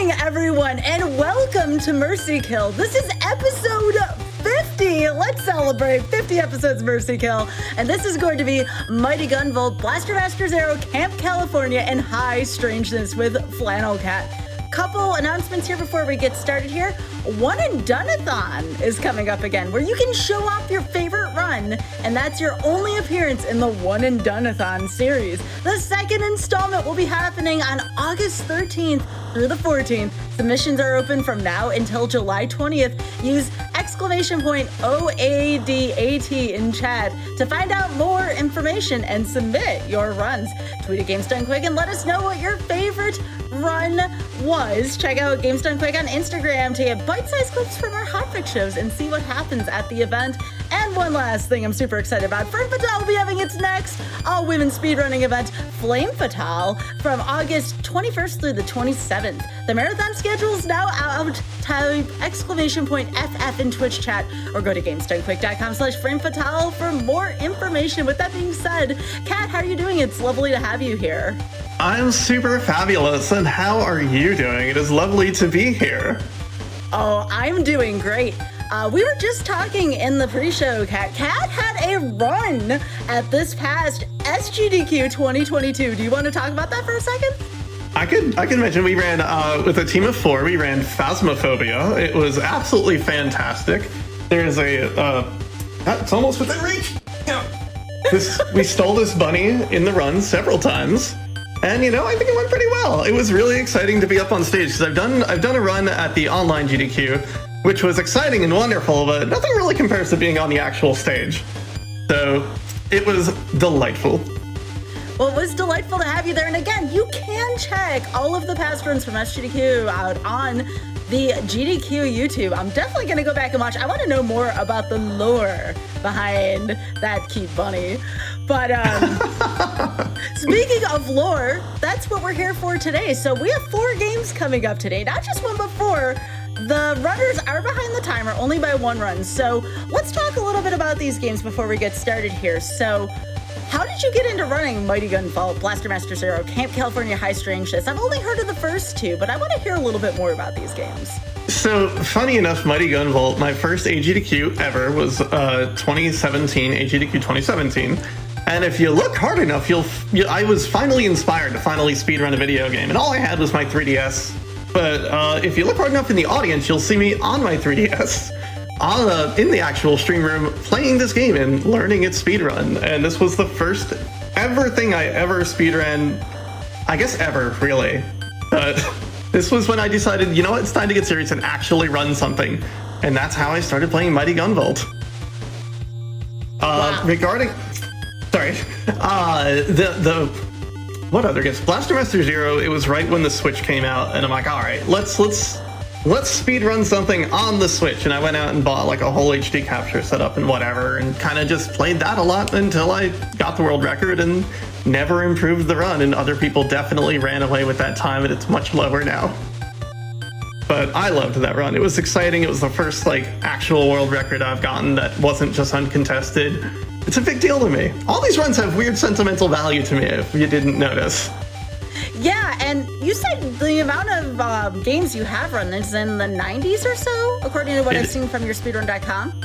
morning, everyone, and welcome to Mercy Kill. This is episode 50. Let's celebrate 50 episodes of Mercy Kill. And this is going to be Mighty Gunvolt, Blaster Master Zero, Camp California, and High Strangeness with Flannel Cat. Couple announcements here before we get started here. One and Done-a-thon is coming up again, where you can show off your favorite run, and that's your only appearance in the One and Done-a-thon series. The second installment will be happening on August 13th through the 14th. Submissions are open from now until July 20th. Use !OADAT in chat to find out more information and submit your runs. Tweet at Games Done Quick and let us know what your favorite run was. Check out Games Done Quick on Instagram to get bite-sized clips from our hotfix shows and see what happens at the event. And one last thing I'm super excited about. Fern Fatale will be having its next all-women speedrunning event, Flame Fatale, from August 21st through the 27th. The marathon schedule is now out. Type !FF in Twitch chat or go to gamesdonequick.com/Flame Fatale for more information. With that being said, Kat, how are you doing? It's lovely to have you here. I'm super fabulous, and how are you doing? It is lovely to be here. Oh, I'm doing great. We were just talking in the pre-show, Kat. Kat had a run at this past SGDQ 2022. Do you want to talk about that for a second? I can mention we ran with a team of 4. We ran Phasmophobia. It was absolutely fantastic. There's it's almost within reach. Yeah. We stole this bunny in the run several times. And I think it went pretty well. It was really exciting to be up on stage because I've done a run at the online GDQ, which was exciting and wonderful, but nothing really compares to being on the actual stage. So it was delightful. Well, it was delightful to have you there. And again, you can check all of the past runs from SGDQ out on the GDQ YouTube. I'm definitely going to go back and watch. I want to know more about the lore behind that cute bunny. But speaking of lore, that's what we're here for today. So we have 4 games coming up today, not just one, but 4. The runners are behind the timer only by 1 run. So let's talk a little bit about these games before we get started here. So how did you get into running Mighty Gunvolt, Blaster Master Zero, Camp California, High Strangeness? I've only heard of the first 2, but I want to hear a little bit more about these games. So, funny enough, Mighty Gunvolt, my first AGDQ ever was 2017, AGDQ 2017. And if you look hard enough, I was finally inspired to finally speedrun a video game. And all I had was my 3DS. But if you look hard enough in the audience, you'll see me on my 3DS. In the actual stream room playing this game and learning its speedrun. And this was the first ever thing I ever speedran, I guess ever, really. But this was when I decided, you know what, it's time to get serious and actually run something. And that's how I started playing Mighty Gunvolt. Wow. What other games? Blaster Master Zero, it was right when the Switch came out, and I'm like, all right, let's speedrun something on the Switch. And I went out and bought like a whole HD capture setup and whatever, and kind of just played that a lot until I got the world record and never improved the run. And other people definitely ran away with that time, and it's much lower now. But I loved that run. It was exciting. It was the first actual world record I've gotten that wasn't just uncontested. It's a big deal to me. All these runs have weird sentimental value to me, if you didn't notice. Yeah, and you said the amount of games you have run is in the 90s or so, according to what I've seen from your speedrun.com?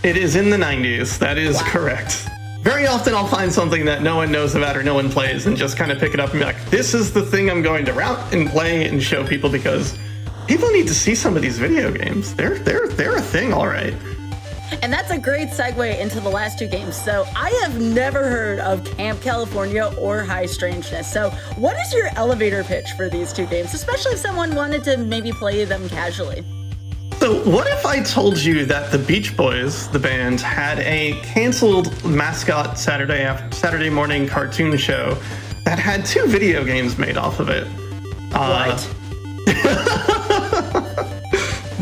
It is in the 90s. That is correct. Very often I'll find something that no one knows about or no one plays and just kind of pick it up and be like, this is the thing I'm going to route and play and show people because people need to see some of these video games. They're a thing, all right. And that's a great segue into the last 2 games. So I have never heard of Camp California or High Strangeness. So what is your elevator pitch for these 2 games, especially if someone wanted to maybe play them casually? So what if I told you that the Beach Boys, the band, had a canceled mascot Saturday morning cartoon show that had 2 video games made off of it? What?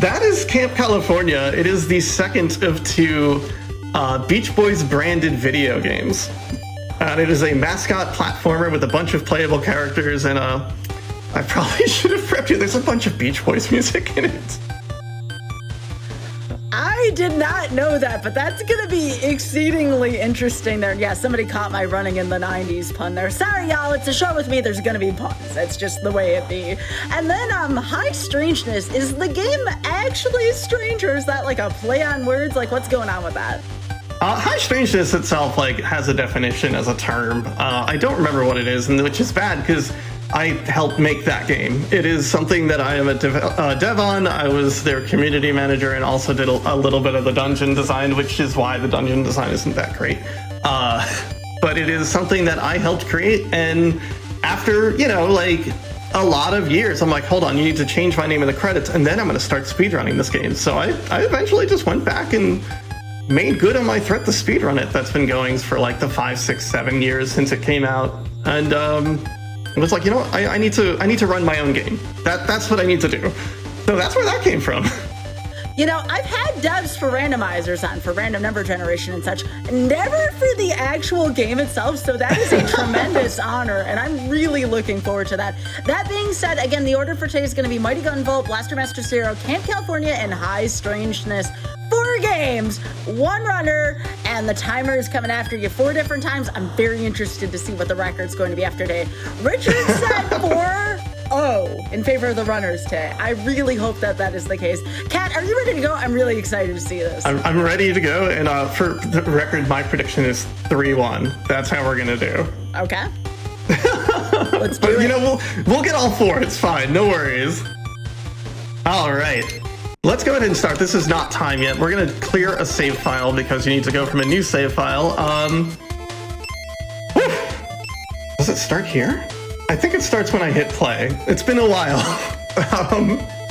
That is Camp California. It is the second of 2 Beach Boys branded video games. And it is a mascot platformer with a bunch of playable characters, and I probably should have prepped you. There's a bunch of Beach Boys music in it. I I did not know that, but that's going to be exceedingly interesting there. Yeah, somebody caught my running in the 90s pun there. Sorry, y'all, it's a show with me. There's going to be puns. That's just the way it be. And then High Strangeness. Is the game actually strange, or is that like a play on words? Like, what's going on with that? High Strangeness itself has a definition as a term. I don't remember what it is, and which is bad because I helped make that game. It is something that I am a dev on. I was their community manager and also did a little bit of the dungeon design, which is why the dungeon design isn't that great. But it is something that I helped create, and after, a lot of years, I'm like, hold on, you need to change my name in the credits, and then I'm going to start speedrunning this game. So I eventually just went back and made good on my threat to speedrun it. That's been going for like the 5, 6, 7 years since it came out, and it was like, I need to run my own game. That's what I need to do. So that's where that came from. I've had devs for randomizers on, for random number generation and such, never for the actual game itself, so that is a tremendous honor, and I'm really looking forward to that. That being said, again, the order for today is going to be Mighty Gunvolt, Blaster Master Zero, Camp California, and High Strangeness. 4 games, 1 runner, and the timer is coming after you 4 different times. I'm very interested to see what the record's going to be after today. Richard said 4-0 in favor of the runners today. I really hope that is the case. Kat, are you ready to go? I'm really excited to see this. I'm ready to go, and for the record, my prediction is 3-1. That's how we're gonna do. Okay. Let's do it. But we'll get all 4. It's fine. No worries. All right. Let's go ahead and start. This is not time yet. We're going to clear a save file because you need to go from a new save file. Does it start here? I think it starts when I hit play. It's been a while.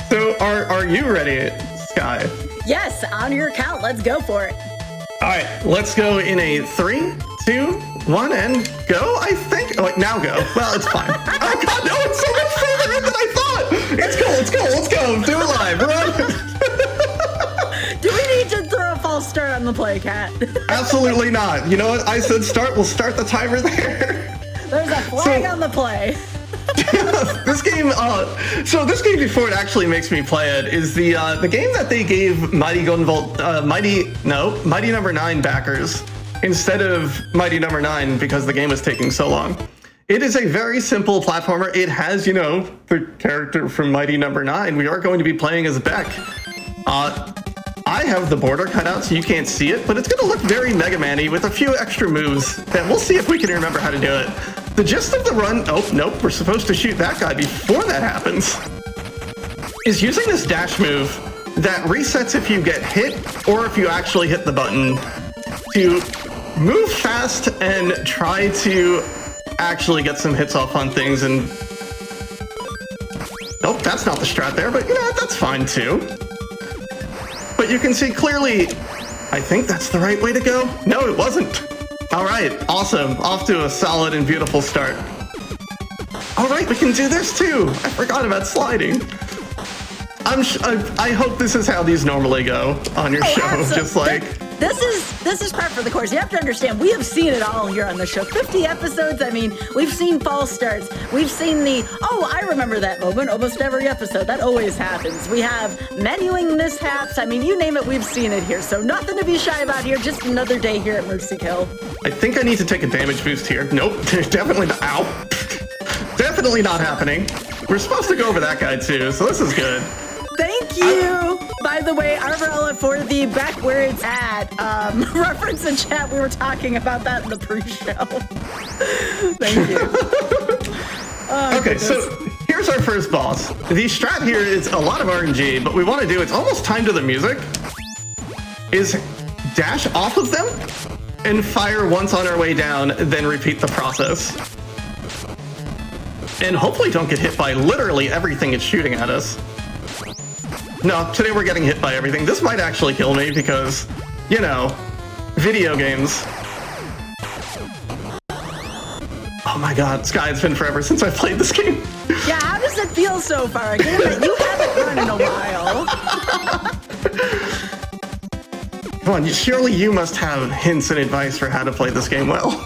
So are you ready, Sky? Yes, on your count. Let's go for it. All right, let's go in a 3, 2, 1, and go, I think. Oh, wait, now go. Well, it's fine. Oh, God, no, it's so much further in than I thought. Let's go. Do it live. Run. Do we need to throw a false start on the play, Kat? Absolutely not. You know what? I said start. We'll start the timer there. There's a flag on the play. This game, this game before it actually makes me play it is the game that they gave Mighty Gunvolt, Mighty Number 9 backers instead of Mighty Number 9 because the game was taking so long. It is a very simple platformer. It has, the character from Mighty Number 9. We are going to be playing as Beck. I have the border cut out so you can't see it, but it's going to look very Mega Man-y with a few extra moves, and we'll see if we can remember how to do it. The gist of the run, oh, nope, we're supposed to shoot that guy before that happens, is using this dash move that resets if you get hit or if you actually hit the button to move fast and try to actually get some hits off on things. And nope, that's not the strat there, but that's fine too. But you can see clearly, I think that's the right way to go. No, it wasn't. All right, awesome. Off to a solid and beautiful start. All right, we can do this too. I forgot about sliding. I hope this is how these normally go on your show. Absolutely. Just like this is part for the course. You have to understand, we have seen it all here on the show. 50 episodes. I mean, we've seen false starts. We've seen I remember that moment almost every episode. That always happens. We have menuing mishaps. I mean, you name it, we've seen it here. So nothing to be shy about here. Just another day here at Mercy Kill. I think I need to take a damage boost here. Nope, definitely not. Ow. Definitely not happening. We're supposed to go over that guy too, so this is good. Thank you. By the way, Arvarella, for the back where it's at reference in chat, we were talking about that in the pre-show. Thank you. Oh, okay, goodness. so here's our first boss. The strat here is a lot of RNG, but we want to do, it's almost time to the music, is dash off of them and fire once on our way down, then repeat the process. And hopefully don't get hit by literally everything it's shooting at us. No, today we're getting hit by everything. This might actually kill me because, video games. Oh my God, Sky, it's been forever since I played this game. Yeah, how does it feel so far? A game that you haven't run in a while. Come on, surely you must have hints and advice for how to play this game well.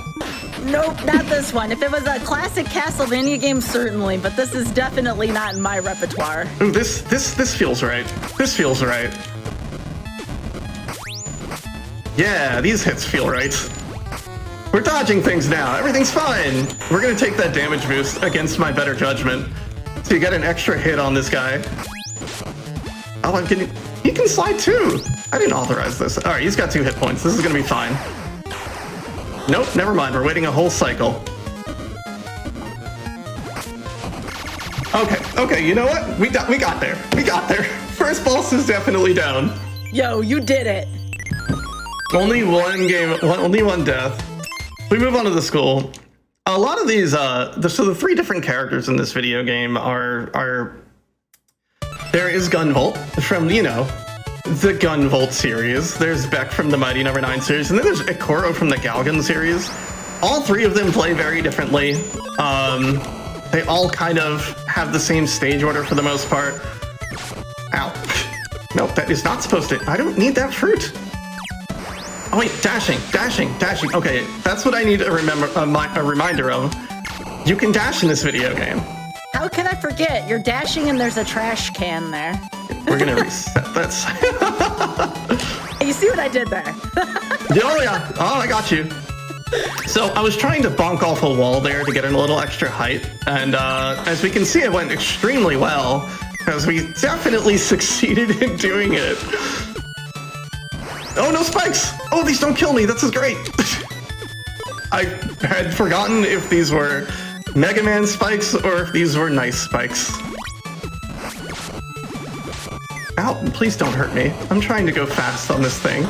Nope, not this one. If it was a classic Castlevania game, certainly, but this is definitely not in my repertoire. Ooh, this feels right. This feels right. Yeah, these hits feel right. We're dodging things now. Everything's fine. We're gonna take that damage boost against my better judgment. So you get an extra hit on this guy. Oh, I'm getting... He can slide too. I didn't authorize this. All right, he's got 2 hit points. This is gonna be fine. Nope, never mind. We're waiting a whole cycle. Okay, you know what? We got there. We got there. First boss is definitely down. Yo, you did it. Only one game, only one death. We move on to the school. A lot of these, so the 3 different characters in this video game are there is Gunvolt from, you know, the Gunvolt series. There's Beck from the Mighty No. 9 series, and then there's Ikoro from the Galgun series. All 3 of them play very differently. They all kind of have the same stage order for the most part. Ow. Nope, that is not supposed to... I don't need that fruit. Oh wait, dashing. Okay, that's what I need to remember, a reminder of. You can dash in this video game. How can I forget? You're dashing and there's a trash can there. We're gonna reset this. You see what I did there? Oh yeah, oh I got you. So I was trying to bonk off a wall there to get in a little extra height, and as we can see, it went extremely well, because we definitely succeeded in doing it. Oh, no spikes! Oh, these don't kill me, this is great! I had forgotten if these were Mega Man spikes or if these were nice spikes. Ow, please don't hurt me. I'm trying to go fast on this thing.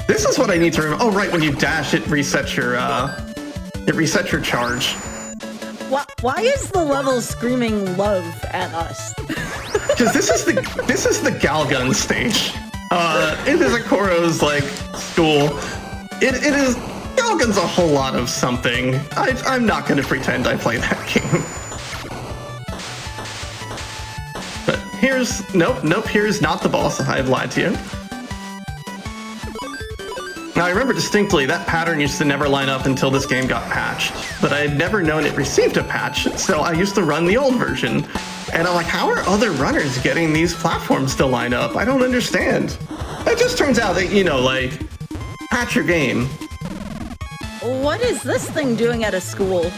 This is what I need to remember. Oh, right, when you dash, it resets your charge. Why is the level screaming love at us? Because this is the Galgun stage. It is Ikoro's, like, school. It is... Galgun's a whole lot of something. I'm not going to pretend I play that game. But here's... Nope, here's not the boss. I've lied to you. Now, I remember distinctly that pattern used to never line up until this game got patched, but I had never known it received a patch, so I used to run the old version. And I'm like, how are other runners getting these platforms to line up? I don't understand. It just turns out that, you know, like, patch your game. What is this thing doing at a school?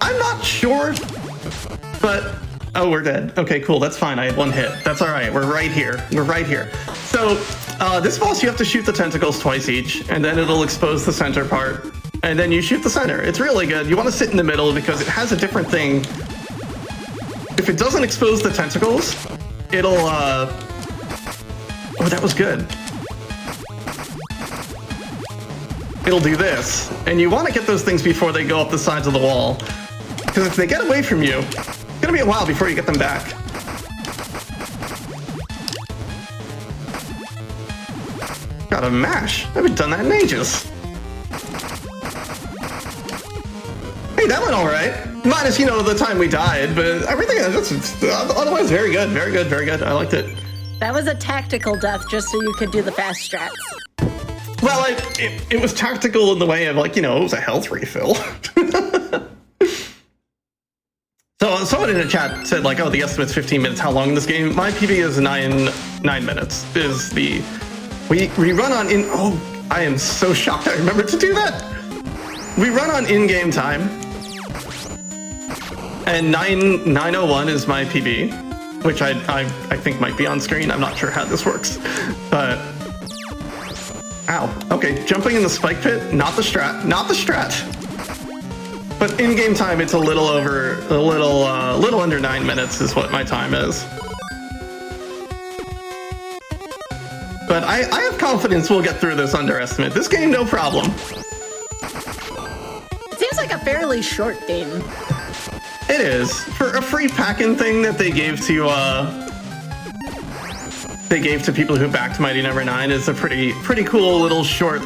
I'm not sure, but... Oh, we're dead. Okay, cool, that's fine. I had 1 hit. That's all right, we're right here. We're right here. So, this boss, you have to shoot the tentacles twice each, and then it'll expose the center part, and then you shoot the center. It's really good. You want to sit in the middle because it has a different thing. If it doesn't expose the tentacles, it'll, Oh, that was good. It'll do this, and you want to get those things before they go up the sides of the wall, because if they get away from you, it's gonna be a while before you get them back. Gotta mash. I haven't done that in ages. Hey, that went all right. Minus, you know, the time we died, but everything otherwise very good, very good, very good. I liked it. That was a tactical death just so you could do the fast strats. Well, it was tactical in the way of, like, you know, it was a health refill. So someone in the chat said, like, oh, the estimate's 15 minutes. How long in this game? My PB is 9 minutes. Is the we run on in. Oh, I am so shocked. I remembered to do that. We run on in-game time, and 9:01 is my PB, which I think might be on screen. I'm not sure how this works, but ow. Okay, jumping in the spike pit. Not the strat. Not the strat. But in-game time, it's a little under 9 minutes is what my time is. But I have confidence we'll get through this underestimate. This game, no problem. It seems like a fairly short game. It is. For a free pack-in thing that they gave to people who backed Mighty No. 9 is a pretty cool little short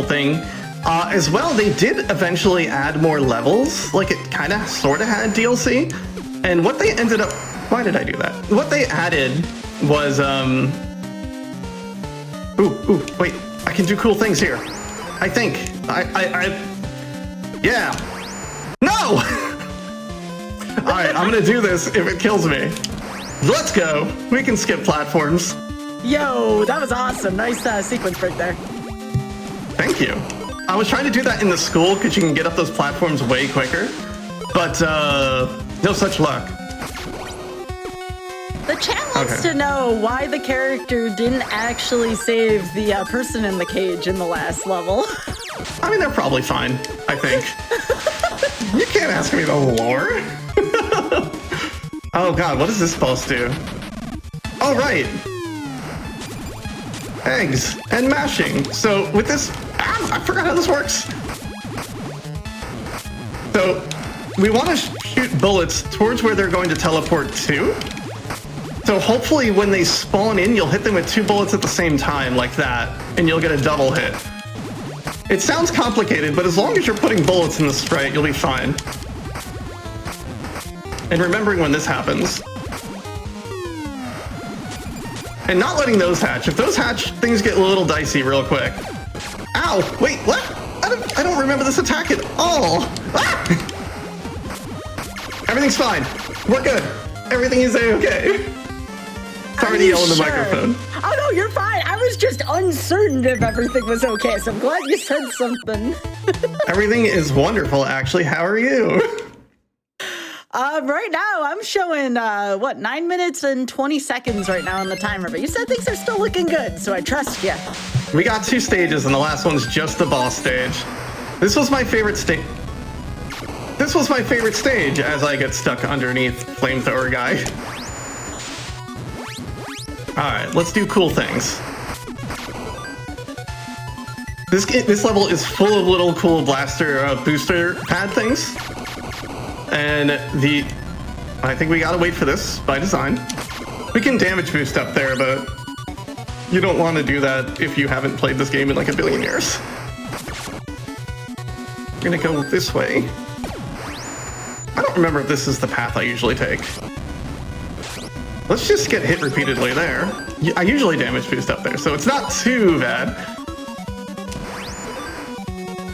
thing. As well, they did eventually add more levels. Like, it kind of sort of had DLC. And what they ended up... Why did I do that? What they added was, Ooh, wait. I can do cool things here. I think. Yeah. No! Alright, I'm gonna do this if it kills me. Let's go. We can skip platforms. Yo, that was awesome. Nice sequence break there. Thank you. I was trying to do that in the school because you can get up those platforms way quicker, but no such luck. The chat wants to know why the character didn't actually save the person in the cage in the last level. I mean, they're probably fine, I think. You can't ask me the lore. Oh god, what does this boss do? Oh, right. Eggs and mashing. So with this, I forgot how this works. So we want to shoot bullets towards where they're going to teleport to. So hopefully when they spawn in, you'll hit them with 2 bullets at the same time, like that, and you'll get a double hit. It sounds complicated, but as long as you're putting bullets in the sprite, you'll be fine. And remembering when this happens. And not letting those hatch. If those hatch, things get a little dicey real quick. Ow! Wait, what? I don't remember this attack at all! Ah! Everything's fine. We're good. Everything is A-okay. Sorry to yell in the microphone. Oh no, you're fine. I was just uncertain if everything was okay, so I'm glad you said something. Everything is wonderful, actually. How are you? Right now, I'm showing, 9 minutes and 20 seconds right now on the timer, but you said things are still looking good, so I trust you. We got 2 stages, and the last one's just the boss stage. This was my favorite stage. This was my favorite stage, as I get stuck underneath Flamethrower Guy. Alright, let's do cool things. This level is full of little cool blaster booster pad things. And I think we gotta wait for this by design. We can damage boost up there, but you don't want to do that if you haven't played this game in like a billion years. We're gonna go this way. I don't remember if this is the path I usually take. Let's just get hit repeatedly there. I usually damage boost up there, so it's not too bad.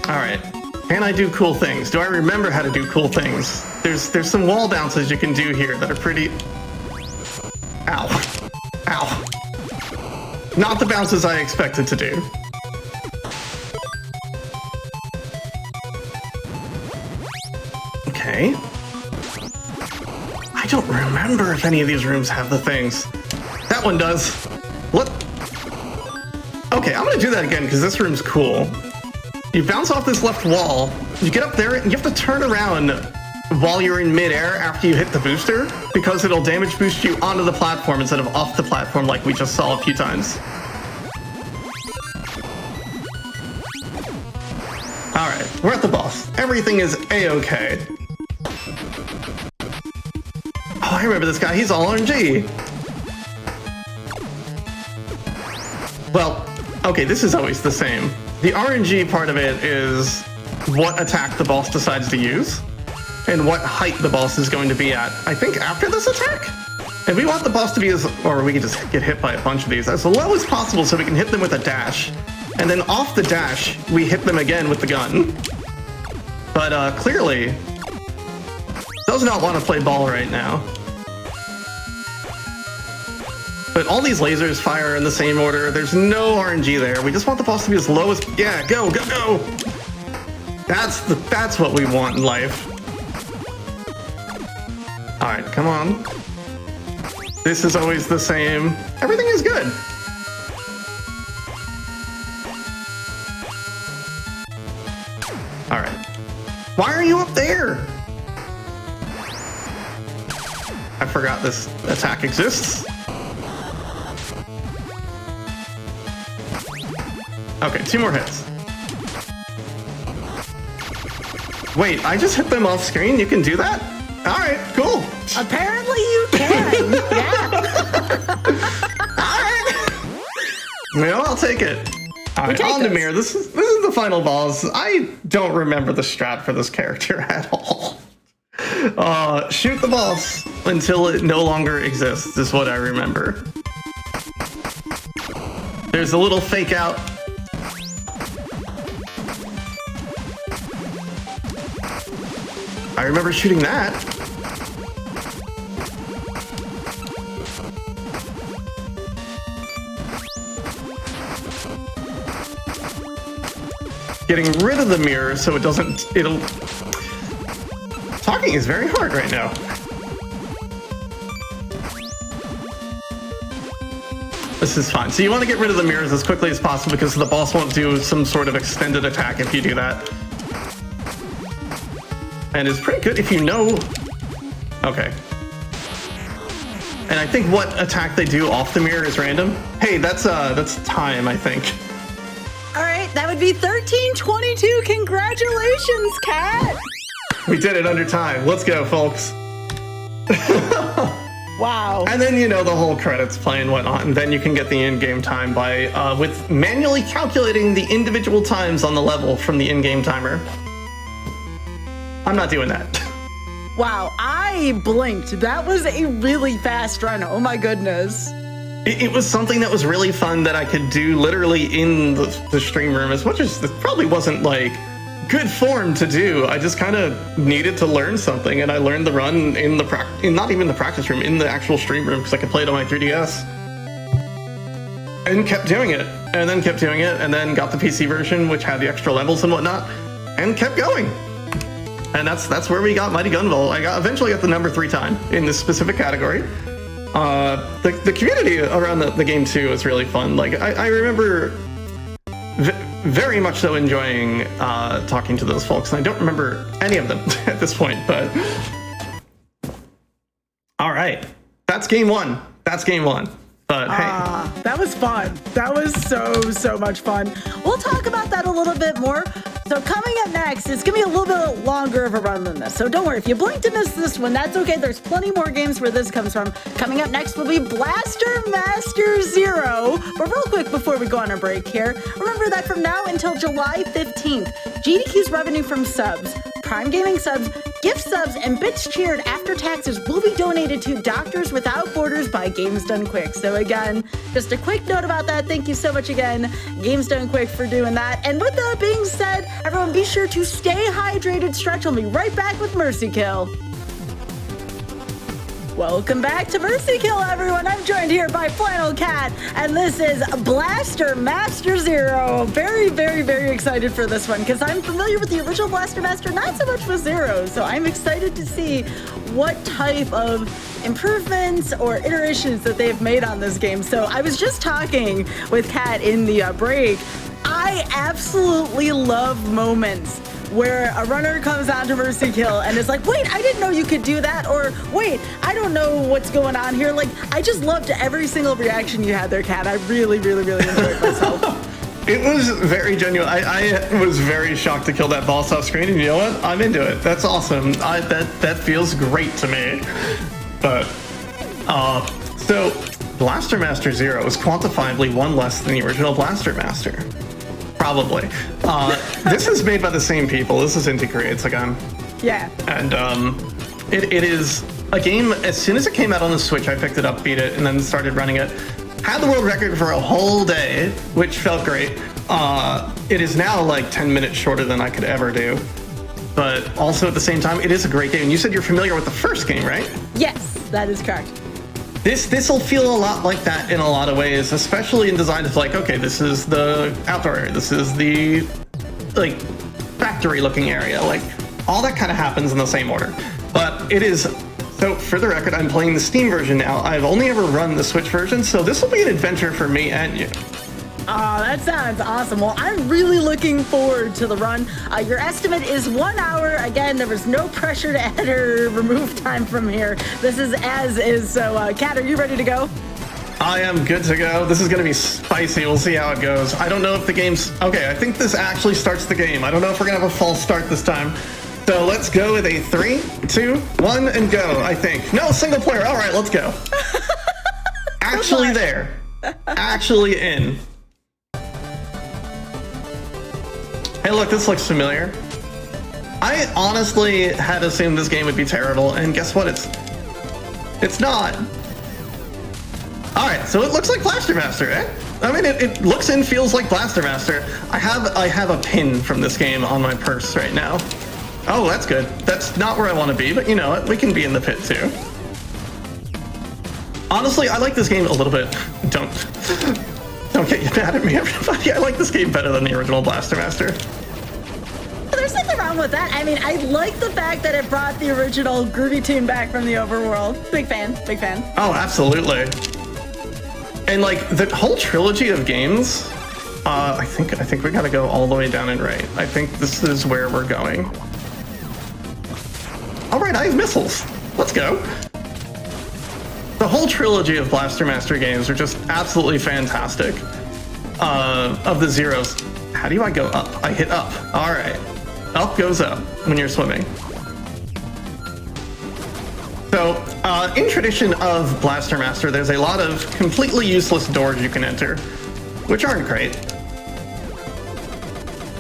Alright. Can I do cool things? Do I remember how to do cool things? There's some wall bounces you can do here that are pretty... Ow. Ow. Not the bounces I expected to do. Okay. I don't remember if any of these rooms have the things. That one does. What? Okay, I'm gonna do that again because this room's cool. You bounce off this left wall, you get up there, and you have to turn around while you're in midair after you hit the booster, because it'll damage boost you onto the platform instead of off the platform like we just saw a few times. Alright, we're at the boss. Everything is A-okay. Oh, I remember this guy. He's all RNG. Well, okay, this is always the same. The RNG part of it is what attack the boss decides to use and what height the boss is going to be at, I think, after this attack? And we want the boss to be or we can just get hit by a bunch of these, as low as possible so we can hit them with a dash. And then off the dash, we hit them again with the gun. But clearly, does not want to play ball right now. But all these lasers fire in the same order. There's no RNG there. We just want the boss to be as low as... Yeah, go, go, go! That's what we want in life. Alright, come on. This is always the same. Everything is good. Alright. Why are you up there? I forgot this attack exists. Okay, 2 more hits. Wait, I just hit them off screen? You can do that? Alright, cool. Apparently you can. Yeah. Alright. Well, I'll take it. Alright, on to Mir. This is the final boss. I don't remember the strat for this character at all. Shoot the boss until it no longer exists is what I remember. There's a little fake out. I remember shooting that. getting rid of the mirror so it doesn't, talking is very hard right now. This is fine. So you want to get rid of the mirrors as quickly as possible because the boss won't do some sort of extended attack if you do that. And it's pretty good if you know... Okay. And I think what attack they do off the mirror is random. Hey, that's time, I think. All right, that would be 13:22. Congratulations, Cat. We did it under time. Let's go, folks. Wow. And then, you know, the whole credits play and whatnot, and then you can get the in-game time by with manually calculating the individual times on the level from the in-game timer. I'm not doing that. Wow, I blinked. That was a really fast run. Oh my goodness. It was something that was really fun that I could do literally in the stream room, as much as it probably wasn't like good form to do. I just kind of needed to learn something, and I learned the run in the not even the practice room, in the actual stream room, because I could play it on my 3DS. And kept doing it, and then kept doing it, and then got the PC version, which had the extra levels and whatnot, and kept going. And that's where we got Mighty Gunvolt. I eventually got the number 3 time in this specific category. The community around the game too was really fun. Like I remember very much so enjoying talking to those folks, and I don't remember any of them at this point. But all right, that's game 1. That's game 1. But hey, that was fun. That was so much fun. We'll talk about that a little bit more. So coming up next, it's gonna be a little bit longer of a run than this. So don't worry, if you blinked and missed this one, that's okay. There's plenty more games where this comes from. Coming up next will be Blaster Master Zero. But real quick before we go on a break here, remember that from now until July 15th, GDQ's revenue from subs, Prime Gaming subs, gift subs, and bits cheered after taxes will be donated to Doctors Without Borders by Games Done Quick. So again, just a quick note about that. Thank you so much again, Games Done Quick, for doing that. And with that being said, everyone be sure to stay hydrated. Stretch will be right back with Mercy Kill. Welcome back to Mercy Kill, everyone. I'm joined here by Flannel Cat, and this is Blaster Master Zero. Very excited for this one because I'm familiar with the original Blaster Master, not so much with Zero. So I'm excited to see what type of improvements or iterations that they've made on this game. So I was just talking with Cat in the break. I absolutely love moments where a runner comes on to Mercy Kill and is like, wait, I didn't know you could do that, or wait, I don't know what's going on here. Like, I just loved every single reaction you had there, Kat. I really enjoyed myself. it was very genuine. I was very shocked to kill that boss off screen, and you know what? I'm into it. That's awesome. That feels great to me. But, so Blaster Master Zero is quantifiably one less than the original Blaster Master. Probably. This is made by the same people. This is Inti Creates again. Yeah. And it is a game, as soon as it came out on the Switch, I picked it up, beat it, and then started running it. Had the world record for a whole day, which felt great. It is now like 10 minutes shorter than I could ever do. But also at the same time, it is a great game. You said you're familiar with the first game, right? Yes, that is correct. This will feel a lot like that in a lot of ways, especially in design of like, okay, this is the outdoor area, this is the like factory looking area, like all that kind of happens in the same order. But it is, so for the record, I'm playing the Steam version now. I've only ever run the Switch version, so this will be an adventure for me and you. That sounds awesome. Well, I'm really looking forward to the run. Your estimate is 1 hour. Again, there was no pressure to add or remove time from here. This is as is. So, Kat, are you ready to go? I am good to go. This is going to be spicy. We'll see how it goes. I don't know if the game's... Okay, I think this actually starts the game. I don't know if we're going to have a false start this time. So let's go with a 3, 2, 1, and go, I think. No, single player. All right, let's go. Actually there. Actually in. Hey, look, this looks familiar. I honestly had assumed this game would be terrible, and guess what? It's not. All right, so it looks like Blaster Master, eh? I mean, it looks and feels like Blaster Master. I have a pin from this game on my purse right now. Oh, that's good. That's not where I want to be, but you know what? We can be in the pit too. Honestly, I like this game a little bit. Don't get you mad at me, everybody. I like this game better than the original Blaster Master. there's nothing wrong with that. I mean, I like the fact that it brought the original groovy tune back from the overworld. Big fan, big fan. Oh, absolutely. And like the whole trilogy of games, I think we gotta go all the way down and right. I think this is where we're going. All right, I have missiles. Let's go. The whole trilogy of Blaster Master games are just absolutely fantastic. Of the Zeros, how do I go up? I hit up. All right, up goes up when you're swimming. So, in tradition of Blaster Master, there's a lot of completely useless doors you can enter, which aren't great.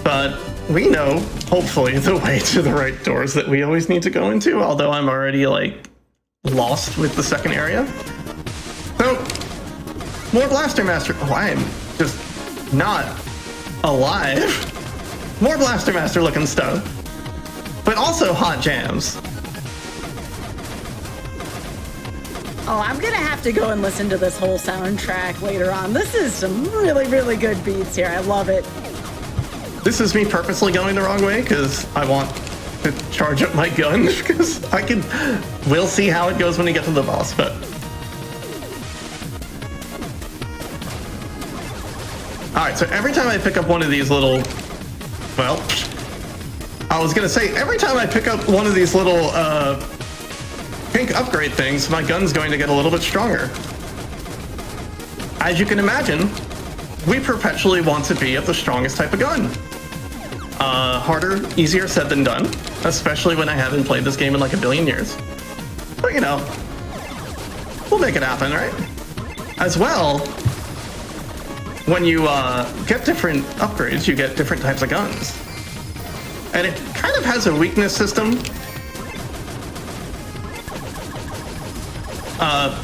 But we know, hopefully, the way to the right doors that we always need to go into, although I'm already, like, lost with the second area. So, more Blaster Master. Oh, I am just not alive. More Blaster Master looking stuff. But also hot jams. Oh, I'm gonna have to go and listen to this whole soundtrack later on. This is some really, really good beats here. I love it. This is me purposely going the wrong way because I want to charge up my gun because we'll see how it goes when we get to the boss, but. All right, so every time I pick up one of these little, well, I was gonna say every time I pick up one of these little, pink upgrade things, my gun's going to get a little bit stronger. As you can imagine, we perpetually want to be at the strongest type of gun. Harder, easier said than done, especially when I haven't played this game in like a billion years. But you know, we'll make it happen, right? As well, when you get different upgrades, you get different types of guns. And it kind of has a weakness system.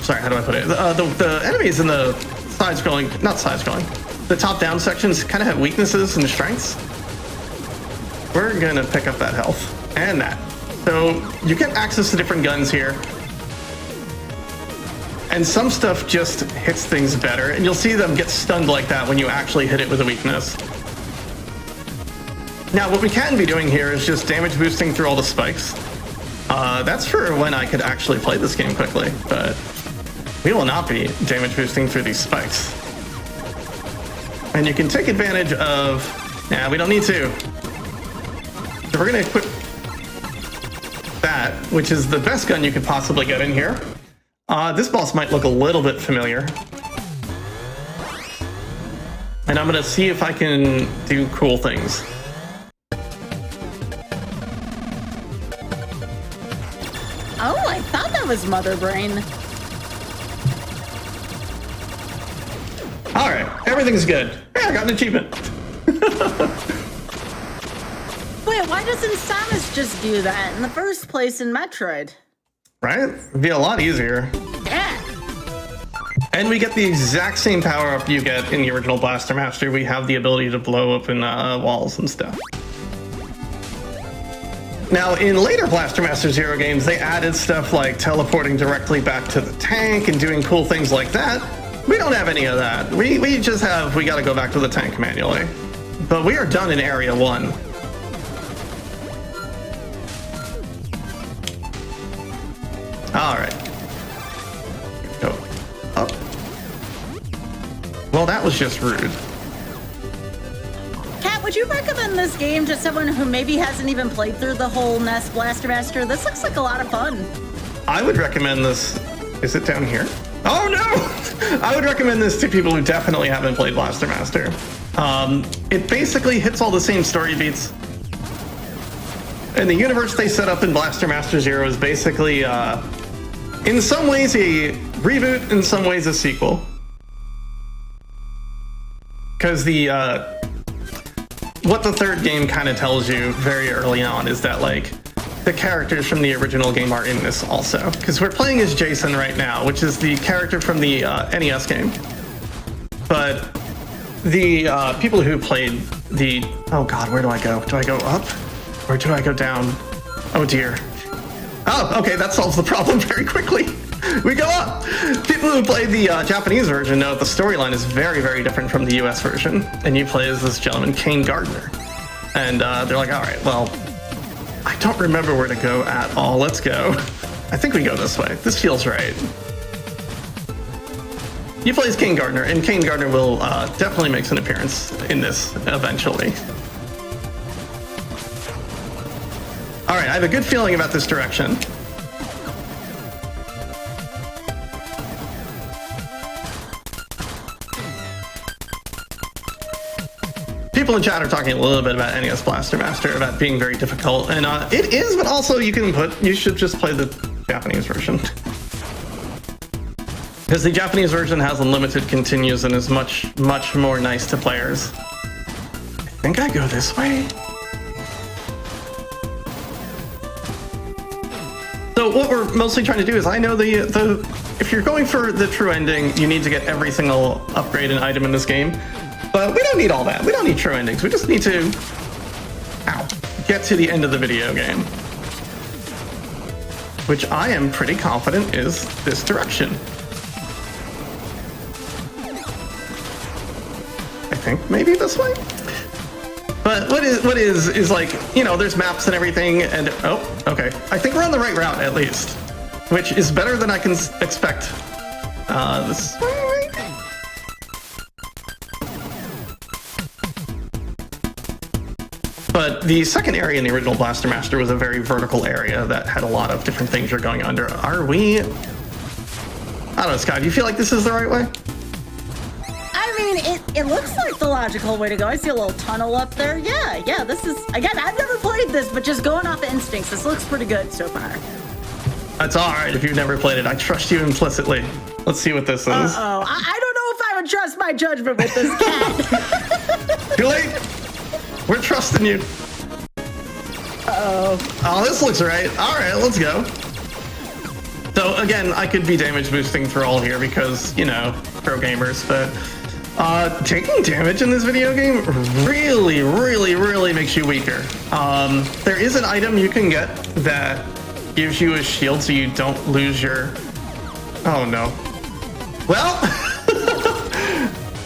Sorry, how do I put it? The enemies in the side-scrolling, not side-scrolling, the top-down sections kind of have weaknesses and strengths. We're gonna pick up that health and that. So you get access to different guns here. And some stuff just hits things better, and you'll see them get stunned like that when you actually hit it with a weakness. Now, what we can be doing here is just damage boosting through all the spikes. That's for when I could actually play this game quickly, but we will not be damage boosting through these spikes. And you can take advantage of... Nah, we don't need to. So we're going to equip that, which is the best gun you could possibly get in here. This boss might look a little bit familiar. And I'm going to see if I can do cool things. Oh, I thought that was Mother Brain. All right, everything's good. Hey, I got an achievement. Wait, why doesn't Samus just do that in the first place in Metroid? Right? It'd be a lot easier. Yeah. And we get the exact same power-up you get in the original Blaster Master. We have the ability to blow open walls and stuff. Now, in later Blaster Master Zero games, they added stuff like teleporting directly back to the tank and doing cool things like that. We don't have any of that. We just have, we gotta go back to the tank manually. But we are done in Area 1. Alright. Go up. Well, that was just rude. Kat, would you recommend this game to someone who maybe hasn't even played through the whole NES Blaster Master? This looks like a lot of fun. I would recommend this. Is it down here? Oh no! I would recommend this to people who definitely haven't played Blaster Master. It basically hits all the same story beats. And the universe they set up in Blaster Master Zero is basically, in some ways a reboot, in some ways a sequel. Because what the third game kind of tells you very early on is that, like, the characters from the original game are in this also. Because we're playing as Jason right now, which is the character from the NES game. But the people who played the... Oh god, where do I go? Do I go up? Or do I go down? Oh dear. Oh, okay, that solves the problem very quickly. We go up! People who played the Japanese version know the storyline is very, very different from the US version. And you play as this gentleman, Kane Gardner. And they're like, all right, well, I don't remember where to go at all. Let's go. I think we go this way. This feels right. You play as Kane Gardner, and Kane Gardner will definitely makes an appearance in this eventually. All right, I have a good feeling about this direction. People in chat are talking a little bit about NES Blaster Master, about being very difficult, and it is, but also you should just play the Japanese version. Because the Japanese version has unlimited continues and is much, much more nice to players. I think I go this way. So what we're mostly trying to do is, I know if you're going for the true ending, you need to get every single upgrade and item in this game. But we don't need all that. We don't need true endings. We just need to get to the end of the video game. Which I am pretty confident is this direction. I think maybe this way? But what is like, you know, there's maps and everything, and oh, okay. I think we're on the right route at least, which is better than I can expect. This way. But the second area in the original Blaster Master was a very vertical area that had a lot of different things you're going under. Are we? I don't know, Scott, do you feel like this is the right way? I mean, it looks like the logical way to go. I see a little tunnel up there. Yeah, this is, again, I've never played this, but just going off of instincts, this looks pretty good so far. That's all right if you've never played it. I trust you implicitly. Let's see what this is. Uh-oh, I don't know if I would trust my judgment with this cat. Too late. We're trusting you. Uh-oh. Oh, this looks right. All right, let's go. So again, I could be damage boosting through all here because, you know, pro gamers, but taking damage in this video game really, really, really makes you weaker. There is an item you can get that gives you a shield so you don't lose your... Oh no. Well,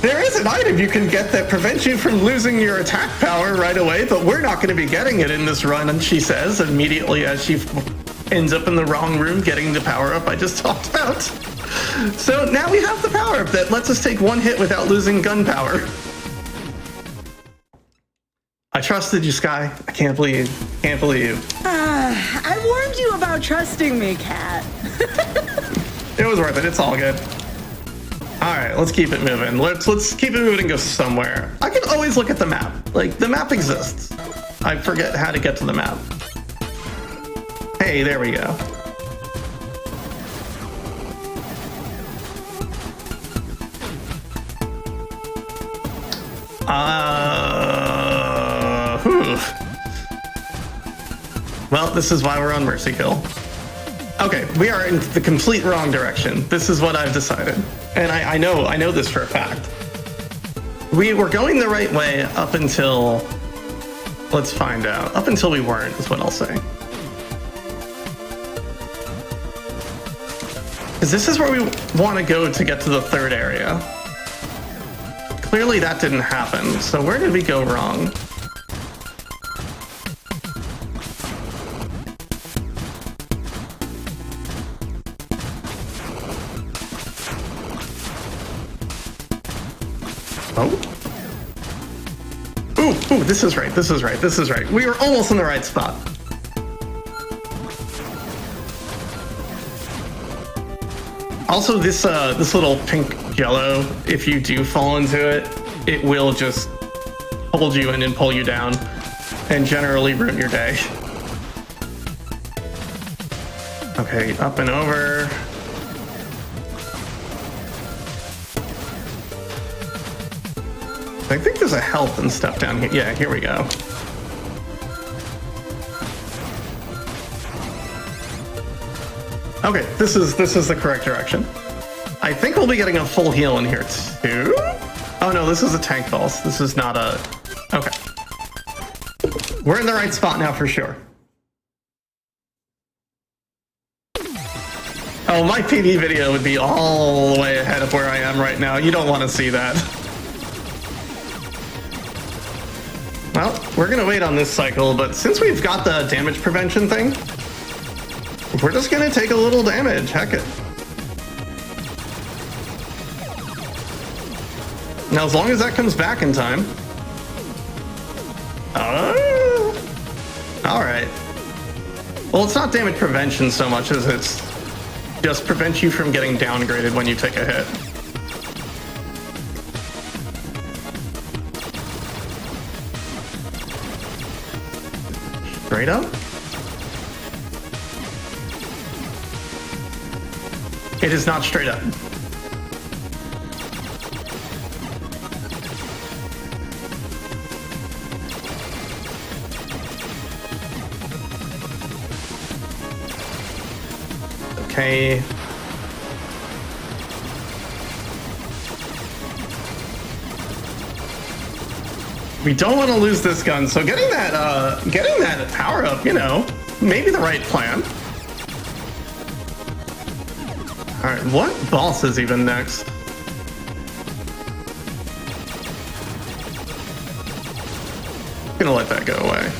there is an item you can get that prevents you from losing your attack power right away, but we're not going to be getting it in this run, and she says immediately as she ends up in the wrong room getting the power up I just talked about. So now we have the power up that lets us take one hit without losing gun power. I trusted you, Sky. I can't believe. I warned you about trusting me, Cat. It was worth it. It's all good. All right, let's keep it moving. Let's keep it moving and go somewhere. I can always look at the map. Like, the map exists. I forget how to get to the map. Hey, there we go. Well, this is why we're on Mercy Kill. Okay, we are in the complete wrong direction. This is what I've decided. And I know this for a fact. We were going the right way up until... Let's find out. Up until we weren't, is what I'll say. Because this is where we want to go to get to the third area. Clearly that didn't happen, so where did we go wrong? Oh. Ooh, this is right. We were almost in the right spot. Also, this little pink jello, if you do fall into it, it will just hold you in and pull you down and generally ruin your day. Okay, up and over. I think there's a health and stuff down here. Yeah, here we go. Okay, this is the correct direction. I think we'll be getting a full heal in here too. Oh no, this is a tank boss. This is not a... Okay. We're in the right spot now for sure. Oh, my PD video would be all the way ahead of where I am right now. You don't want to see that. Well, we're gonna wait on this cycle, but since we've got the damage prevention thing, we're just gonna take a little damage. Heck it. Now, as long as that comes back in time. All right. Well, it's not damage prevention so much as it's just prevents you from getting downgraded when you take a hit. Straight up? It is not straight up. Okay. We don't want to lose this gun, so getting that power up, you know, maybe the right plan. All right, what boss is even next? I'm gonna let that go away.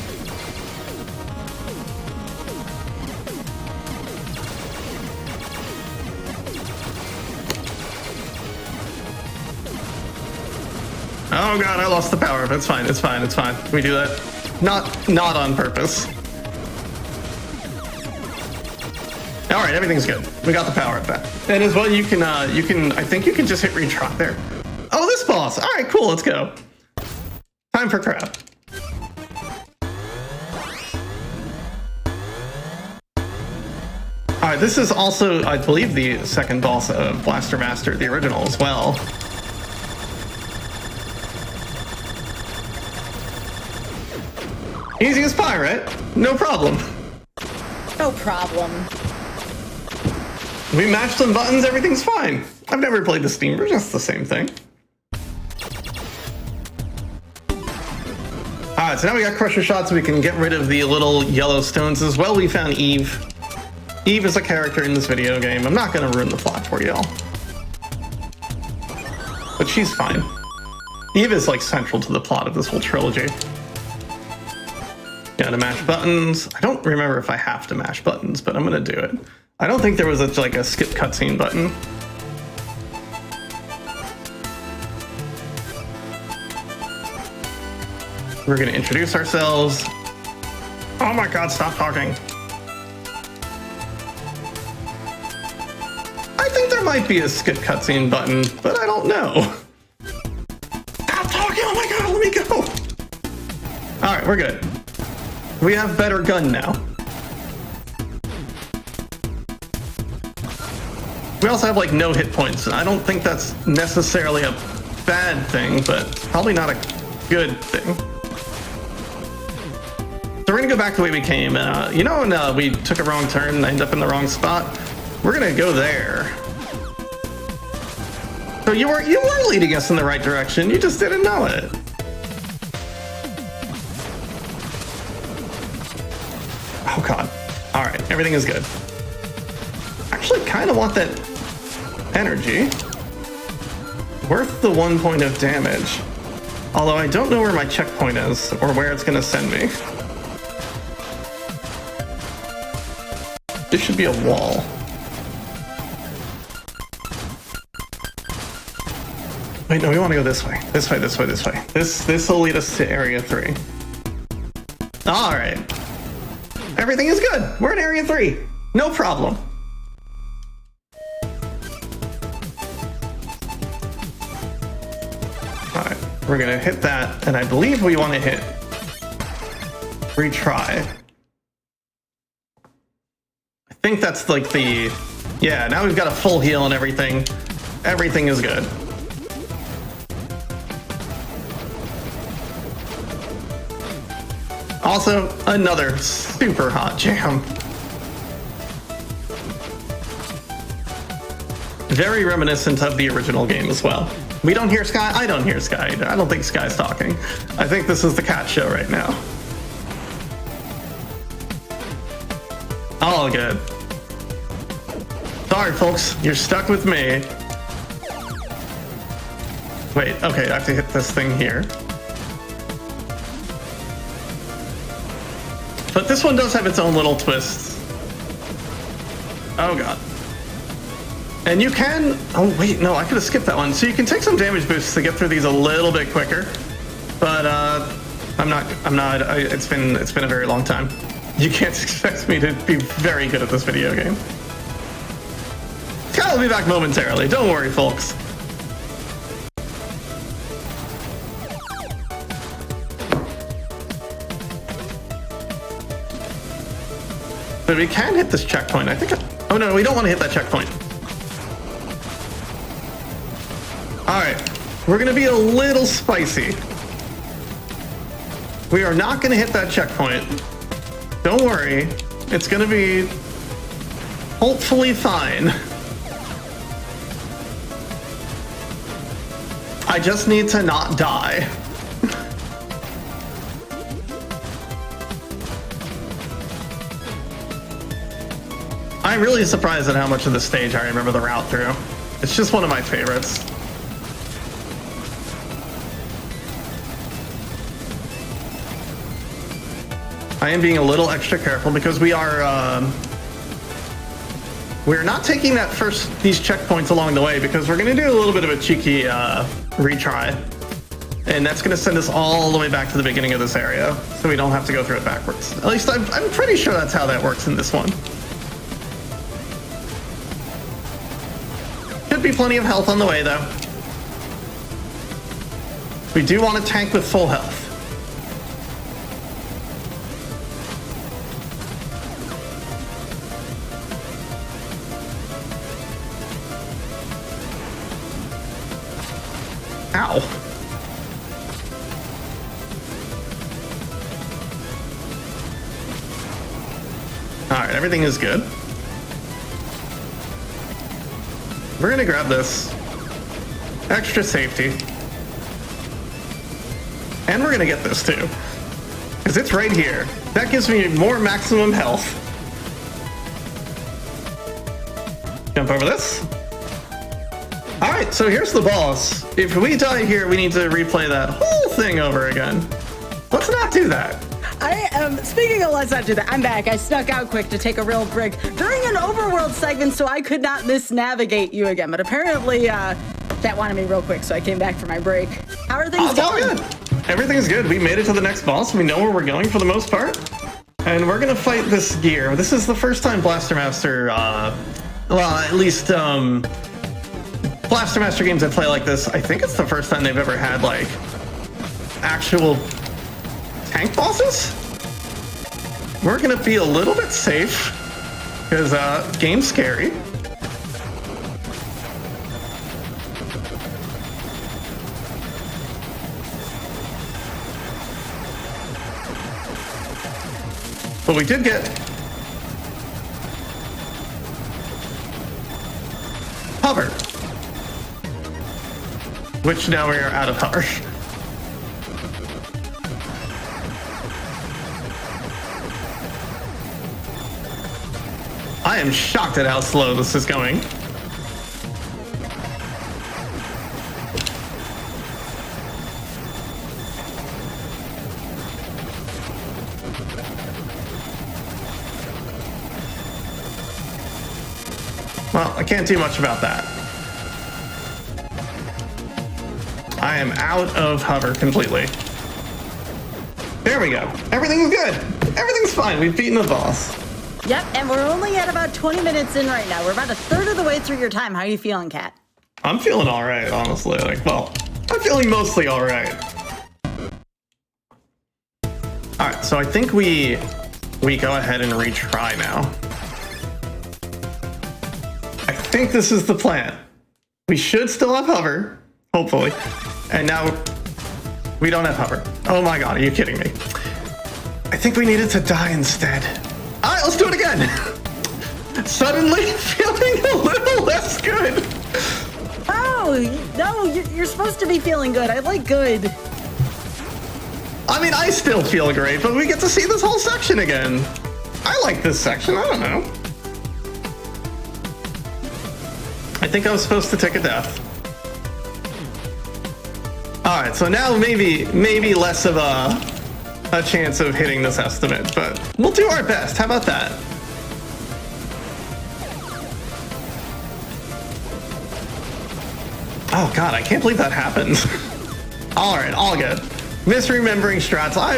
Oh god, I lost the power. It's fine, it's fine, it's fine. We do that. Not on purpose. Alright, everything's good. We got the power up back. And as well, you can, I think you can just hit retry there. Oh, this boss! Alright, cool, let's go. Time for crap. Alright, this is also, I believe, the second boss of Blaster Master, the original as well. Easy as pie, right? No problem. No problem. We matched some buttons, everything's fine. I've never played the Steam version, it's the same thing. Alright, so now we got Crusher Shot so we can get rid of the little yellow stones as well. We found Eve. Eve is a character in this video game. I'm not gonna ruin the plot for y'all. But she's fine. Eve is like central to the plot of this whole trilogy. Gotta mash buttons. I don't remember if I have to mash buttons, but I'm gonna do it. I don't think there was like a skip cutscene button. We're gonna introduce ourselves. Oh my god, stop talking. I think there might be a skip cutscene button, but I don't know. Stop talking, oh my god, let me go. All right, we're good. We have better gun now. We also have like no hit points. I don't think that's necessarily a bad thing, but probably not a good thing. So we're gonna go back the way we came. You know when we took a wrong turn and ended up in the wrong spot? We're gonna go there. So you were leading us in the right direction. You just didn't know it. Oh god. All right, everything is good. Actually, kind of want that energy. Worth the 1 point of damage. Although I don't know where my checkpoint is or where it's gonna send me. This should be a wall. Wait, no, we want to go this way. This way, this way, this way. This will lead us to Area 3. All right. Everything is good. We're in Area 3. No problem. All right, we're gonna hit that, and I believe we want to hit retry. I think that's like the, yeah, now we've got a full heal and everything. Everything is good. Also, another super hot jam. Very reminiscent of the original game as well. We don't hear Sky. I don't hear Sky either. I don't think Sky's talking. I think this is the cat show right now. All good. Sorry, folks. You're stuck with me. Wait, okay, I have to hit this thing here. But this one does have its own little twists. Oh god. And you can, oh wait, no, I could have skipped that one. So you can take some damage boosts to get through these a little bit quicker. But it's been a very long time. You can't expect me to be very good at this video game. Kyle will be back momentarily, don't worry folks. But we can hit this checkpoint, I think. Oh no, we don't want to hit that checkpoint. Alright, we're gonna be a little spicy. We are not gonna hit that checkpoint. Don't worry, it's gonna be hopefully fine. I just need to not die. I'm really surprised at how much of the stage I remember the route through. It's just one of my favorites. I am being a little extra careful because we're not taking these checkpoints along the way because we're going to do a little bit of a cheeky retry. And that's going to send us all the way back to the beginning of this area, so we don't have to go through it backwards. At least I'm pretty sure that's how that works in this one. Should be plenty of health on the way, though. We do want to tank with full health. Ow. Alright, everything is good. We're gonna grab this. Extra safety. And we're gonna get this too. Because it's right here. That gives me more maximum health. Jump over this. Alright, so here's the boss. If we die here, we need to replay that whole thing over again. Let's not do that. I am, speaking of let's not do that, I'm back. I snuck out quick to take a real break during an overworld segment so I could not misnavigate you again. But apparently, that wanted me real quick, so I came back for my break. How are things going? Good. Everything's good. We made it to the next boss. We know where we're going for the most part. And we're gonna fight this gear. This is the first time Blaster Master, well, at least, Blaster Master games that play like this, I think it's the first time they've ever had, like, actual tank bosses? We're gonna be a little bit safe, because, game's scary. But we did get hover. Which now we are out of hover. I am shocked at how slow this is going. Well, I can't do much about that. I am out of hover completely. There we go. Everything's good. Everything's fine. We've beaten the boss. Yep, and we're only at about 20 minutes in right now. We're about a third of the way through your time. How are you feeling, Kat? I'm feeling all right, honestly. Like, well, I'm feeling mostly all right. All right, so I think we go ahead and retry now. I think this is the plan. We should still have hover, hopefully. And now we don't have hover. Oh my god, are you kidding me? I think we needed to die instead. All right, let's do it again. Suddenly feeling a little less good. Oh, no, you're supposed to be feeling good. I like good. I mean, I still feel great, but we get to see this whole section again. I like this section, I don't know. I think I was supposed to take a death. All right, so now maybe less of a a chance of hitting this estimate, but we'll do our best. How about that? Oh god, I can't believe that happened. All right, all good. Misremembering strats. I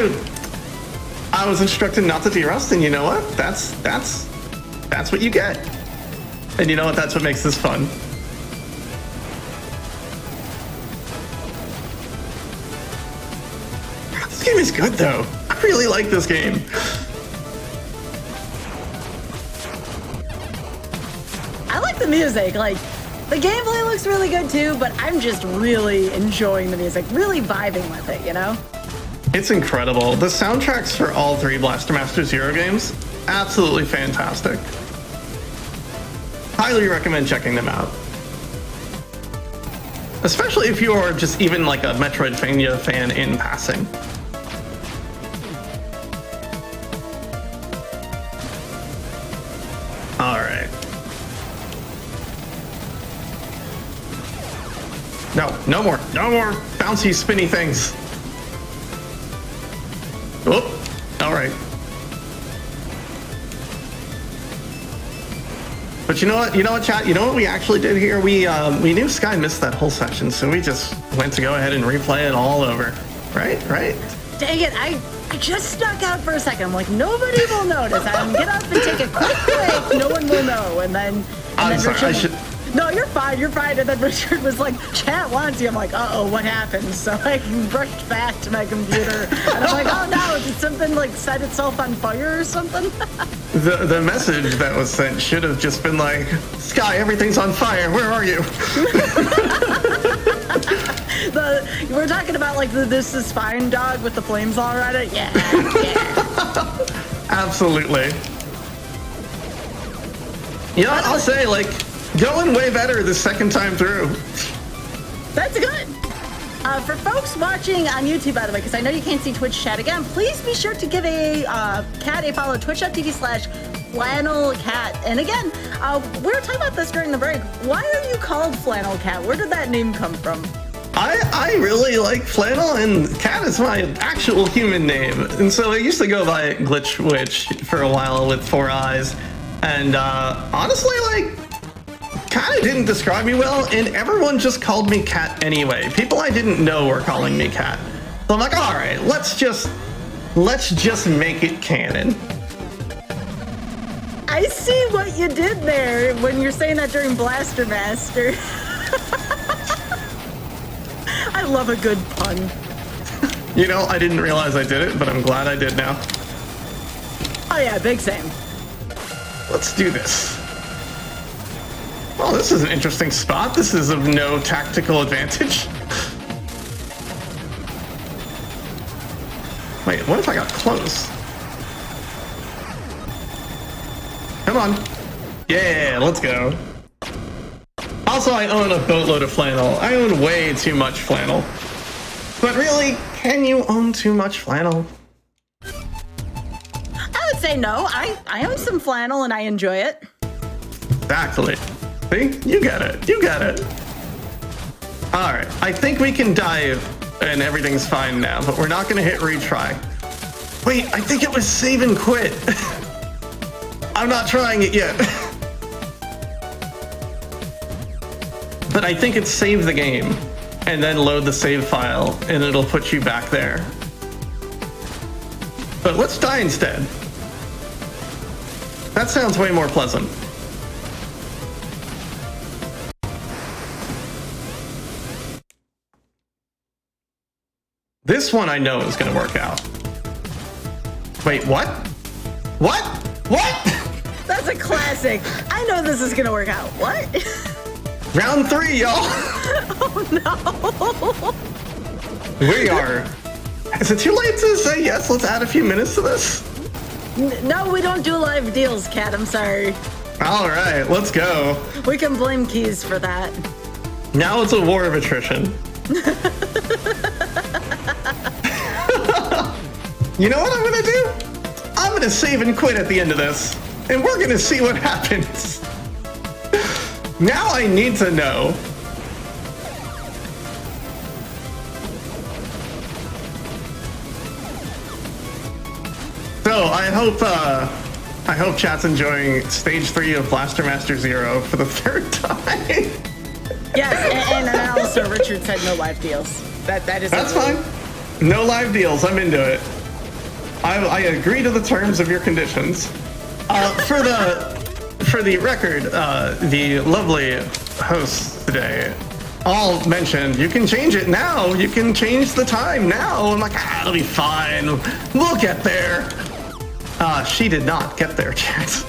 was instructed not to derust, and you know what? That's what you get. And you know what? That's what makes this fun. This game is good, though. I really like this game. I like the music. Like, the gameplay looks really good too, but I'm just really enjoying the music, really vibing with it, you know? It's incredible. The soundtracks for all three Blaster Master Zero games, absolutely fantastic. Highly recommend checking them out. Especially if you are just even like a Metroidvania fan in passing. All right. No more bouncy, spinny things. Oh, all right. But you know what, chat? You know what we actually did here? We knew Sky missed that whole section, so we just went to go ahead and replay it all over. Right? Dang it, I just snuck out for a second. I'm like, nobody will notice. I'm gonna get up and take a quick break. No one will know. And then sorry, Richard, no, you're fine. And then Richard was like, chat wants you. I'm like, uh-oh, what happened? So I rushed back to my computer. And I'm like, oh no, did something like set itself on fire or something? The message that was sent should have just been like, Sky, everything's on fire. Where are you? We're talking about like the This Is Fine dog with the flames all around it. Yeah. Absolutely. You know, I'll say, like, going way better the second time through. That's good. For folks watching on YouTube, by the way, because I know you can't see Twitch chat again, please be sure to give a cat a follow, twitch.tv/flannelcat. And again, we were talking about this during the break. Why are you called Flannel Cat? Where did that name come from? I really like Flannel, and Cat is my actual human name. And so I used to go by Glitch Witch for a while with 4 eyes. And honestly, like, kind of didn't describe me well, and everyone just called me Cat anyway. People I didn't know were calling me Cat. So I'm like, all right, let's just make it canon. I see what you did there when you're saying that during Blaster Master. I love a good pun. You know, I didn't realize I did it, but I'm glad I did now. Oh yeah, big same. Let's do this. Well, this is an interesting spot. This is of no tactical advantage. Wait, what if I got close? Come on. Yeah, let's go. Also, I own a boatload of flannel. I own way too much flannel. But really, can you own too much flannel? I would say no. I own some flannel and I enjoy it. Exactly. See? You get it. You get it. All right. I think we can dive and everything's fine now, but we're not going to hit retry. Wait, I think it was save and quit. I'm not trying it yet. But I think it's save the game and then load the save file and it'll put you back there. But let's die instead. That sounds way more pleasant. This one I know is going to work out. Wait, what? What? What? That's a classic. I know this is going to work out. What? Round 3, y'all. Oh, no. We are. Is it too late to say yes? Let's add a few minutes to this. No, we don't do live deals, Cat. I'm sorry. All right, let's go. We can blame Keys for that. Now it's a war of attrition. You know what I'm gonna do? I'm gonna save and quit at the end of this, and we're gonna see what happens. Now I need to know. So I hope chat's enjoying stage 3 of Blaster Master Zero for the 3rd time. Yes, and also Richard said no live deals. That's fine. No live deals. I'm into it. I agree to the terms of your conditions. For the record, the lovely hosts today all mentioned you can change it now. You can change the time now. I'm like, it'll be fine. We'll get there. She did not get there, chat.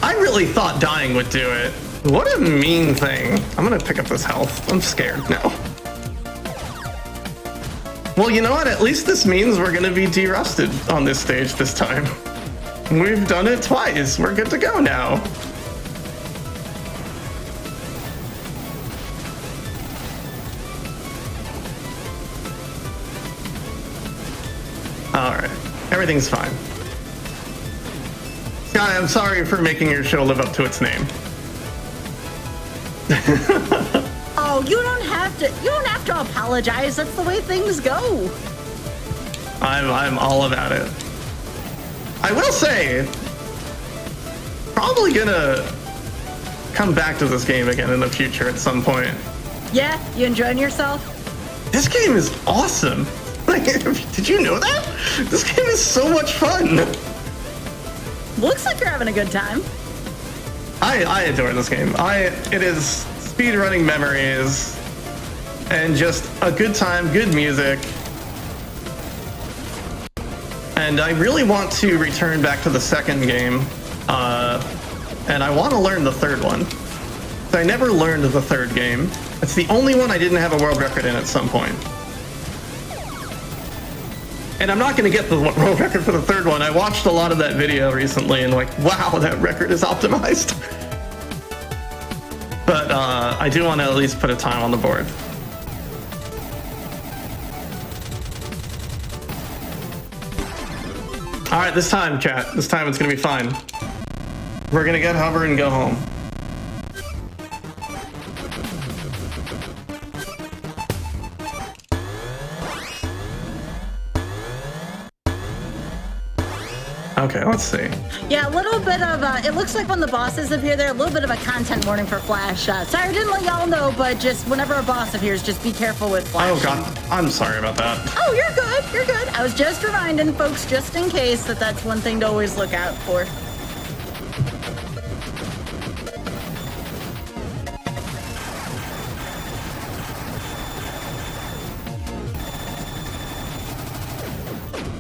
I really thought dying would do it. What a mean thing. I'm gonna pick up this health. I'm scared now. Well, you know what? At least this means we're gonna be derusted on this stage this time. We've done it twice. We're good to go now. All right, everything's fine. Sky, I'm sorry for making your show live up to its name. Oh, you don't have to apologize. That's the way things go. I'm all about it. I will say, probably gonna come back to this game again in the future at some point. Yeah, you enjoying yourself? This game is awesome. Like, did you know that? This game is so much fun. Looks like you're having a good time. I adore this game. It is speedrunning memories and just a good time, good music. And I really want to return back to the second game, and I want to learn the third one. I never learned the third game. It's the only one I didn't have a world record in at some point. And I'm not going to get the world record for the third one. I watched a lot of that video recently and like, wow, that record is optimized. But I do want to at least put a time on the board. All right, this time, chat. This time it's gonna be fine. We're gonna get hover and go home. Okay, let's see. Yeah, a little bit of, it looks like when the bosses appear there, a little bit of a content warning for Flash. Sorry, I didn't let y'all know, but just whenever a boss appears, just be careful with Flash. Oh God, I'm sorry about that. Oh, you're good, you're good. I was just reminding folks, just in case, that that's one thing to always look out for.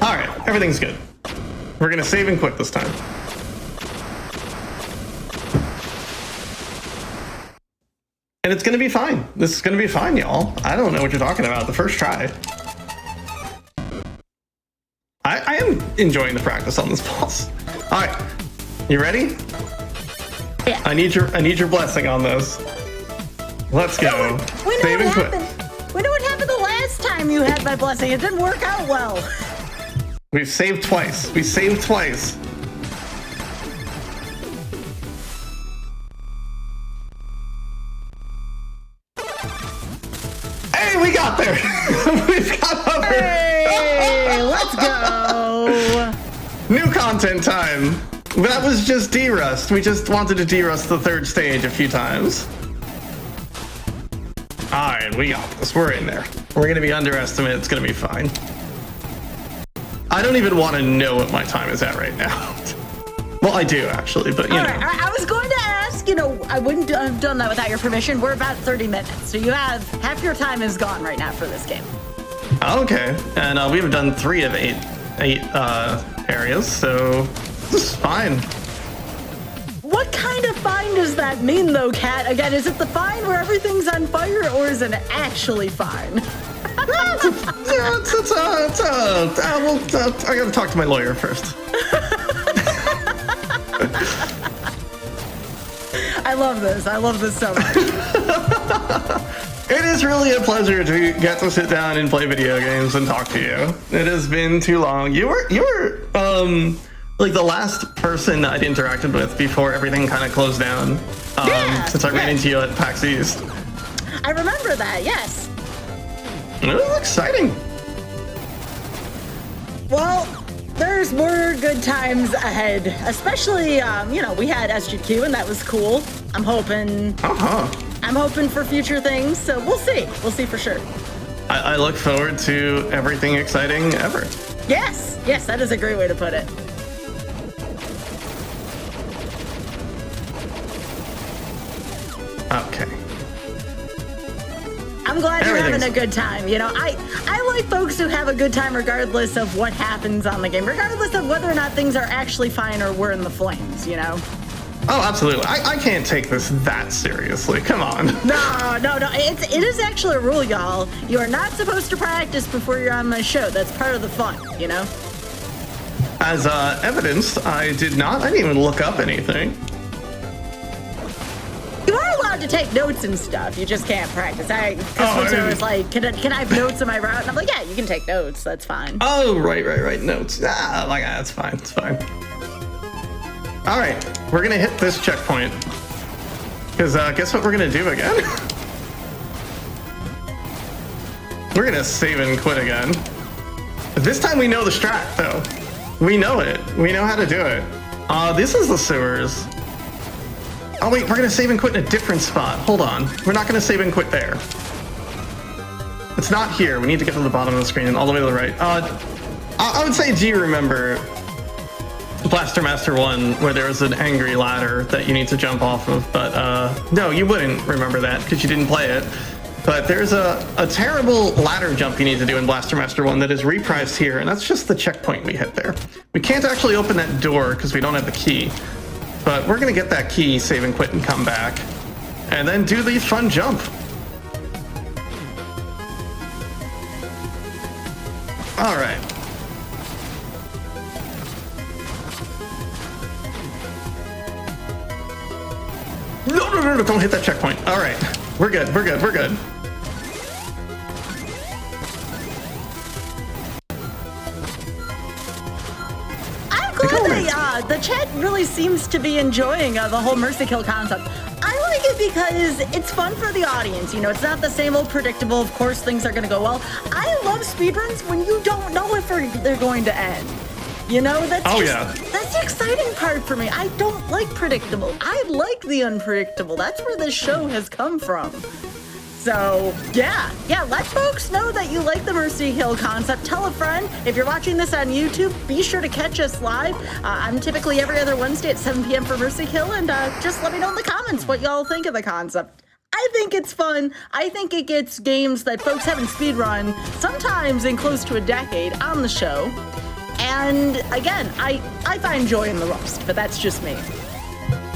All right, everything's good. We're gonna save and quit this time. And it's gonna be fine. This is gonna be fine, y'all. I don't know what you're talking about. The first try. I am enjoying the practice on this boss. All right, you ready? Yeah. I need your blessing on this. Let's go. We know Save what and quit. happened. We know what happened the last time you had my blessing. It didn't work out well. We've saved twice. We saved twice. Hey, we got there. We've got over. Hey, let's go. New content time. That was just derust. We just wanted to derust the third stage a few times. All right, we got this. We're in there. We're gonna be underestimated. It's gonna be fine. I don't even want to know what my time is at right now. Well, I do actually, but you know. Right, I was going to ask, I wouldn't have done that without your permission. We're about 30 minutes, so you have half your time is gone right now for this game. Okay, and we've done 3 of 8 areas, so this is fine. What kind of fine does that mean, though, Kat? Again, is it the fine where everything's on fire, or is it actually fine? I gotta talk to my lawyer first. I love this. I love this so much. It is really a pleasure to get to sit down and play video games and talk to you. It has been too long. You were like the last person I'd interacted with before everything kind of closed down. Since I ran into you at PAX East. I remember that, yes. It was exciting. Well, there's more good times ahead, especially, you know, we had SGQ and that was cool. I'm hoping for future things, so we'll see. We'll see for sure. I look forward to everything exciting ever. Yes, that is a great way to put it. Okay. I'm glad you're having a good time. You know, I like folks who have a good time regardless of what happens on the game, regardless of whether or not things are actually fine or we're in the flames, you know? Oh, absolutely. I can't take this that seriously. Come on. No. It is actually a rule, y'all. You are not supposed to practice before you're on my show. That's part of the fun, you know? As evidence, I did not. I didn't even look up anything. You are allowed to take notes and stuff. You just can't practice. Because was like, can I have notes on my route? And I'm like, yeah, you can take notes. That's fine. Oh, right. Notes. That's fine. It's fine. All right, we're gonna hit this checkpoint. Because guess what we're gonna do again? We're gonna save and quit again. But this time we know the strat, though. We know it. We know how to do it. This is the sewers. Oh wait, we're gonna save and quit in a different spot. Hold on. We're not gonna save and quit there. It's not here. We need to get to the bottom of the screen and all the way to the right. I would say, do you remember Blaster Master 1 where there was an angry ladder that you need to jump off of? But no, you wouldn't remember that because you didn't play it. But there's a terrible ladder jump you need to do in Blaster Master 1 that is reprised here, and that's just the checkpoint we hit there. We can't actually open that door because we don't have the key. But we're gonna get that key, save and quit, and come back. And then do the fun jump. Alright. No, don't hit that checkpoint. Alright. We're good. The chat really seems to be enjoying the whole Mercy Kill concept. I like it because it's fun for the audience. You know, it's not the same old predictable, of course things are going to go well. I love speedruns when you don't know if they're going to end. You know, that's the exciting part for me. I don't like predictable. I like the unpredictable. That's where this show has come from. So, yeah, let folks know that you like the Mercy Hill concept. Tell a friend. If you're watching this on YouTube, be sure to catch us live. I'm typically every other Wednesday at 7 p.m. for Mercy Hill, and just let me know in the comments what y'all think of the concept. I think it's fun. I think it gets games that folks haven't speedrun, sometimes in close to a decade, on the show. And again, I find joy in the rust, but that's just me.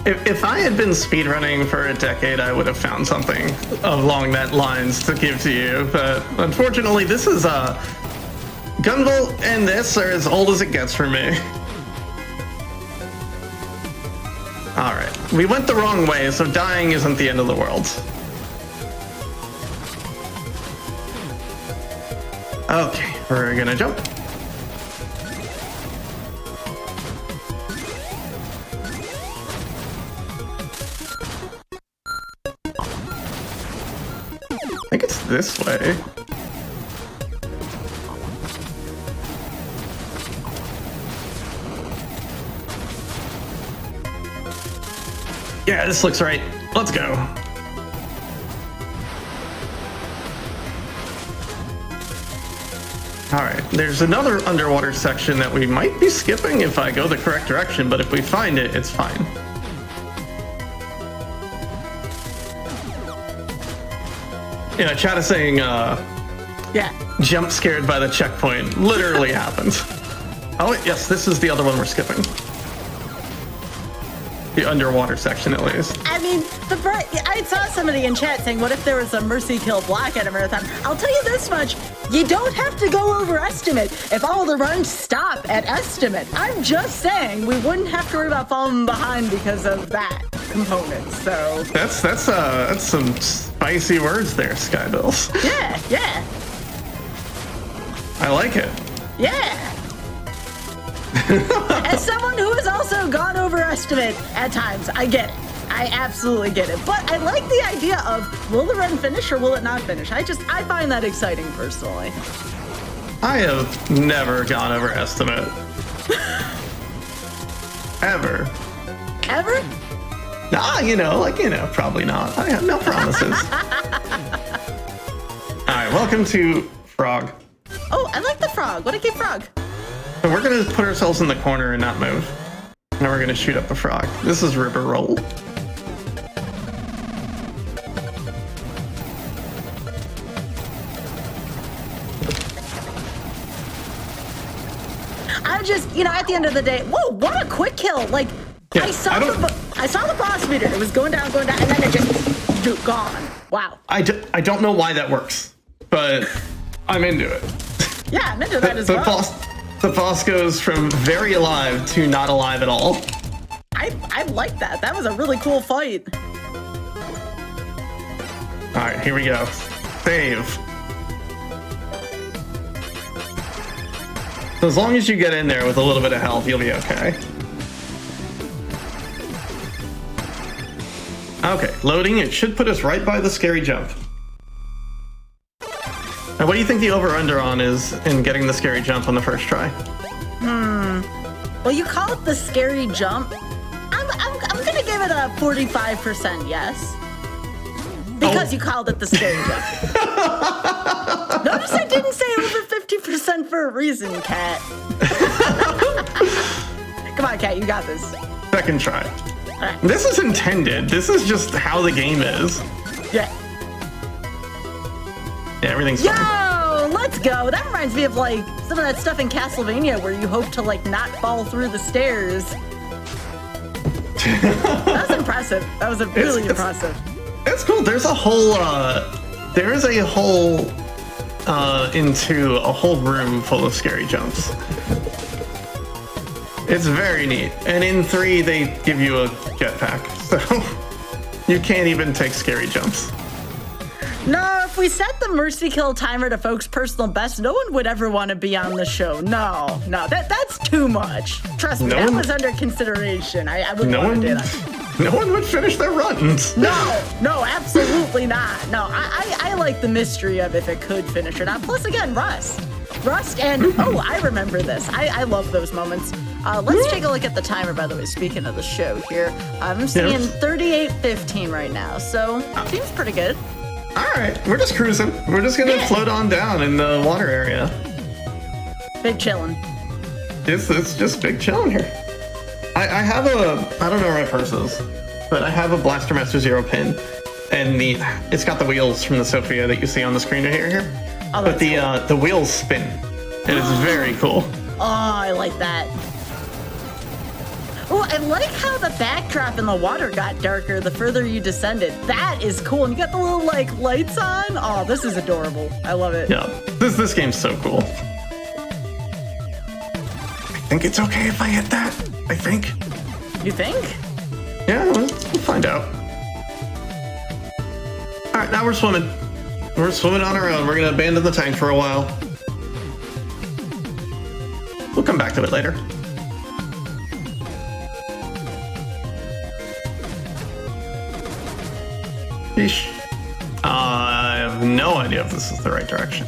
If I had been speedrunning for a decade, I would have found something along that lines to give to you. But unfortunately, this is Gunvolt and this are as old as it gets for me. All right, we went the wrong way, so dying isn't the end of the world. Okay, we're gonna jump. I think it's this way. Yeah, this looks right. Let's go. All right, there's another underwater section that we might be skipping if I go the correct direction, but if we find it, it's fine. Yeah, chat is saying, jump scared by the checkpoint. Literally happened. Oh, yes, this is the other one we're skipping. The underwater section, at least. I mean, I saw somebody in chat saying, what if there was a Mercy Kill block at a marathon? I'll tell you this much, you don't have to go over estimate if all the runs stop at estimate. I'm just saying, we wouldn't have to worry about falling behind because of that component, so. That's some spicy words there, Skybills. Yeah. I like it. Yeah. As someone who has also gone over estimate at times, I get it. I absolutely get it. But I like the idea of, will the run finish or will it not finish? I find that exciting personally. I have never gone over estimate. Ever. Ever? Nah, probably not. I have no promises. All right, welcome to Frog. Oh, I like the frog. What a cute frog. So we're going to put ourselves in the corner and not move. And then we're going to shoot up the frog. This is River Roll. I'm just, at the end of the day, whoa, what a quick kill. Like, yeah, I saw the boss meter. It was going down, and then it just gone. Wow. I don't know why that works, but I'm into it. Yeah, I'm into that as well. The boss goes from very alive to not alive at all. I like that. That was a really cool fight. All right, here we go. Save. So as long as you get in there with a little bit of health, you'll be okay. Okay, loading. It should put us right by the scary jump. Now, what do you think the over-under on is in getting the scary jump on the first try? Well, you call it the scary jump. I'm gonna give it a 45% yes. Because you called it the scary jump. Notice I didn't say over 50% for a reason, Cat. Come on, Cat, you got this. Second try. All right. This is intended. This is just how the game is. Yeah. Yeah, everything's fine. Yo, let's go. That reminds me of like some of that stuff in Castlevania where you hope to like not fall through the stairs. That was impressive. That was really impressive. It's cool. There's a whole into a whole room full of scary jumps. It's very neat. And in 3, they give you a jetpack, so you can't even take scary jumps. No, if we set the mercy kill timer to folks' personal best, no one would ever want to be on the show. No, that's too much. Trust me, that was under consideration. I wouldn't want to do that. No one would finish their runs. No, absolutely not. No, I like the mystery of if it could finish or not. Plus, again, Rust, and I remember this. I love those moments. Let's take a look at the timer, by the way, speaking of the show here. I'm seeing 38:15 right now, so seems pretty good. All right, we're just cruising. We're just gonna float on down in the water area. Big chillin'. It's just big chillin' here. I have I don't know where my purse is, but I have a Blaster Master Zero pin, and it's got the wheels from the Sophia that you see on the screen right here. Oh, but the wheels spin, and it's very cool. Oh, I like that. Oh, I like how the backdrop in the water got darker the further you descended. That is cool. And you got the little like lights on. Oh, this is adorable. I love it. Yeah, this game's so cool. I think it's okay if I hit that. I think. You think? Yeah, we'll find out. All right, now we're swimming. We're swimming on our own. We're gonna abandon the tank for a while. We'll come back to it later. Yeesh. I have no idea if this is the right direction.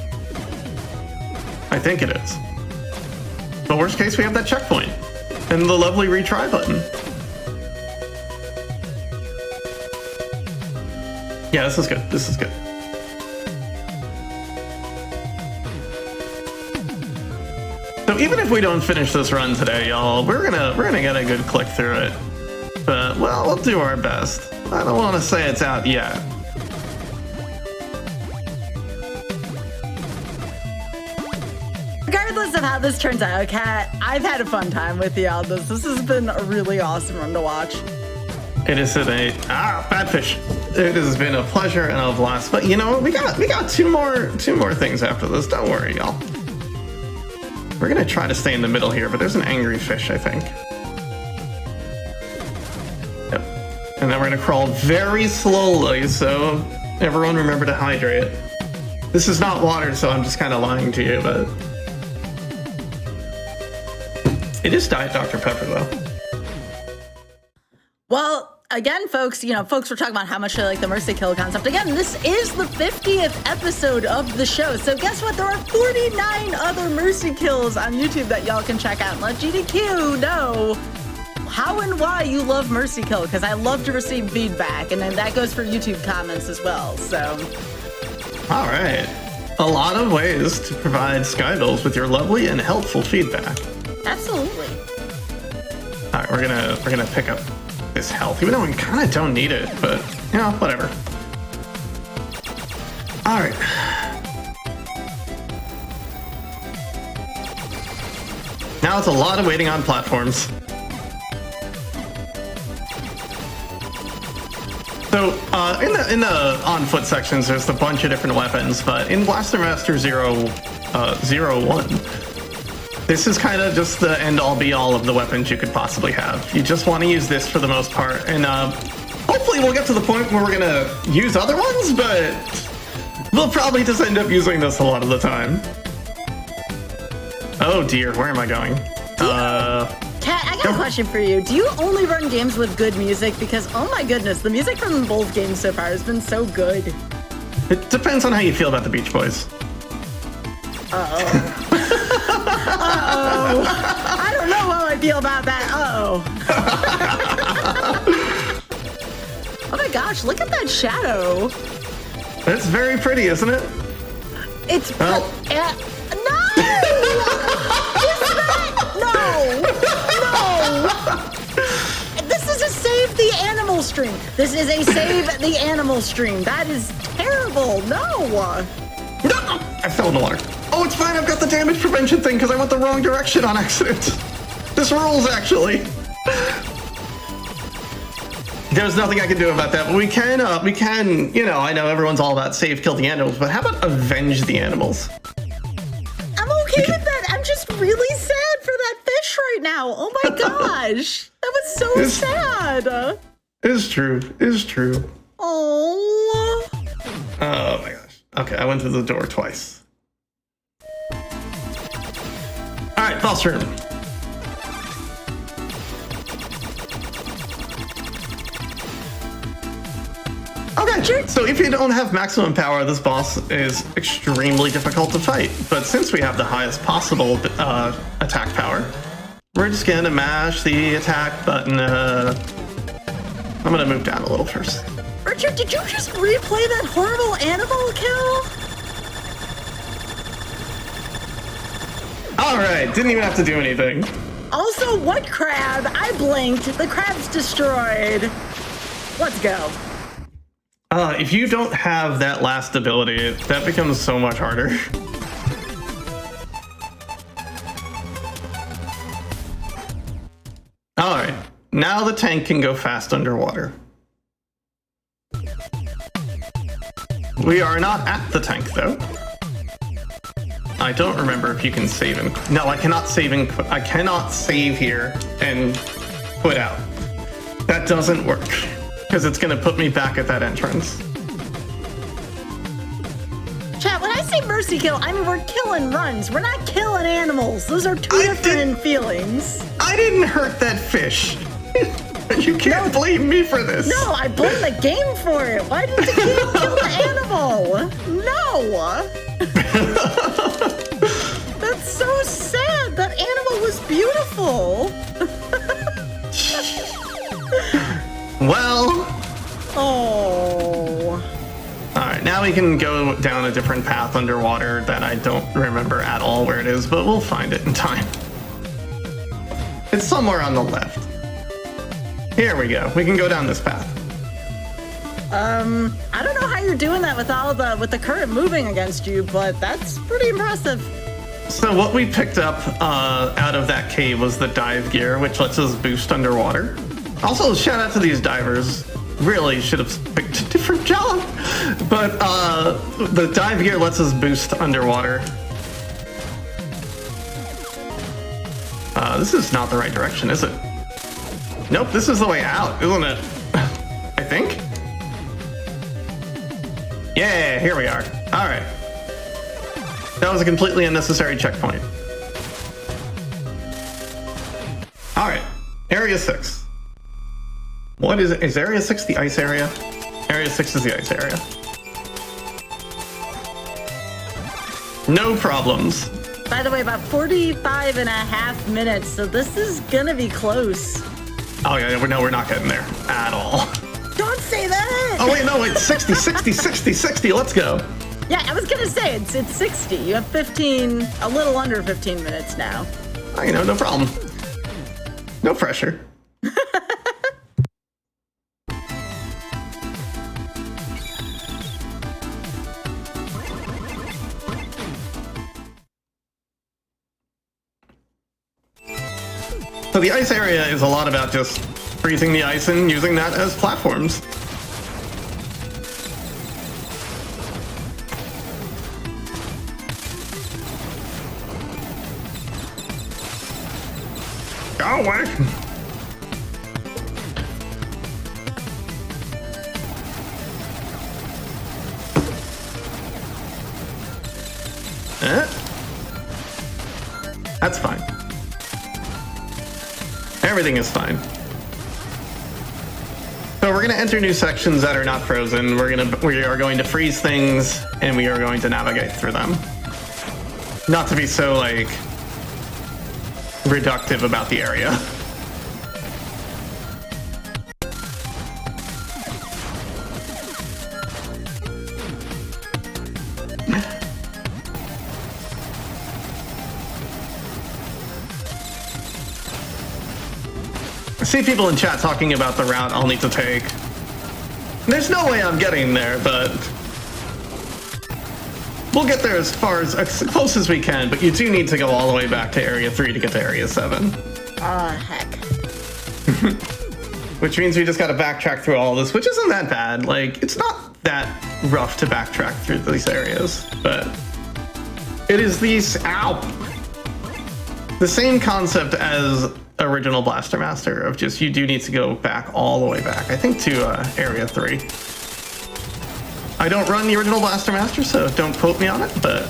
I think it is. But worst case, we have that checkpoint and the lovely retry button. Yeah, this is good. This is good. So even if we don't finish this run today, y'all, we're gonna get a good click through it. But well, we'll do our best. I don't want to say it's out yet. Regardless of how this turns out, Kat, I've had a fun time with you on this. This has been a really awesome run to watch. It is bad fish. It has been a pleasure and a blast. But you know, we got two more things after this. Don't worry, y'all. We're gonna try to stay in the middle here, but there's an angry fish, I think. Yep. And then we're gonna crawl very slowly, so everyone remember to hydrate. This is not water, so I'm just kind of lying to you, but it is Diet Dr. Pepper, though. Well, again, folks, folks were talking about how much they like the Mercy Kill concept. Again, this is the 50th episode of the show. So guess what? There are 49 other Mercy Kills on YouTube that y'all can check out. And let GDQ know how and why you love Mercy Kill, because I love to receive feedback. And then that goes for YouTube comments as well. So. All right. A lot of ways to provide Skydolls with your lovely and helpful feedback. Absolutely. All right, we're gonna pick up this health, even though we kind of don't need it, but whatever. All right. Now it's a lot of waiting on platforms. So in the on foot sections, there's a bunch of different weapons, but in Blaster Master 01, this is kind of just the end-all be-all of the weapons you could possibly have. You just want to use this for the most part, and hopefully we'll get to the point where we're gonna use other ones, but we'll probably just end up using this a lot of the time. Oh dear, where am I going? Kat, I got a question for you. Do you only run games with good music? Because, oh my goodness, the music from both games so far has been so good. It depends on how you feel about the Beach Boys. Uh-oh. Uh-oh. I don't know how I feel about that. Uh-oh. Oh my gosh, look at that shadow. It's very pretty, isn't it? It's... Well. No! No! This is a save the animal stream. This is a save the animal stream. That is terrible. No! I fell in the water. Oh, it's fine. I've got the damage prevention thing because I went the wrong direction on accident. This rules, actually. There's nothing I can do about that, but we can, I know everyone's all about save, kill the animals, but how about avenge the animals? I'm okay with that. I'm just really sad for that fish right now. Oh my gosh. That was so sad. It's true. It's true. Oh. Oh my gosh. Okay, I went through the door twice. All right, boss room. Okay, so if you don't have maximum power, this boss is extremely difficult to fight. But since we have the highest possible attack power, we're just gonna mash the attack button. I'm gonna move down a little first. Richard, did you just replay that horrible animal kill? All right, didn't even have to do anything. Also, what crab? I blinked. The crab's destroyed. Let's go. If you don't have that last ability, that becomes so much harder. All right, now the tank can go fast underwater. We are not at the tank, though. I don't remember if you can save and... No, I cannot save and... I cannot save here and quit out. That doesn't work, because it's going to put me back at that entrance. Chat, when I say mercy kill, I mean we're killing runs. We're not killing animals. Those are two different feelings. I didn't hurt that fish. You can't blame me for this. No, I blame the game for it. Why did the game kill the animal? No. That's so sad. That animal was beautiful. Well. Oh. All right, now we can go down a different path underwater that I don't remember at all where it is, but we'll find it in time. It's somewhere on the left. Here we go. We can go down this path. I don't know how you're doing that with the current moving against you, but that's pretty impressive. So what we picked up out of that cave was the dive gear, which lets us boost underwater. Also, shout out to these divers. Really should have picked a different job. But the dive gear lets us boost underwater. This is not the right direction, is it? Nope, this is the way out, isn't it? I think. Yeah, here we are. All right. That was a completely unnecessary checkpoint. All right, Area 6. What is it? Is Area 6 the ice area? Area 6 is the ice area. No problems. By the way, about 45 and a half minutes, so this is gonna be close. Oh yeah, no, we're not getting there at all. Don't say that! Oh wait, no, it's 60, 60, 60, 60, let's go. Yeah, I was gonna say, it's 60. You have 15, a little under 15 minutes now. Oh, you know, no problem. No pressure. So the ice area is a lot about just freezing the ice and using that as platforms. Go away. That's fine. Everything is fine. So we're gonna enter new sections that are not frozen. We are going to freeze things and we are going to navigate through them. Not to be so like reductive about the area. I see people in chat talking about the route I'll need to take. There's no way I'm getting there, but we'll get there as close as we can, but you do need to go all the way back to Area 3 to get to Area 7. Heck. Which means we just gotta backtrack through all this, which isn't that bad. Like, it's not that rough to backtrack through these areas, but it is the same concept as original Blaster Master of just, you do need to go back all the way back, I think to Area 3. I don't run the original Blaster Master, so don't quote me on it, but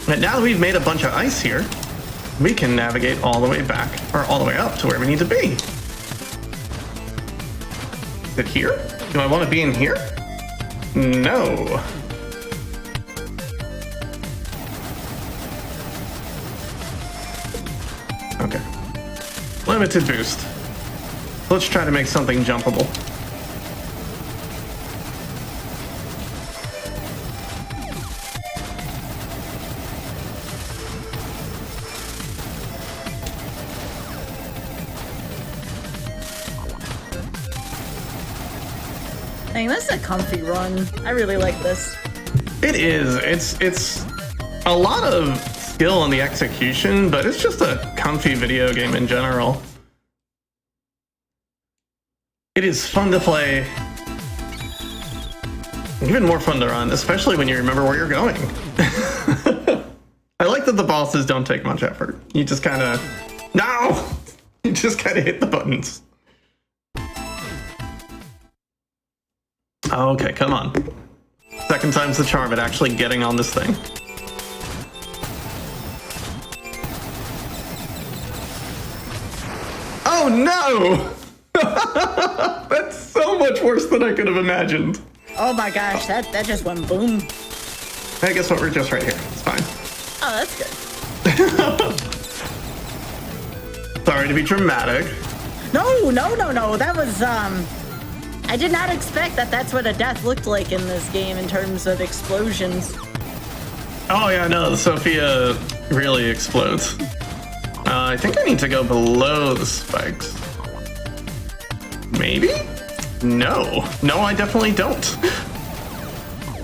now that we've made a bunch of ice here, we can navigate all the way back, or all the way up to where we need to be. Is it here? Do I want to be in here? No. Okay. Limited boost. Let's try to make something jumpable. Dang, this is a comfy run. I really like this. It is. It's a lot of skill in the execution, but it's just a comfy video game in general. It is fun to play. Even more fun to run, especially when you remember where you're going. I like that the bosses don't take much effort. You just kind of... No! You just kind of hit the buttons. Okay, come on. Second time's the charm at actually getting on this thing. Oh no! That's so much worse than I could have imagined. Oh my gosh, that just went boom. Hey, guess what? We're just right here. It's fine. Oh, that's good. Sorry to be dramatic. No. That was, I did not expect that that's what a death looked like in this game in terms of explosions. Oh yeah, no, the Sophia really explodes. I think I need to go below the spikes. Maybe? No, I definitely don't.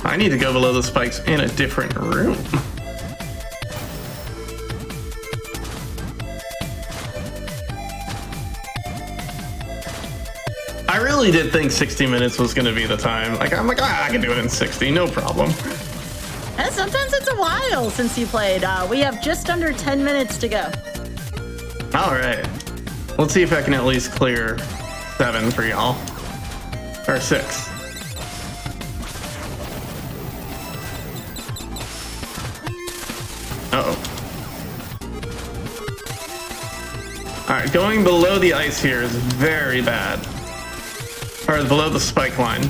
I need to go below the spikes in a different room. I really did think 60 minutes was gonna be the time. I'm like, I can do it in 60, no problem. And sometimes it's a while since you played. We have just under 10 minutes to go. All right, let's see if I can at least clear 7 for y'all, or 6. Uh-oh. Alright, going below the ice here is very bad. Or below the spike line.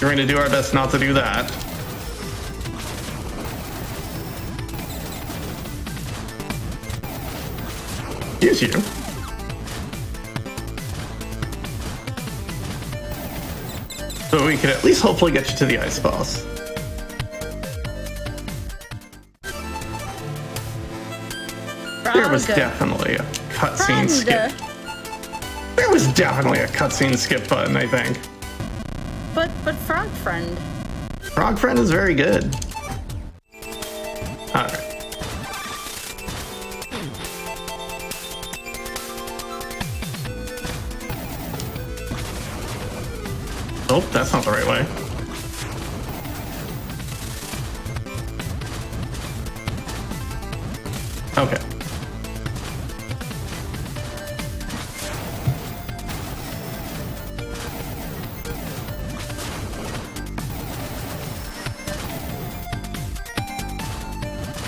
We're going to do our best not to do that. Use you. So we could at least hopefully get you to the ice boss. There was definitely a cutscene skip. There was definitely a cutscene skip button, I think. But Frog Friend. Frog Friend is very good. Alright. Oh, that's not the right way. Okay.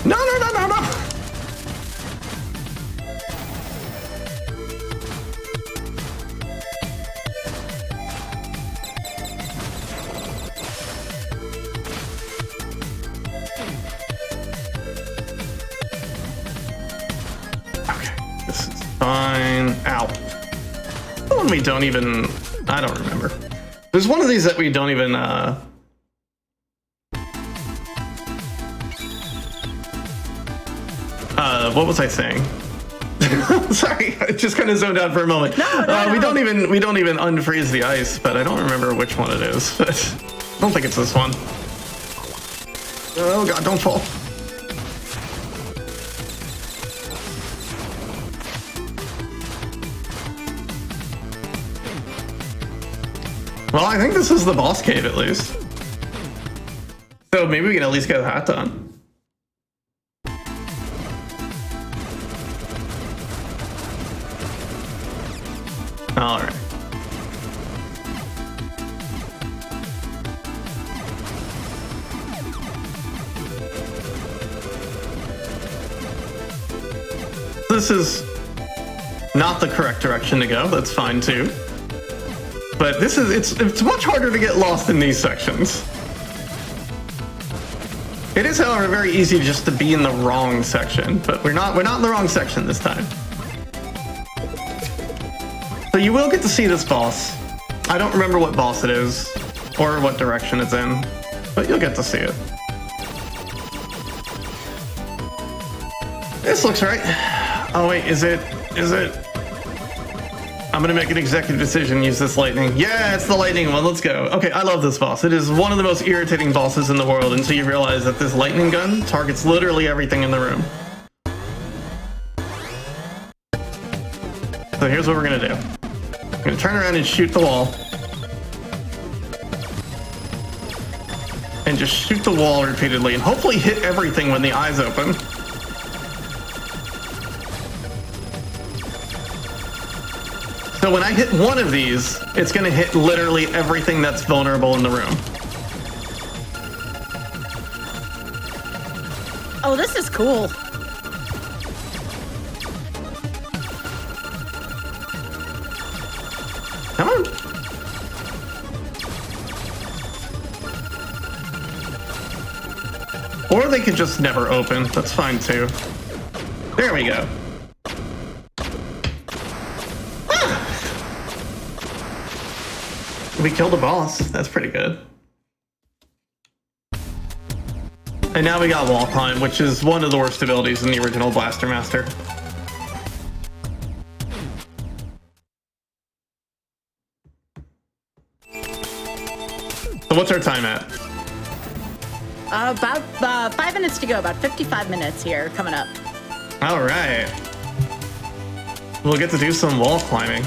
No, no, no, no, no! Okay, this is fine. Ow. The one we don't even... I don't remember. There's one of these that we don't even, what was I saying? Sorry, I just kind of zoned out for a moment. No. We don't even unfreeze the ice, but I don't remember which one it is. But I don't think it's this one. Oh god, don't fall. Well, I think this is the boss cave at least. So maybe we can at least get that done. All right. This is not the correct direction to go. That's fine too. But this is it's much harder to get lost in these sections. It is, however, very easy just to be in the wrong section, but we're not in the wrong section this time. So you will get to see this boss. I don't remember what boss it is or what direction it's in, but you'll get to see it. This looks right. Oh wait, is it? I'm gonna make an executive decision, use this lightning. Yeah, it's the lightning one, let's go. Okay, I love this boss. It is one of the most irritating bosses in the world until you realize that this lightning gun targets literally everything in the room. So here's what we're gonna do. I'm gonna turn around and shoot the wall. And just shoot the wall repeatedly and hopefully hit everything when the eyes open. So when I hit one of these, it's gonna hit literally everything that's vulnerable in the room. Oh, this is cool. Come on. Or they could just never open. That's fine too. There we go. We killed a boss. That's pretty good. And now we got wall climb, which is one of the worst abilities in the original Blaster Master. So what's our time at? About 5 minutes to go. About 55 minutes here coming up. All right. We'll get to do some wall climbing.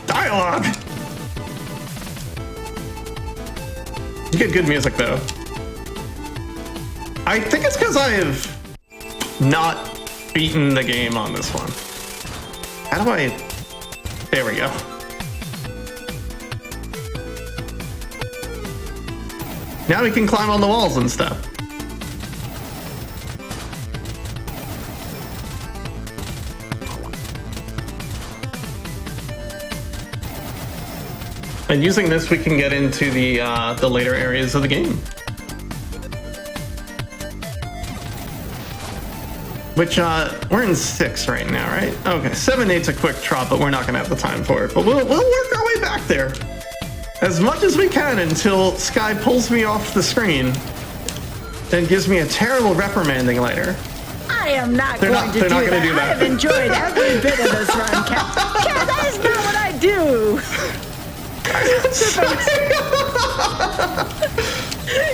Dialogue! You get good music though. I think it's because I have not beaten the game on this one. How do I... There we go. Now we can climb on the walls and stuff. And using this, we can get into the later areas of the game. Which, we're in 6 right now, right? Okay, 7, 8's a quick trot, but we're not gonna have the time for it. But we'll work our way back there. As much as we can until Sky pulls me off the screen and gives me a terrible reprimanding later. I am not going to do that. I have enjoyed every bit of this run, Cat. Cat, that is not what I do.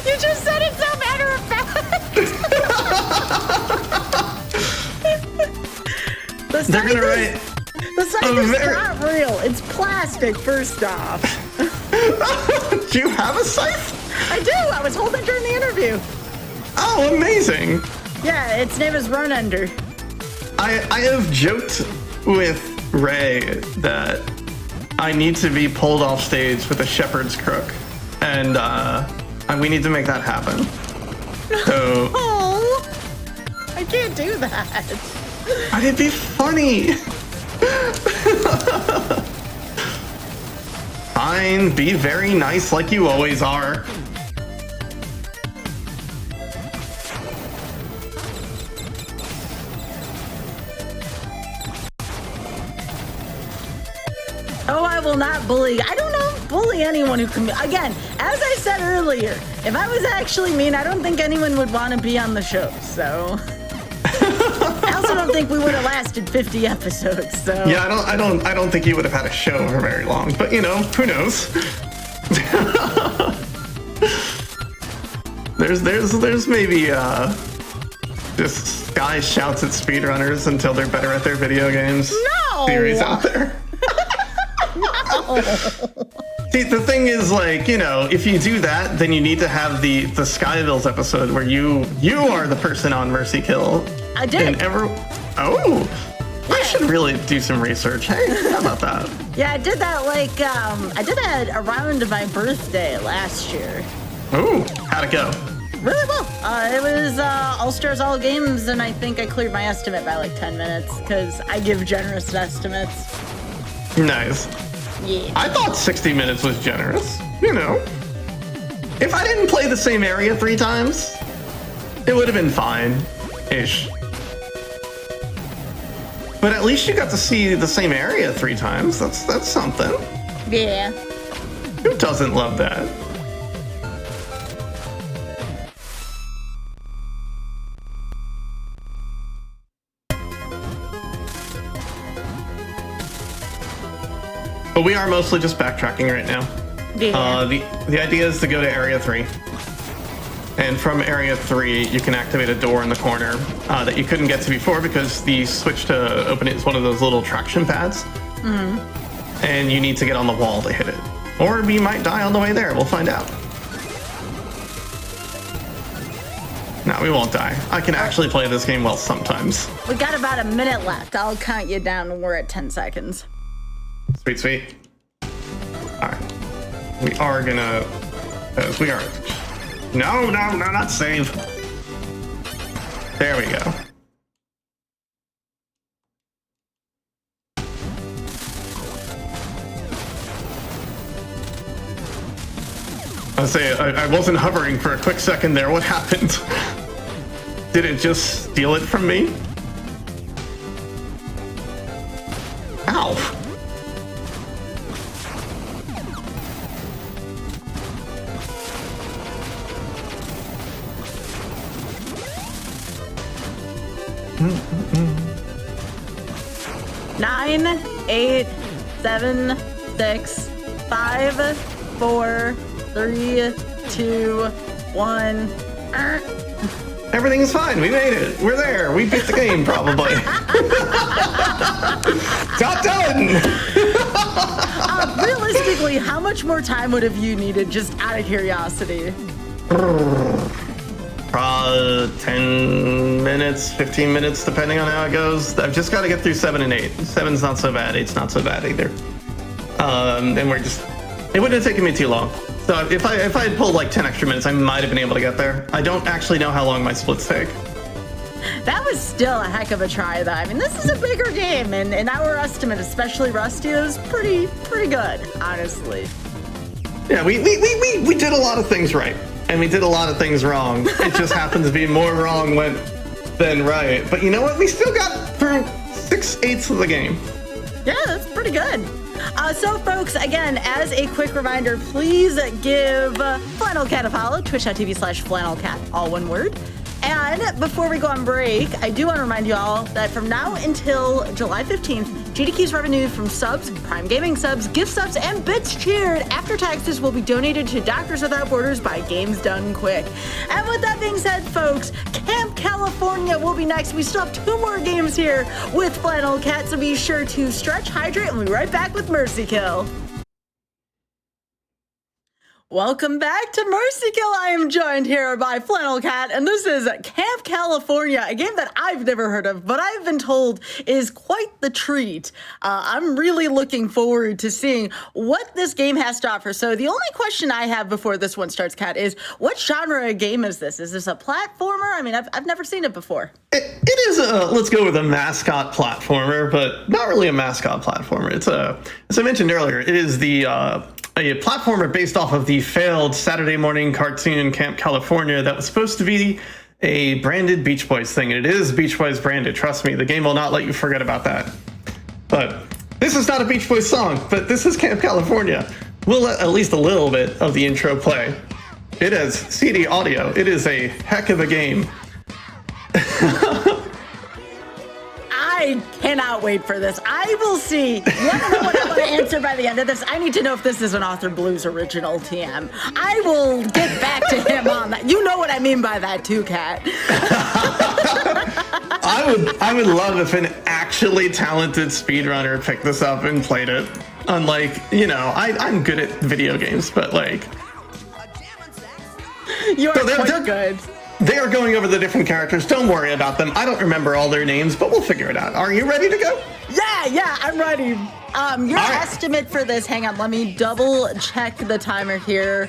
You just said it so matter of fact. The scythe is not real. It's plastic, first off. Do you have a scythe? I do. I was holding it during the interview. Oh, amazing. Yeah, its name is Run Under. I have joked with Ray that I need to be pulled off stage with a shepherd's crook, and we need to make that happen. So, oh, I can't do that. But it'd be funny. Fine, be very nice like you always are. Oh, I will not bully. I don't know, bully anyone who can. Again, as I said earlier, if I was actually mean, I don't think anyone would want to be on the show. So, I also don't think we would have lasted 50 episodes. So, yeah, I don't think you would have had a show for very long. But you know, who knows? there's maybe just Sky shouts at speedrunners until they're better at their video games. No Theories out there. No. See, the thing is, like, you know, if you do that, then you need to have the Skyvilles episode where you are the person on Mercy Kill. I did. Oh, I should really do some research. Hey, how about that? Yeah, I did that I did that around my birthday last year. Ooh, how'd it go? Really well. It was All Stars All Games, and I think I cleared my estimate by like 10 minutes because I give generous estimates. Nice. Yeah. I thought 60 minutes was generous. You know, if I didn't play the same area 3 times, it would have been fine-ish. But at least you got to see the same area 3 times. That's something. Yeah. Who doesn't love that? But we are mostly just backtracking right now. Yeah. The idea is to go to Area 3. And from Area 3, you can activate a door in the corner that you couldn't get to before because the switch to open it is one of those little traction pads. Mm-hmm. And you need to get on the wall to hit it. Or we might die on the way there. We'll find out. No, we won't die. I can actually play this game well sometimes. We got about a minute left. I'll count you down when we're at 10 seconds. Sweet, sweet. Alright. We are gonna... we are... No, not save. There we go. I wasn't hovering for a quick second there. What happened? Did it just steal it from me? Ow. Nine, 8, 7, 6, 5, 4, 3, 2, 1. Everything's fine. We made it. We're there. We beat the game, probably. Got done. Realistically, how much more time would have you needed, just out of curiosity? 10 minutes, 15 minutes, depending on how it goes. I've just got to get through 7 and 8. 7's not so bad. 8's not so bad either. And we're just It wouldn't have taken me too long. So if I had pulled like 10 extra minutes, I might have been able to get there. I don't actually know how long my splits take. That was still a heck of a try, though. I mean, this is a bigger game, and in our estimate, especially Rusty, is pretty good, honestly. Yeah, we did a lot of things right, and we did a lot of things wrong. It just happens to be more wrong than right. But you know what? We still got through 6/8 of the game. Yeah, that's pretty good. So, folks, again, as a quick reminder, please give FlannelCat a follow, twitch.tv/FlannelCat, all one word. And before we go on break, I do want to remind you all that from now until July 15th, GDQ's revenue from subs, Prime Gaming subs, gift subs, and bits cheered after taxes will be donated to Doctors Without Borders by Games Done Quick. And with that being said, folks, Camp California will be next. We still have 2 more games here with Flannel Cat, so be sure to stretch, hydrate, and we'll be right back with Mercy Kill. Welcome back to Mercy Kill. I am joined here by Flannel Cat, and this is Camp California, a game that I've never heard of, but I've been told is quite the treat. I'm really looking forward to seeing what this game has to offer. So the only question I have before this one starts, Cat, is what genre of game is this? Is this a platformer? I mean, I've never seen it before. It is let's go with a mascot platformer, but not really a mascot platformer. It's as I mentioned earlier, it is a platformer based off of the failed Saturday morning cartoon Camp California that was supposed to be a branded Beach Boys thing. And it is Beach Boys branded. Trust me, the game will not let you forget about that. But this is not a Beach Boys song, but this is Camp California. We'll let at least a little bit of the intro play. It has CD audio. It is a heck of a game. I cannot wait for this. I will see. You want to know what I want to answer by the end of this? I need to know if this is an Author Blues original, TM. I will get back to him on that. You know what I mean by that too, Kat. I would love if an actually talented speedrunner picked this up and played it. Unlike, you know, I'm good at video games, but like... You are quite good. They are going over the different characters. Don't worry about them. I don't remember all their names, but we'll figure it out. Are you ready to go? Yeah, I'm ready. Your estimate for this, hang on, let me double check the timer here.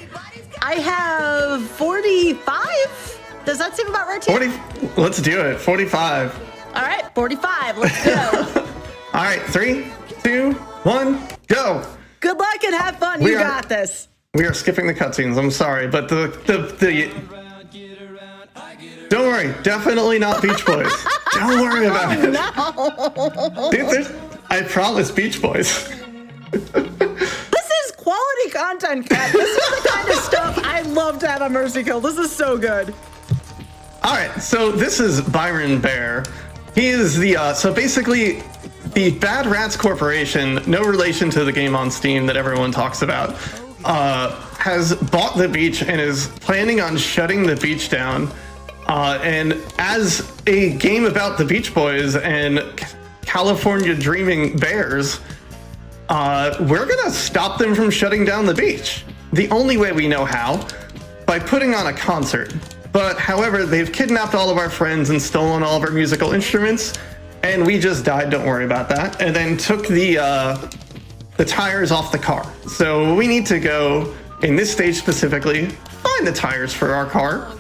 I have 45? Does that seem about right to you? 40, let's do it, 45. All right, 45, let's go. All right, 3, 2, 1, go. Good luck and have fun, you got this. We are skipping the cutscenes, I'm sorry, but the don't worry, definitely not Beach Boys. Don't worry about it. No. Dude, I promise Beach Boys. This is quality content, Kat. This is the kind of stuff I love to have on Mercy Kill. This is so good. All right, so this is Byron Bear. He is the, so basically, the Bad Rats Corporation, no relation to the game on Steam that everyone talks about, has bought the beach and is planning on shutting the beach down. And as a game about the Beach Boys and California dreaming bears, we're gonna stop them from shutting down the beach. The only way we know how, by putting on a concert. But however, they've kidnapped all of our friends and stolen all of our musical instruments, and we just died, don't worry about that, and then took the tires off the car. So we need to go, in this stage specifically, find the tires for our car.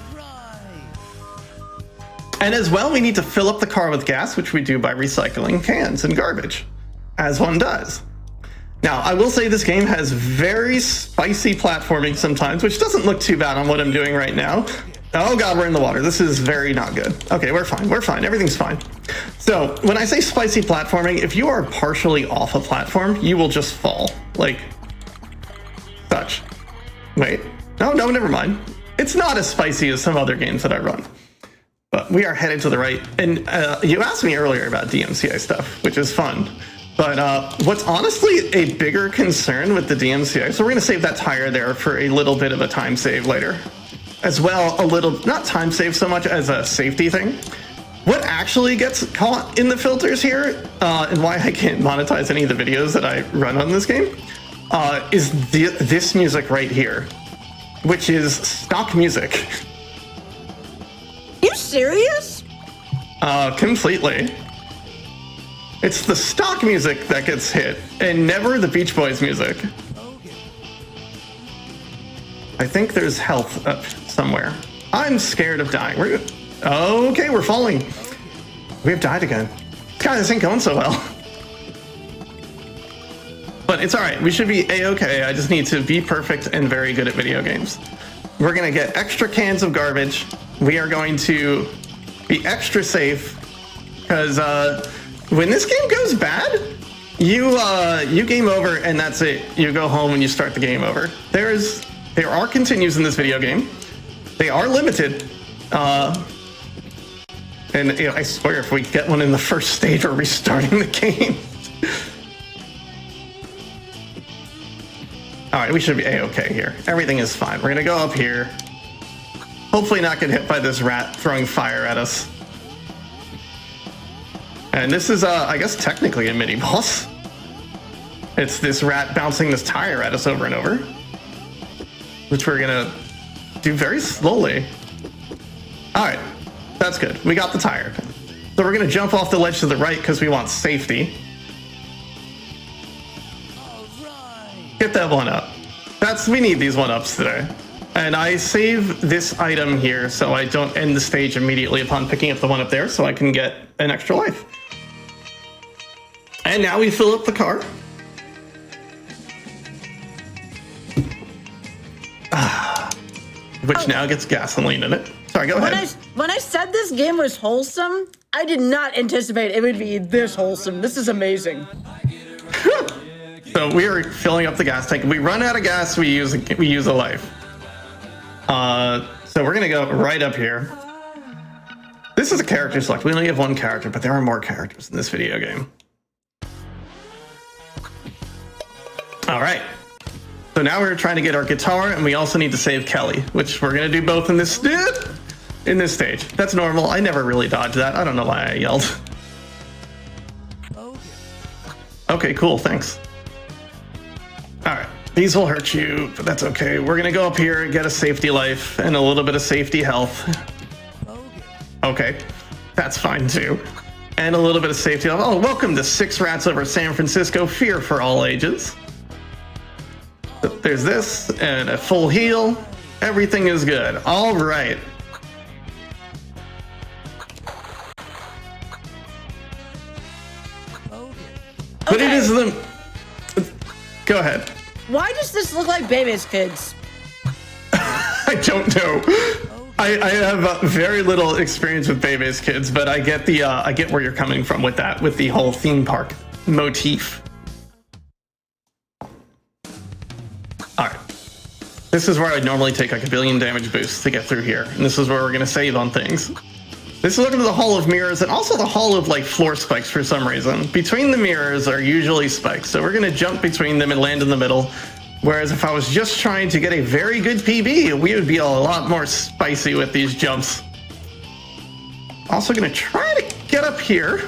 And as well, we need to fill up the car with gas, which we do by recycling cans and garbage, as one does. Now, I will say this game has very spicy platforming sometimes, which doesn't look too bad on what I'm doing right now. Oh God, we're in the water. This is very not good. Okay, we're fine. Everything's fine. So when I say spicy platforming, if you are partially off a platform, you will just fall, like such. Wait, no, never mind. It's not as spicy as some other games that I run. But we are headed to the right. And you asked me earlier about DMCA stuff, which is fun. But what's honestly a bigger concern with the DMCA, so we're going to save that tire there for a little bit of a time save later. As well, a little, not time save so much as a safety thing. What actually gets caught in the filters here, and why I can't monetize any of the videos that I run on this game, is this music right here, which is stock music. You serious? Completely. It's the stock music that gets hit, and never the Beach Boys music. I think there's health up somewhere. I'm scared of dying. Okay, we're falling. We have died again. God, this ain't going so well. But it's all right. We should be a-okay. I just need to be perfect and very good at video games. We're going to get extra cans of garbage. We are going to be extra safe because when this game goes bad, you game over and that's it. You go home and you start the game over. There are continues in this video game. They are limited. And I swear if we get one in the first stage, we're restarting the game. All right, we should be a-okay here. Everything is fine. We're gonna go up here. Hopefully not get hit by this rat throwing fire at us. And this is, I guess, technically a mini-boss. It's this rat bouncing this tire at us over and over, which we're gonna do very slowly. All right, that's good. We got the tire. So we're gonna jump off the ledge to the right because we want safety. Get that one up. We need these one ups today. And I save this item here so I don't end the stage immediately upon picking up the one up there so I can get an extra life. And now we fill up the car. Which now gets gasoline in it. Sorry, go ahead. When I said this game was wholesome, I did not anticipate it would be this wholesome. This is amazing. So we are filling up the gas tank. If we run out of gas, we use a life. So we're gonna go right up here. This is a character select. We only have one character, but there are more characters in this video game. All right. So now we're trying to get our guitar, and we also need to save Kelly, which we're gonna do both in this stage. That's normal. I never really dodged that. I don't know why I yelled. Okay, cool. Thanks. All right, these will hurt you, but that's okay. We're gonna go up here and get a safety life and a little bit of safety health. Okay, that's fine too. And a little bit of safety health. Oh, welcome to 6 Rats Over San Francisco, fear for all ages. There's this and a full heal. Everything is good. All right. But it is the... Go ahead. Why does this look like Baby's Kids? I don't know. I have very little experience with Baby's Kids, but I get where you're coming from with that, with the whole theme park motif. All right. This is where I'd normally take like a billion damage boost to get through here, and this is where we're gonna save on things. This is looking at the Hall of Mirrors and also the Hall of like floor spikes for some reason. Between the mirrors are usually spikes, so we're gonna jump between them and land in the middle. Whereas if I was just trying to get a very good PB, we would be a lot more spicy with these jumps. Also gonna try to get up here,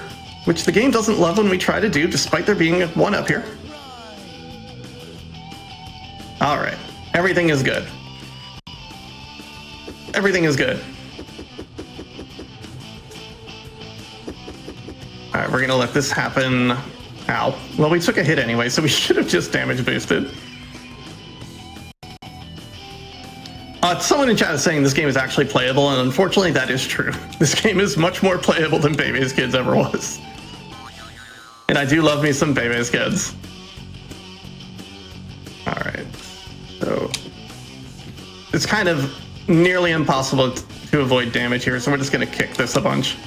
which the game doesn't love when we try to do, despite there being one up here. All right, everything is good. Everything is good. All right, we're gonna let this happen. Ow. Well, we took a hit anyway, so we should have just damage boosted. Someone in chat is saying this game is actually playable, and unfortunately that is true. This game is much more playable than Baby's Kids ever was. And I do love me some Baby's Kids. All right, so it's kind of nearly impossible to avoid damage here, so we're just gonna kick this a bunch.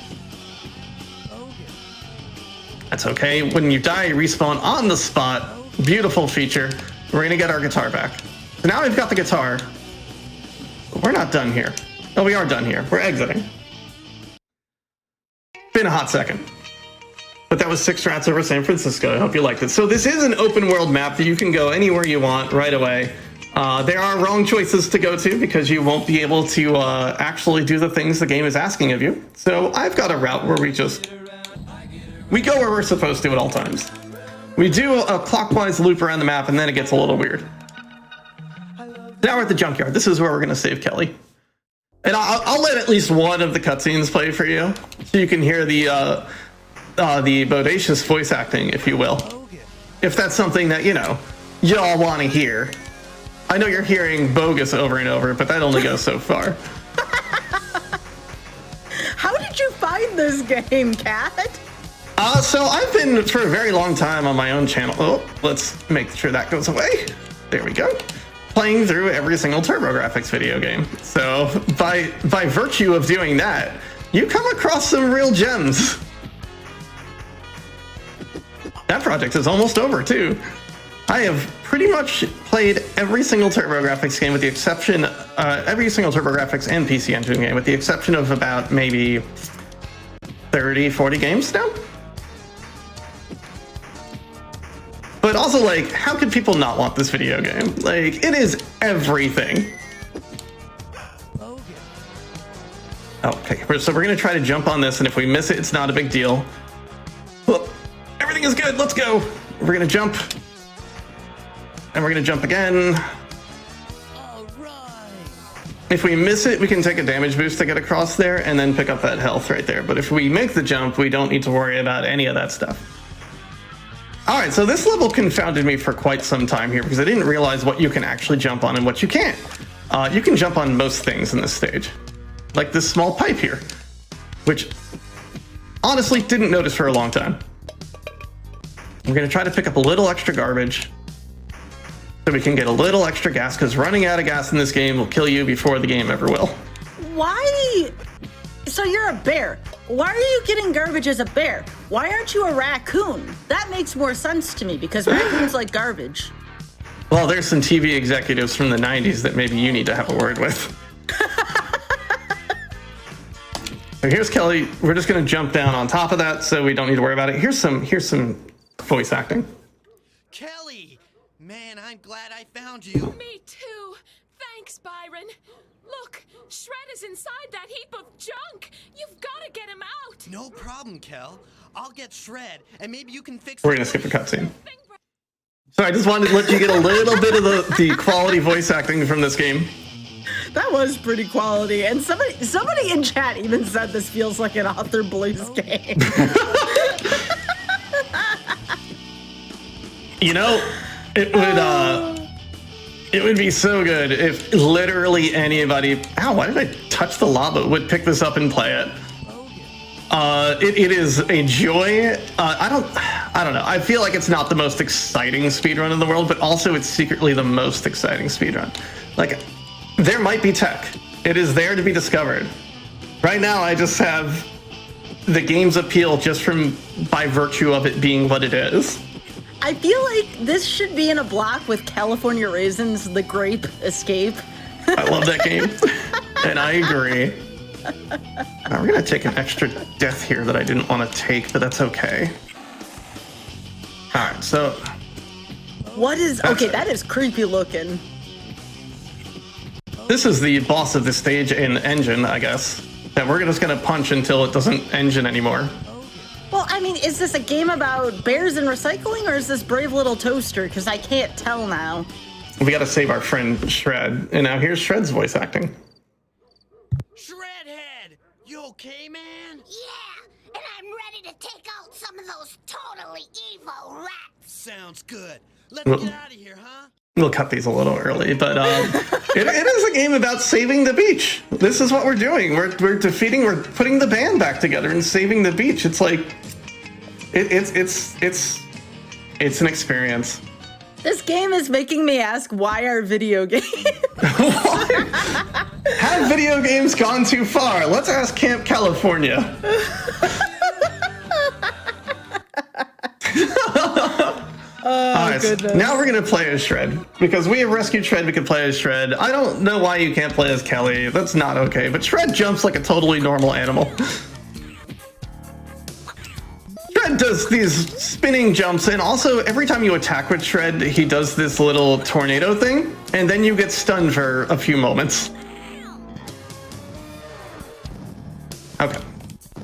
That's okay. When you die, you respawn on the spot. Beautiful feature. We're gonna get our guitar back. So now we've got the guitar. But we're not done here. Oh, we are done here. We're exiting. Been a hot second. But that was 6 Rats Over San Francisco. I hope you liked it. So this is an open world map that you can go anywhere you want right away. There are wrong choices to go to because you won't be able to actually do the things the game is asking of you. So I've got a route where we go where we're supposed to at all times. We do a clockwise loop around the map, and then it gets a little weird. Now we're at the junkyard. This is where we're going to save Kelly. And I'll let at least one of the cutscenes play for you, so you can hear the bodacious voice acting, if you will. If that's something that, you know, y'all want to hear. I know you're hearing bogus over and over, but that only goes so far. How did you find this game, Kat? So I've been for a very long time on my own channel. Oh, let's make sure that goes away. There we go. Playing through every single TurboGrafx video game. So by virtue of doing that, you come across some real gems. That project is almost over too. I have pretty much played every single TurboGrafx game with the exception, every single TurboGrafx and PC Engine game with the exception of about maybe 30, 40 games now. But also, like, how could people not want this video game? Like, it is everything. Okay, so we're gonna try to jump on this, and if we miss it, it's not a big deal. Well, everything is good, let's go. We're gonna jump. And we're gonna jump again. All right. If we miss it, we can take a damage boost to get across there and then pick up that health right there. But if we make the jump, we don't need to worry about any of that stuff. All right, so this level confounded me for quite some time here because I didn't realize what you can actually jump on and what you can't. You can jump on most things in this stage, like this small pipe here, which honestly didn't notice for a long time. We're gonna try to pick up a little extra garbage so we can get a little extra gas because running out of gas in this game will kill you before the game ever will. Why? So you're a bear. Why are you getting garbage as a bear? Why aren't you a raccoon? That makes more sense to me because raccoons like garbage. Well, there's some TV executives from the 90s that maybe you need to have a word with. So here's Kelly. We're just going to jump down on top of that so we don't need to worry about it. Here's some voice acting. Kelly! Man, I'm glad I found you. Me too. Thanks, Byron. Look, Shred is inside that heap of junk. You've got to get him out. No problem, Kel. I'll get Shred, and maybe you can fix. We're going to skip a cutscene. So I just wanted to let you get a little bit of the quality voice acting from this game. That was pretty quality. And somebody in chat even said this feels like an Author Blues game. You know, it would be so good if literally anybody, ow, why did I touch the lava, would pick this up and play it. It is a joy. I don't know. I feel like it's not the most exciting speedrun in the world, but also it's secretly the most exciting speedrun. Like, there might be tech. It is there to be discovered. Right now, I just have the game's appeal just by virtue of it being what it is. I feel like this should be in a block with California Raisins, The Grape Escape. I love that game, and I agree. Now we're gonna take an extra death here that I didn't want to take, but that's okay. All right, so what is okay? That is creepy looking. This is the boss of the stage in Engine, I guess. That we're just gonna punch until it doesn't engine anymore. Well, I mean, is this a game about bears and recycling, or is this Brave Little Toaster? Because I can't tell now. We gotta save our friend Shred, and now here's Shred's voice acting. Shredhead! You okay, man? Yeah, and I'm ready to take out some of those totally evil rats. Sounds good. Let's get out of here, huh? We'll cut these a little early, but it is a game about saving the beach. This is what we're doing. We're putting the band back together and saving the beach. It's like, it's an experience. This game is making me ask, why are video games? Have video games gone too far? Let's ask Camp California. All right, goodness. now we're gonna play as Shred because we have rescued Shred. We can play as Shred. I don't know why you can't play as Kelly. That's not okay. But Shred jumps like a totally normal animal. Shred does these spinning jumps, and also every time you attack with Shred, he does this little tornado thing, and then you get stunned for a few moments. Okay,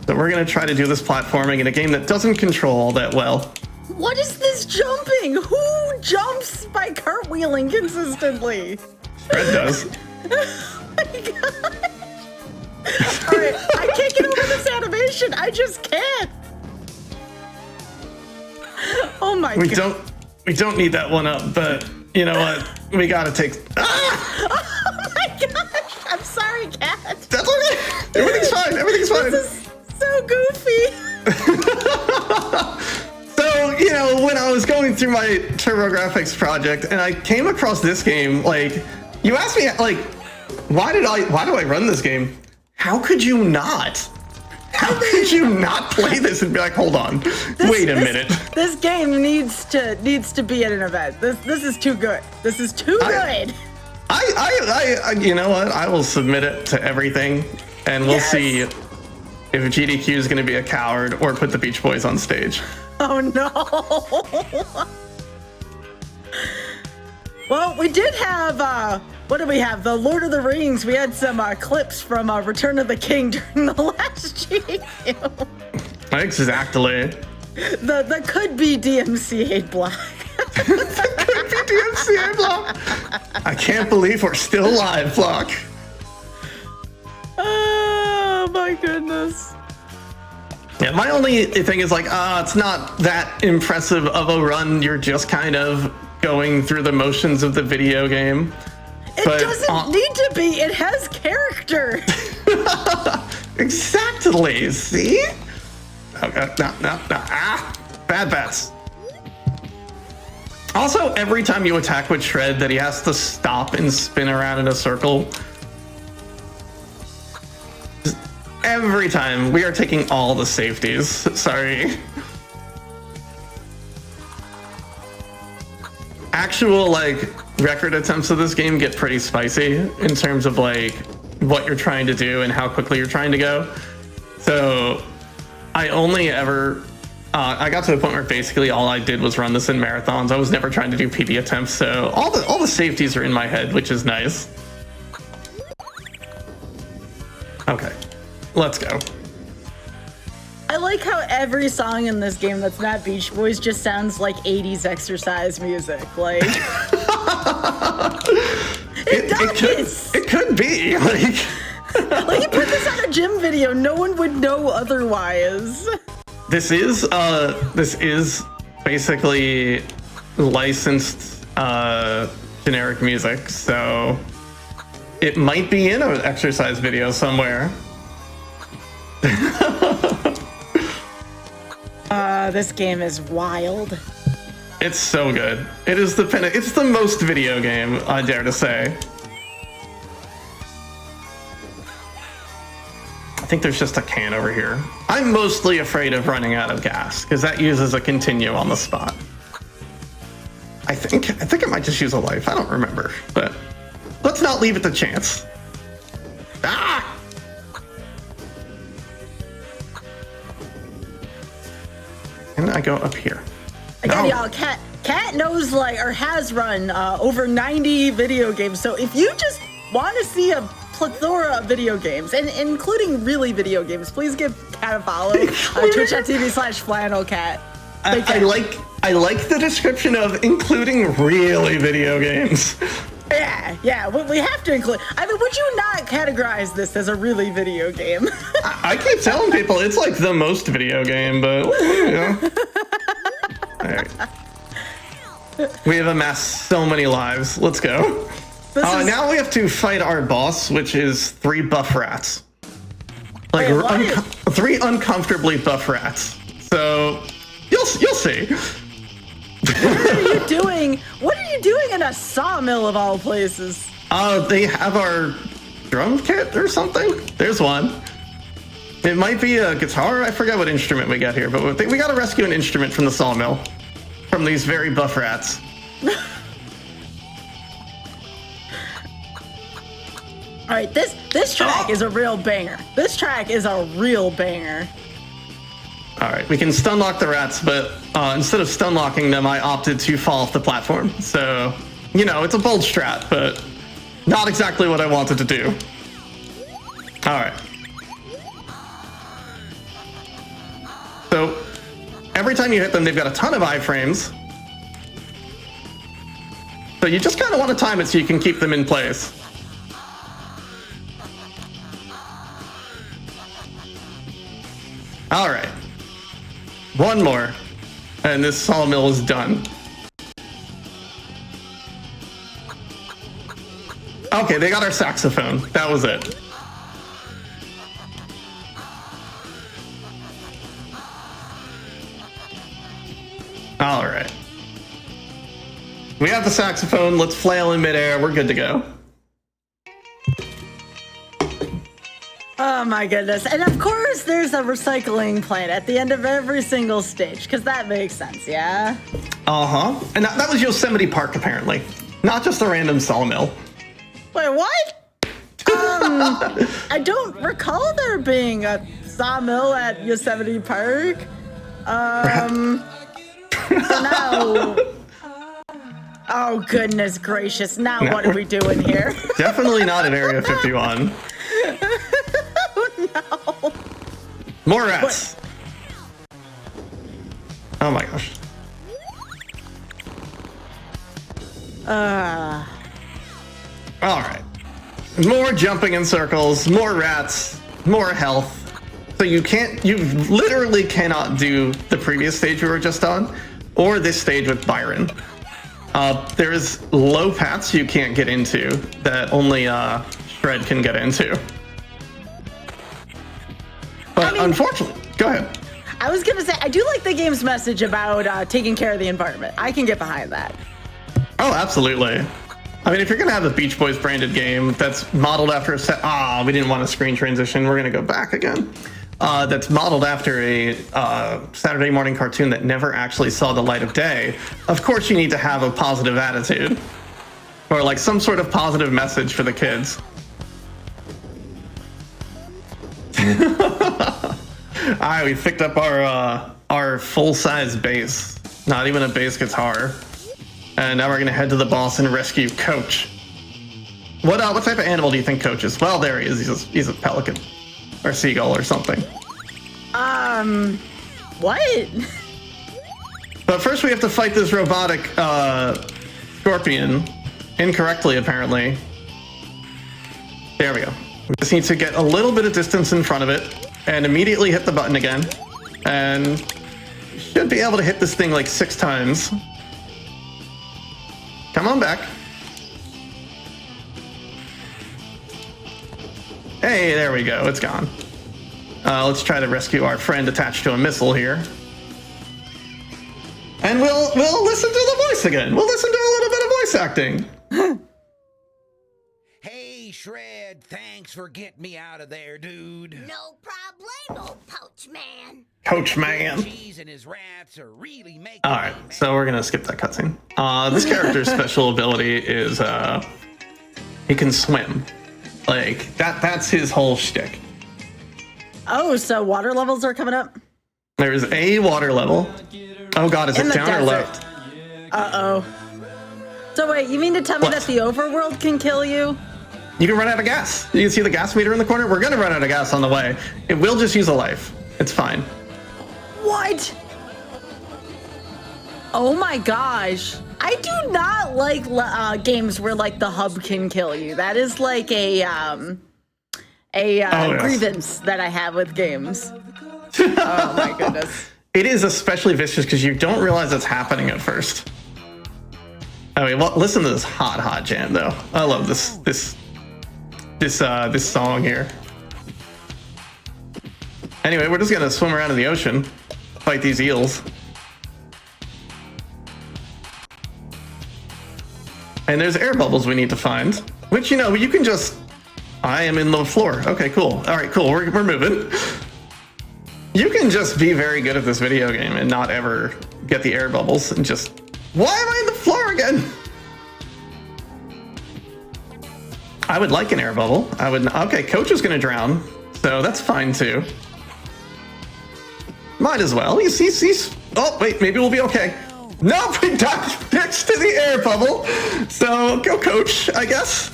so we're gonna try to do this platforming in a game that doesn't control all that well. What is this jumping? Who jumps by cartwheeling consistently? Shred does. Oh my god. All right, I can't get over this animation. I just can't. Oh my god. We don't need that one up, but You know what? We gotta take. Oh my gosh! I'm sorry, Cat. That's okay. Everything's fine. Everything's fine. This is so goofy. So, you know, when I was going through my TurboGrafx project and I came across this game, like, you asked me, like, why do I run this game? How could you not? How could you not play this and be like, hold on, wait a minute. This game needs to be at an event. This is too good. This is too good. I you know what? I will submit it to everything, and we'll see if GDQ is going to be a coward or put the Beach Boys on stage. Oh no. Well, we did have, what did we have? The Lord of the Rings. We had some clips from Return of the King during the last GDQ. Exactly. The could be DMCA block. Could be DMCA block. I can't believe we're still alive, block. Oh my goodness. Yeah, my only thing is like, it's not that impressive of a run. You're just kind of going through the motions of the video game. It doesn't need to be. It has character. Exactly. See? Okay, no. Bad bats. Also, every time you attack with Shred, that he has to stop and spin around in a circle. Every time we are taking all the safeties. Sorry. Actual like record attempts of this game get pretty spicy in terms of like what you're trying to do and how quickly you're trying to go. So I only ever I got to the point where basically all I did was run this in marathons. I was never trying to do PB attempts, so all the safeties are in my head, which is nice. Okay. Let's go. I like how every song in this game that's not Beach Boys just sounds like 80s exercise music. Like it could be. Like you put this on a gym video, no one would know otherwise. This is basically licensed generic music, so it might be in an exercise video somewhere. This game is wild. It's so good. It is it's the most video game, I dare to say. I think there's just a can over here. I'm mostly afraid of running out of gas because that uses a continue on the spot. I think it might just use a life. I don't remember, but let's not leave it to chance. Ah! And I go up here. Again, y'all, Cat knows or has run over 90 video games. So if you just want to see a plethora of video games, and including really video games, please give Cat a follow. Twitch.tv/flannelcat. I like the description of including really video games. Yeah, we have to include. I mean, would you not categorize this as a really video game? I keep telling people it's like the most video game, but you know. All right. We have amassed so many lives. Let's go. Now we have to fight our boss, which is 3 buff rats. Like 3 uncomfortably buff rats. So you'll see. What are you doing? What are you doing in a sawmill of all places? They have our drum kit or something. There's one. It might be a guitar. I forget what instrument we got here, but we got to rescue an instrument from the sawmill, from these very buff rats. All right, this track is a real banger. This track is a real banger. All right, we can stun lock the rats, but instead of stun locking them, I opted to fall off the platform. So, you know, it's a bold strat, but not exactly what I wanted to do. All right. So, every time you hit them, they've got a ton of iframes. So you just kind of want to time it so you can keep them in place. All right. One more, and this sawmill is done. Okay, they got our saxophone. That was it. All right. We have the saxophone. Let's flail in midair. We're good to go. Oh my goodness. And of course, there's a recycling plant at the end of every single stage, because that makes sense, yeah? Uh-huh. And that was Yosemite Park, apparently. Not just a random sawmill. Wait, what? I don't recall there being a sawmill at Yosemite Park. So now... Oh, goodness gracious. Now what are we doing here? Definitely not in Area 51. No. More rats. What? Oh my gosh. All right. More jumping in circles, more rats, more health. So you literally cannot do the previous stage we were just on, or this stage with Byron. There's low paths you can't get into that only Shred can get into. But unfortunately, go ahead. I was gonna say, I do like the game's message about taking care of the environment. I can get behind that. Oh, absolutely. I mean, if you're gonna have a Beach Boys branded game that's modeled after a set, we didn't want a screen transition. We're gonna go back again. That's modeled after a Saturday morning cartoon that never actually saw the light of day. Of course, you need to have a positive attitude, or like some sort of positive message for the kids. All right, we picked up our full-size bass. Not even a bass guitar. And now we're gonna head to the boss and rescue Coach. What type of animal do you think Coach is? Well, there he is. He's a pelican, or seagull, or something. What? But first, we have to fight this robotic scorpion incorrectly, apparently. There we go. We just need to get a little bit of distance in front of it and immediately hit the button again. And you should be able to hit this thing like 6 times. Come on back. Hey, there we go. It's gone. Let's try to rescue our friend attached to a missile here. And we'll listen to the voice again. We'll listen to a little bit of voice acting. Hey, Shred, thanks for getting me out of there, dude. No problemo, Poach Man. Coach Man. Cheese and his rats are really making. All right, so we're gonna skip that cutscene. This character's special ability is he can swim. Like that's his whole shtick. Oh, so water levels are coming up? There's a water level. Oh god, is it down or left? Uh-oh. So wait, you mean to tell me that the overworld can kill you? You can run out of gas. You can see the gas meter in the corner. We're gonna run out of gas on the way. It will just use a life. It's fine. What? Oh my gosh. I do not like games where like the hub can kill you. That is like a grievance that I have with games. Oh my goodness. It is especially vicious because you don't realize it's happening at first. I mean, well, listen to this hot jam though. I love this song here. Anyway, we're just gonna swim around in the ocean, fight these eels. And there's air bubbles we need to find, which, you can just... I am in the floor. Okay, cool. All right, cool. We're moving. You can just be very good at this video game and not ever get the air bubbles and just... Why am I in the floor again? I would like an air bubble. Okay, Coach is going to drown, so that's fine too. Might as well. He's... Oh, wait, maybe we'll be okay. Nope, we died next to the air bubble. So go Coach, I guess.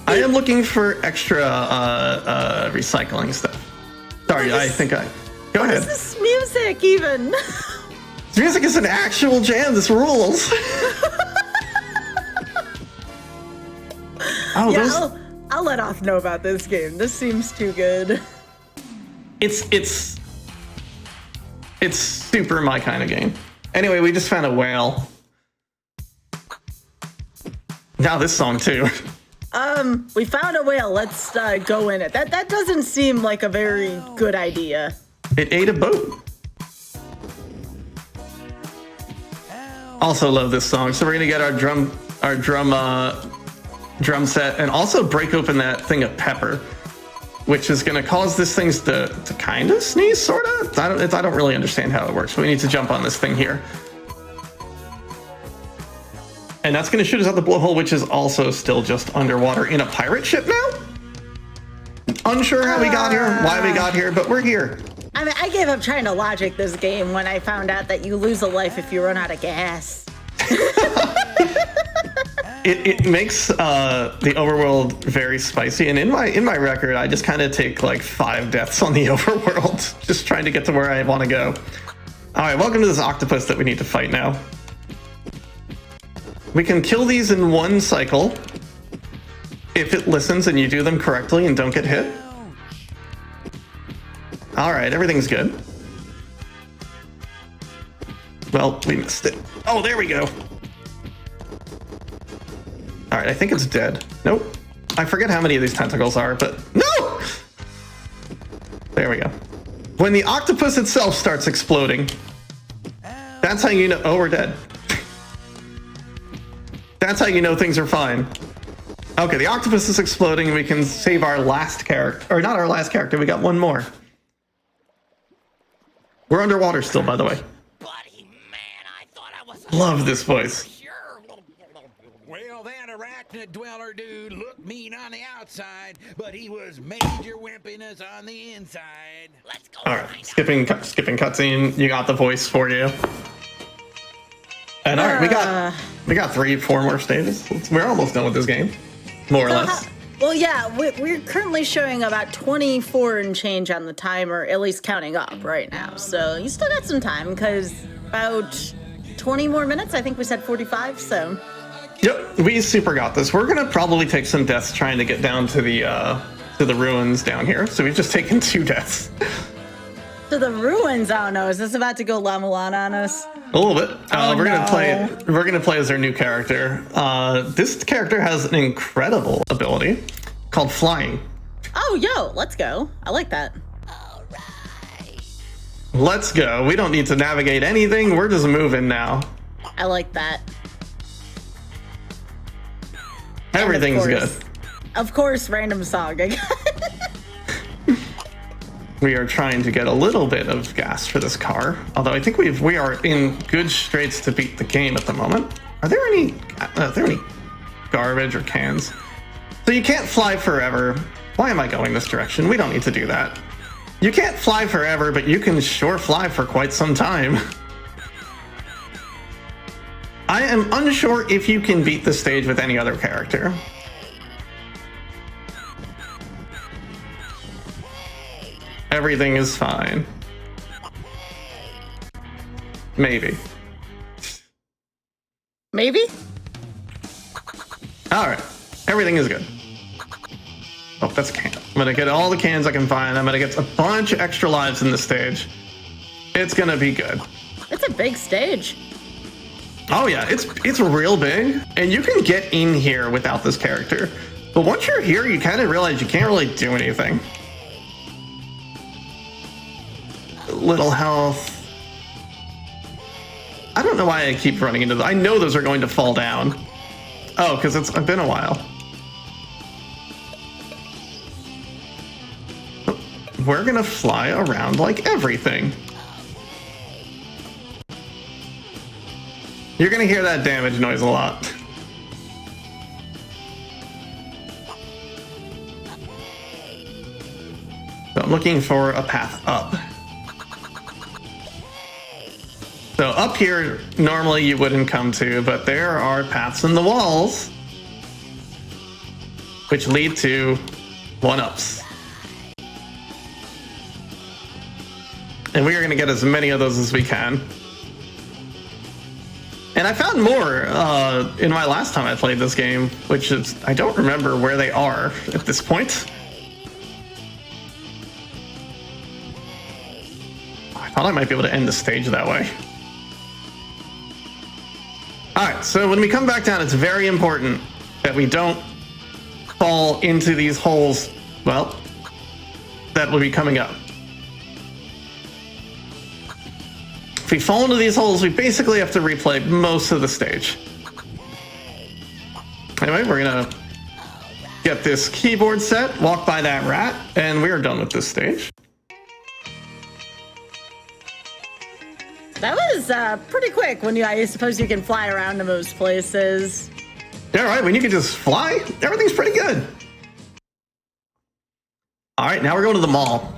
I am looking for extra recycling stuff. Sorry, I think I... Go ahead. What is this music even? This music is an actual jam. This rules. Oh, yeah, I'll let off know about this game. This seems too good. It's super my kind of game. Anyway, we just found a whale. Now this song too. We found a whale. Let's go in it. That doesn't seem like a very good idea. It ate a boat. Also love this song. So we're gonna get our drum set and also break open that thing of pepper, which is gonna cause this thing to kind of sneeze, sort of. I don't really understand how it works. But we need to jump on this thing here. And that's going to shoot us out the blowhole, which is also still just underwater in a pirate ship now? Unsure how we got here, why we got here, but we're here. I mean, I gave up trying to logic this game when I found out that you lose a life if you run out of gas. It makes the overworld very spicy. And in my record, I just kind of take like 5 deaths on the overworld, just trying to get to where I want to go. All right, welcome to this octopus that we need to fight now. We can kill these in one cycle if it listens and you do them correctly and don't get hit. All right, everything's good. Well, we missed it. Oh, there we go. All right, I think it's dead. Nope. I forget how many of these tentacles are, but no! There we go. When the octopus itself starts exploding, that's how you know, oh, we're dead. That's how you know things are fine. Okay, the octopus is exploding. We can save our last character. Or not our last character. We got one more. We're underwater still, by the way. Buddy, man, I thought I was Love this voice. sure. Well, that arachnid dweller dude looked mean on the outside, but he was major wimpiness on the inside. Let's go. All right, skipping cutscene. You got the voice for you. And all right, we got 3-4 more stages. We're almost done with this game, more or less. Well, yeah, we're currently showing about 24 and change on the timer, at least counting up right now. So you still got some time, because about 20 more minutes. I think we said 45. So. Yep, we super got this. We're gonna probably take some deaths trying to get down to the ruins down here. So we've just taken 2 deaths. To the ruins. I don't know. Is this about to go La Mulana on us? A little bit. We're no. gonna play as our new character. This character has an incredible ability called flying. Oh, yo, let's go. I like that. Let's go. We don't need to navigate anything. We're just moving now. I like that. Everything's good. Of course, random song again. We are trying to get a little bit of gas for this car, although I think we are in good straits to beat the game at the moment. Are there any garbage or cans? So you can't fly forever. Why am I going this direction? We don't need to do that. You can't fly forever, but you can sure fly for quite some time. I am unsure if you can beat the stage with any other character. Everything is fine. Maybe. Maybe? Alright. Everything is good. Oh, that's a can. I'm gonna get all the cans I can find. I'm gonna get a bunch of extra lives in this stage. It's gonna be good. It's a big stage. Oh yeah, it's real big. And you can get in here without this character. But once you're here, you kind of realize you can't really do anything. Little health. I don't know why I keep running into them. I know those are going to fall down. Oh, because it's been a while. We're gonna fly around like everything. You're gonna hear that damage noise a lot. So I'm looking for a path up. So up here, normally you wouldn't come to, but there are paths in the walls which lead to 1-ups. And we are going to get as many of those as we can. And I found more in my last time I played this game, which is, I don't remember where they are at this point. I thought I might be able to end the stage that way. Alright, so when we come back down, it's very important that we don't fall into these holes, well, that will be coming up. If we fall into these holes, we basically have to replay most of the stage. Anyway, we're gonna get this keyboard set, walk by that rat, and we are done with this stage. That was pretty quick when I suppose you can fly around to most places. Yeah, right, when you can just fly, everything's pretty good. All right, now we're going to the mall,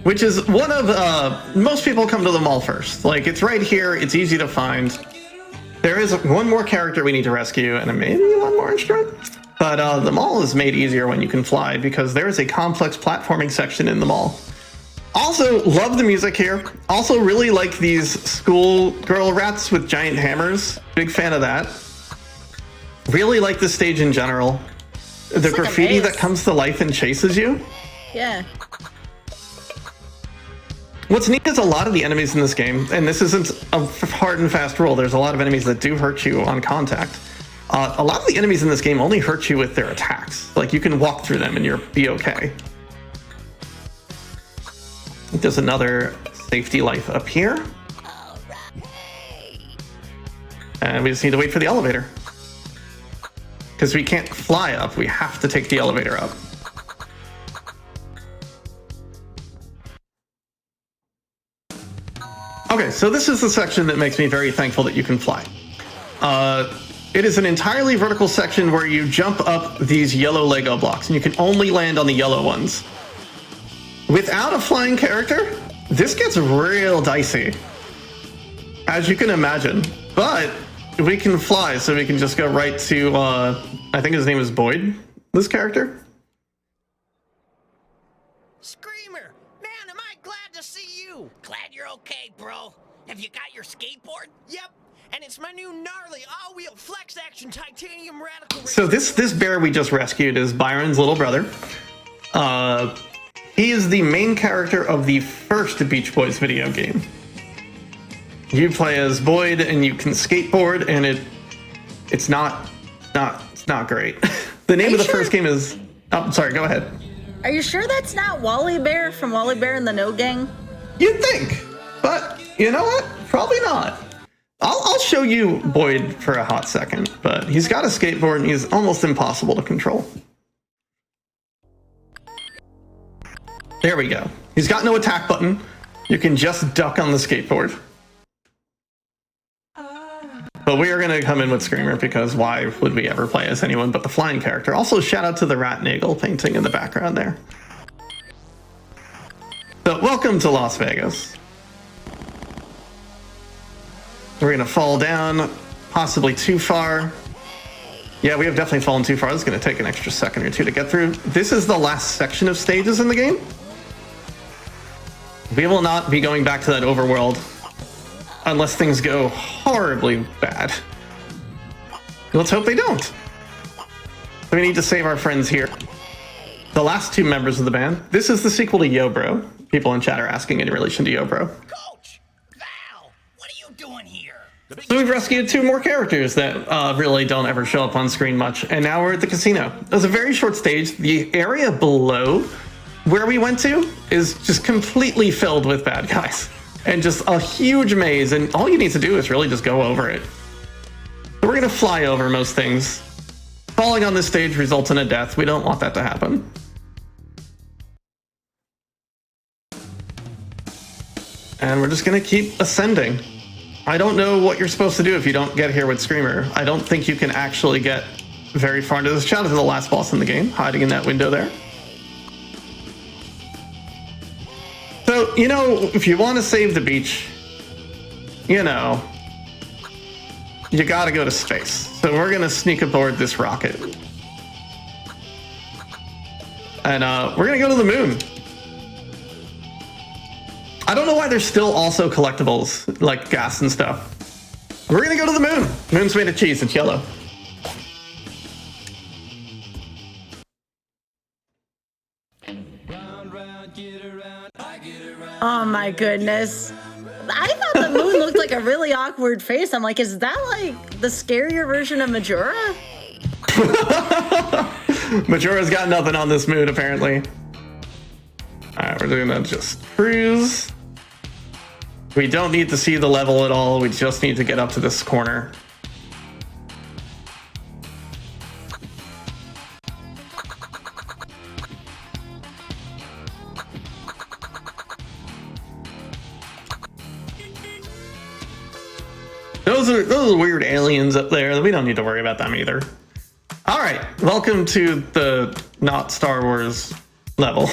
which is one of, most people come to the mall first. Like, it's right here, it's easy to find. There is one more character we need to rescue, and maybe one more instrument. But the mall is made easier when you can fly, because there is a complex platforming section in the mall. Also, love the music here. Also really like these schoolgirl rats with giant hammers. Big fan of that. Really like the stage in general. The graffiti that comes to life and chases you. Yeah. What's neat is a lot of the enemies in this game, and this isn't a hard and fast rule, there's a lot of enemies that do hurt you on contact. A lot of the enemies in this game only hurt you with their attacks. Like, you can walk through them and you'll be okay. There's another safety life up here. And we just need to wait for the elevator. Because we can't fly up, we have to take the elevator up. Okay, so this is the section that makes me very thankful that you can fly. It is an entirely vertical section where you jump up these yellow Lego blocks, and you can only land on the yellow ones. Without a flying character, this gets real dicey, as you can imagine. But we can fly, so we can just go right to, I think his name is Boyd, this character. Screamer! Man, am I glad to see you! Glad you're okay, bro. Have you got your skateboard? Yep, and it's my new gnarly all-wheel flex-action titanium radical... So this bear we just rescued is Byron's little brother. He is the main character of the first Beach Boys video game. You play as Boyd and you can skateboard, and it's not great. The name of the first game is... Oh, sorry, go ahead. Are you sure that's not Wally Bear from Wally Bear and the No Gang? You'd think, but you know what? Probably not. I'll show you Boyd for a hot second, but he's got a skateboard and he's almost impossible to control. There we go. He's got no attack button. You can just duck on the skateboard. But we are going to come in with Screamer, because why would we ever play as anyone but the flying character? Also, shout out to the rat nagel painting in the background there. So, welcome to Las Vegas. We're going to fall down, possibly too far. Yeah, we have definitely fallen too far. This is going to take an extra second or two to get through. This is the last section of stages in the game. We will not be going back to that overworld unless things go horribly bad. Let's hope they don't. We need to save our friends here. The last two members of the band. This is the sequel to Yo Bro. People in chat are asking in relation to Yo Bro. Coach! Val! What are you doing here? So we've rescued two more characters that really don't ever show up on screen much, and now we're at the casino. It was a very short stage. The area below where we went to is just completely filled with bad guys, and just a huge maze, and all you need to do is really just go over it. So we're gonna fly over most things. Falling on this stage results in a death. We don't want that to happen. And we're just gonna keep ascending. I don't know what you're supposed to do if you don't get here with Screamer. I don't think you can actually get very far into this. Shout out to the last boss in the game, hiding in that window there. So, you know, if you want to save the beach, you know, you gotta go to space. So we're gonna sneak aboard this rocket. And we're gonna go to the moon. I don't know why there's still also collectibles, like gas and stuff. We're gonna go to the moon. Moon's made of cheese, it's yellow. Oh my goodness. I thought the moon looked like a really awkward face. I'm like, is that like the scarier version of Majora? Majora's got nothing on this mood, apparently. Alright, we're gonna just cruise. We don't need to see the level at all. We just need to get up to this corner. Those are weird aliens up there. We don't need to worry about them either. All right, welcome to the not Star Wars level.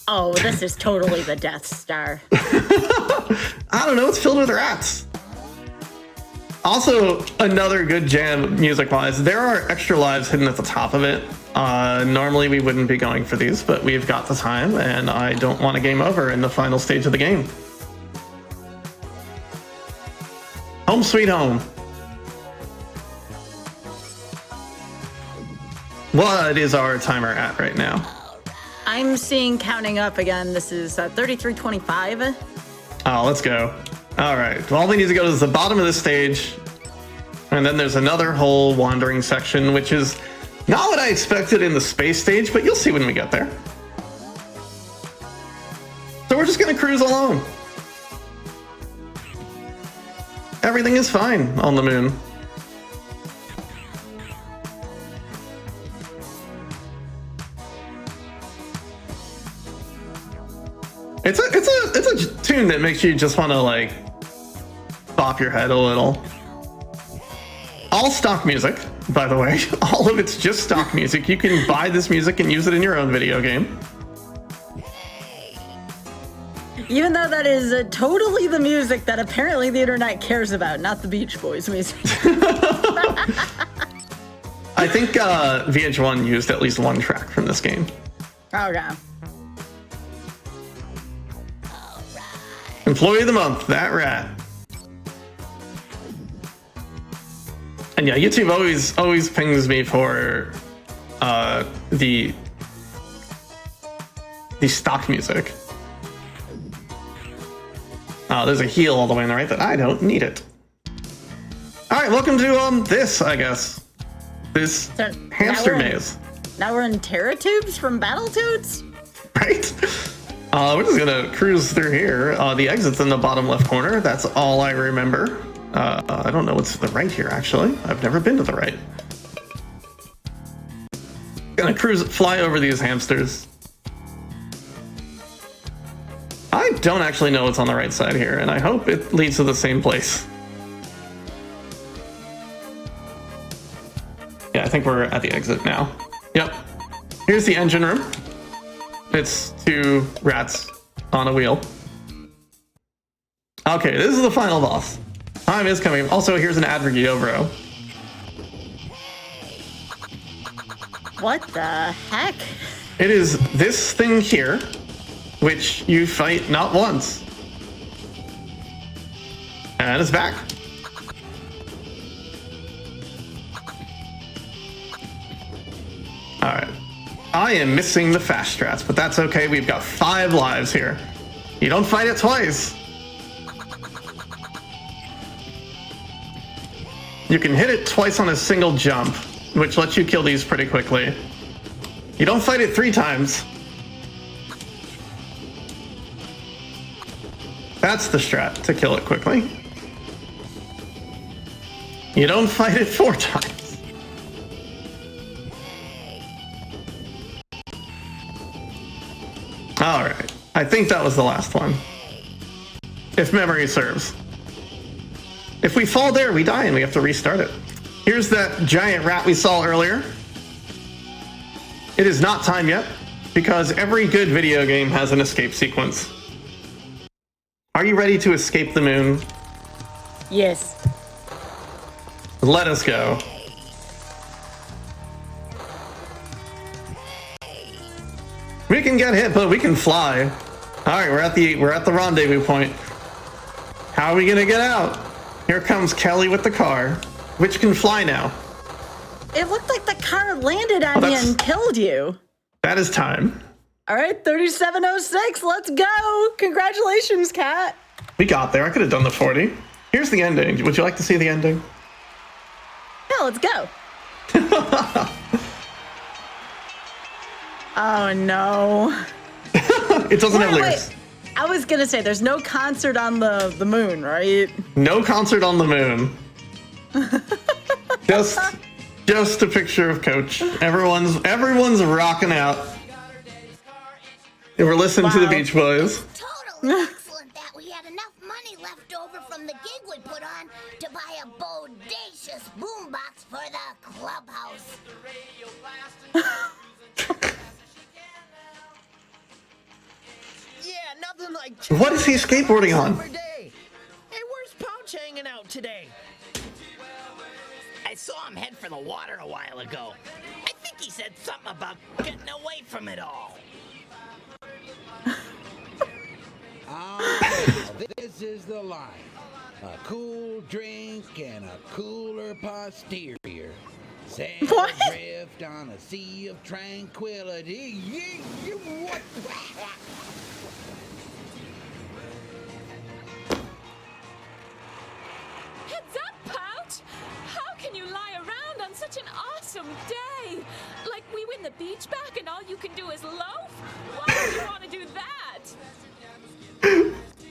Oh, this is totally the Death Star. I don't know, it's filled with rats. Also, another good jam music-wise, there are extra lives hidden at the top of it. Normally we wouldn't be going for these, but we've got the time, and I don't want a game over in the final stage of the game. Home sweet home. What is our timer at right now? I'm seeing counting up again. This is 33:25. Oh, let's go. All right. All we need to go to is the bottom of this stage. And then there's another whole wandering section, which is not what I expected in the space stage, but you'll see when we get there. So we're just going to cruise along. Everything is fine on the moon. It's a tune that makes you just want to like bop your head a little. All stock music, by the way. All of it's just stock music. You can buy this music and use it in your own video game. Even though that is totally the music that apparently the internet cares about, not the Beach Boys music. I think VH1 used at least one track from this game. Oh, yeah. Employee of the month, that rat. And yeah, YouTube always pings me for the stock music. There's a heal all the way on the right, but I don't need it. All right, welcome to this, I guess. This So hamster maze. Now we're in Terratubes from Battletoads? Right? We're just gonna cruise through here. The exit's in the bottom left corner. That's all I remember. I don't know what's to the right here, actually. I've never been to the right. Gonna fly over these hamsters. I don't actually know what's on the right side here, and I hope it leads to the same place. Yeah, I think we're at the exit now. Yep. Here's the engine room. It's two rats on a wheel. Okay, this is the final boss. Time is coming. Also, here's an Advergio, bro. What the heck? It is this thing here, which you fight not once. And it's back. All right. I am missing the fast strats, but that's okay. We've got 5 lives here. You don't fight it twice. You can hit it twice on a single jump, which lets you kill these pretty quickly. You don't fight it 3 times. That's the strat, to kill it quickly. You don't fight it 4 times. Alright, I think that was the last one. If memory serves. If we fall there, we die and we have to restart it. Here's that giant rat we saw earlier. It is not time yet, because every good video game has an escape sequence. Are you ready to escape the moon? Yes. Let us go. We can get hit, but we can fly. All right, we're at the rendezvous point. How are we gonna get out? Here comes Kelly with the car, which can fly now. It looked like the car landed on you and killed you. That is time. All right, 3706, let's go. Congratulations, Kat. We got there. I could have done the 40. Here's the ending. Would you like to see the ending? Yeah, let's go. Oh no. It doesn't have lyrics. Wait. I was gonna say there's no concert on the moon, right? No concert on the moon. Just a picture of Coach. Everyone's rocking out. And we're listening to the Beach Boys. Totally excellent that we had enough money left over from the gig we put on to buy a bodacious boombox for the clubhouse. Yeah, nothing like. What is he skateboarding on? Hey, where's Pouch hanging out today? I saw him head for the water a while ago. I think he said something about getting away from it all. This is the life. A cool drink and a cooler posterior. Sail adrift on a sea of tranquility. What? Heads up, Pouch! How can you lie around on such an awesome day? Like we win the beach back and all you can do is loaf? Why would you want to do that?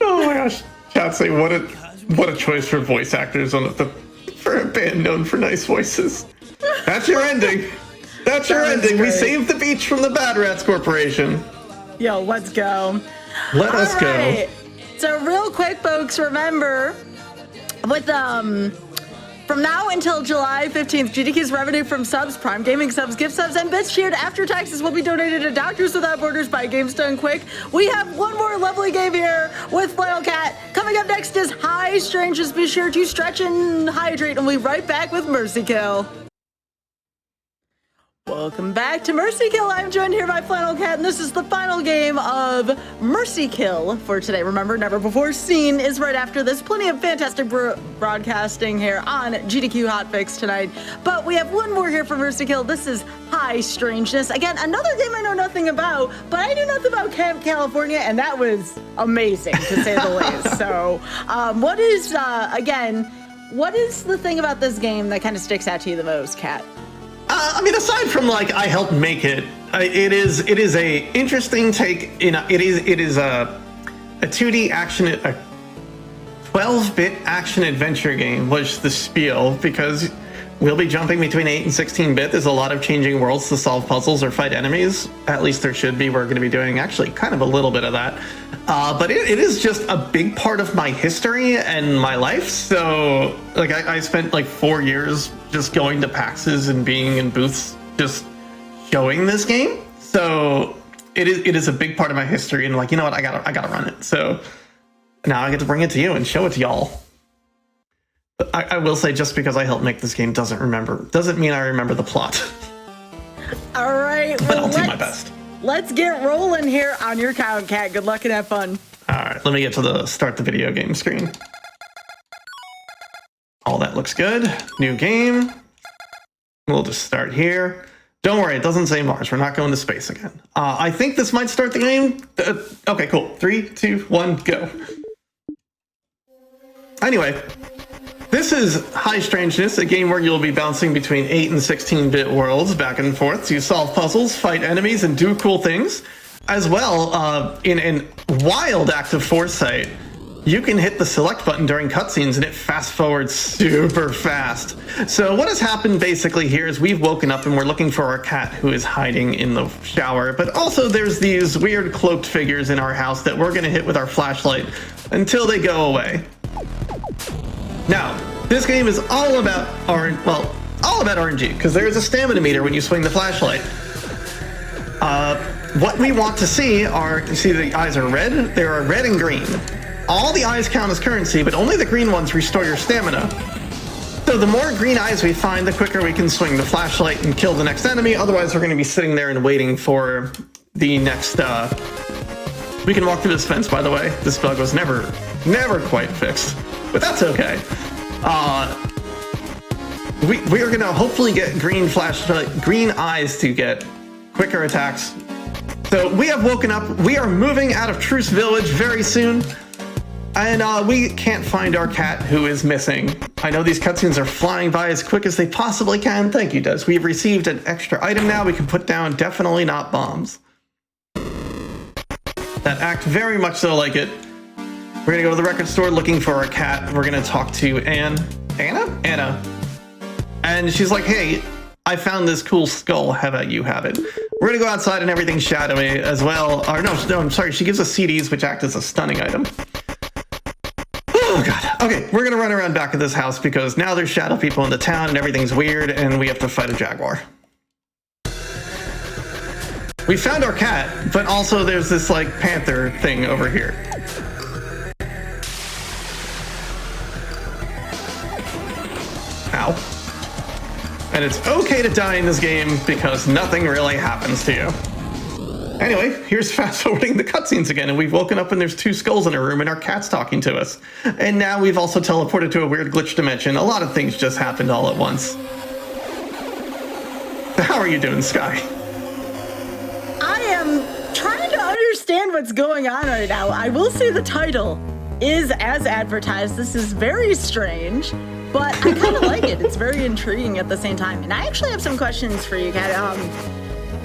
Oh my gosh. Chat say what a choice for voice actors for a band known for nice voices. That's your ending. That's your ending. We saved the beach from the Bad Rats Corporation. Yo, let's go. Let us go. So real quick, folks, remember with from now until July 15th, GDQ's revenue from subs, Prime Gaming subs, gift subs, and bits shared after taxes will be donated to Doctors Without Borders by Games Done Quick. We have one more lovely game here with Flannel Cat. Coming up next is High Strangeness. Be sure to stretch and hydrate, and we'll be right back with Mercy Kill. Welcome back to Mercy Kill. I'm joined here by Flannel Cat, and this is the final game of Mercy Kill for today. Remember, Never Before Seen is right after this. Plenty of fantastic broadcasting here on GDQ Hotfix tonight. But we have one more here for Mercy Kill. This is High Strangeness. Again, another game I know nothing about, but I knew nothing about Camp California, and that was amazing, to say the least. So, what is the thing about this game that kind of sticks out to you the most, Kat? I mean, aside from like I helped make it, it is a interesting take. It is a 2D action, a 12-bit action adventure game. Was the spiel, because we'll be jumping between 8 and 16-bit. There's a lot of changing worlds to solve puzzles or fight enemies. At least there should be. We're going to be doing actually kind of a little bit of that. But it is just a big part of my history and my life. So like I spent like 4 years just going to PAXs and being in booths just showing this game. So it is a big part of my history, and like, you know what, I gotta run it. So now I get to bring it to you and show it to y'all. I will say, just because I helped make this game doesn't mean I remember the plot. All right, but I'll do my best. Let's get rolling here on your count, Cat. Good luck and have fun. All right, let me get to the start the video game screen. All that looks good. New game. We'll just start here. Don't worry, it doesn't say Mars. We're not going to space again. I think this might start the game. Okay, cool. 3, 2, 1, go. Anyway, this is High Strangeness, a game where you'll be bouncing between 8 and 16-bit worlds back and forth to solve puzzles, fight enemies, and do cool things. As well, in a wild act of foresight, you can hit the select button during cutscenes and it fast forwards super fast. So what has happened basically here is we've woken up and we're looking for our cat who is hiding in the shower, but also there's these weird cloaked figures in our house that we're gonna hit with our flashlight until they go away. Now, this game is all about RNG, because there's a stamina meter when you swing the flashlight. What we want to see are, you see the eyes are red? There are red and green. All the eyes count as currency, but only the green ones restore your stamina. So the more green eyes we find, the quicker we can swing the flashlight and kill the next enemy. Otherwise, we're going to be sitting there and waiting for the next... We can walk through this fence, by the way. This bug was never quite fixed, but that's okay. We are going to hopefully get green eyes to get quicker attacks. So we have woken up. We are moving out of Truce Village very soon. And we can't find our cat who is missing. I know these cutscenes are flying by as quick as they possibly can. Thank you, Des. We've received an extra item now we can put down. Definitely not bombs. That act very much so like it. We're gonna go to the record store looking for our cat. We're gonna talk to Anna. And she's like, hey, I found this cool skull. How about you have it? We're gonna go outside and everything's shadowy as well. Or no, I'm sorry. She gives us CDs, which act as a stunning item. Oh god. Okay, we're gonna run around back of this house because now there's shadow people in the town and everything's weird and we have to fight a jaguar. We found our cat, but also there's this like panther thing over here. Ow. And it's okay to die in this game because nothing really happens to you. Anyway, here's fast forwarding the cutscenes again, and we've woken up and there's two skulls in a room and our cat's talking to us. And now we've also teleported to a weird glitch dimension. A lot of things just happened all at once. How are you doing, Sky? I am trying to understand what's going on right now. I will say the title is as advertised. This is very strange, but I kind of like it. It's very intriguing at the same time. And I actually have some questions for you, Kat.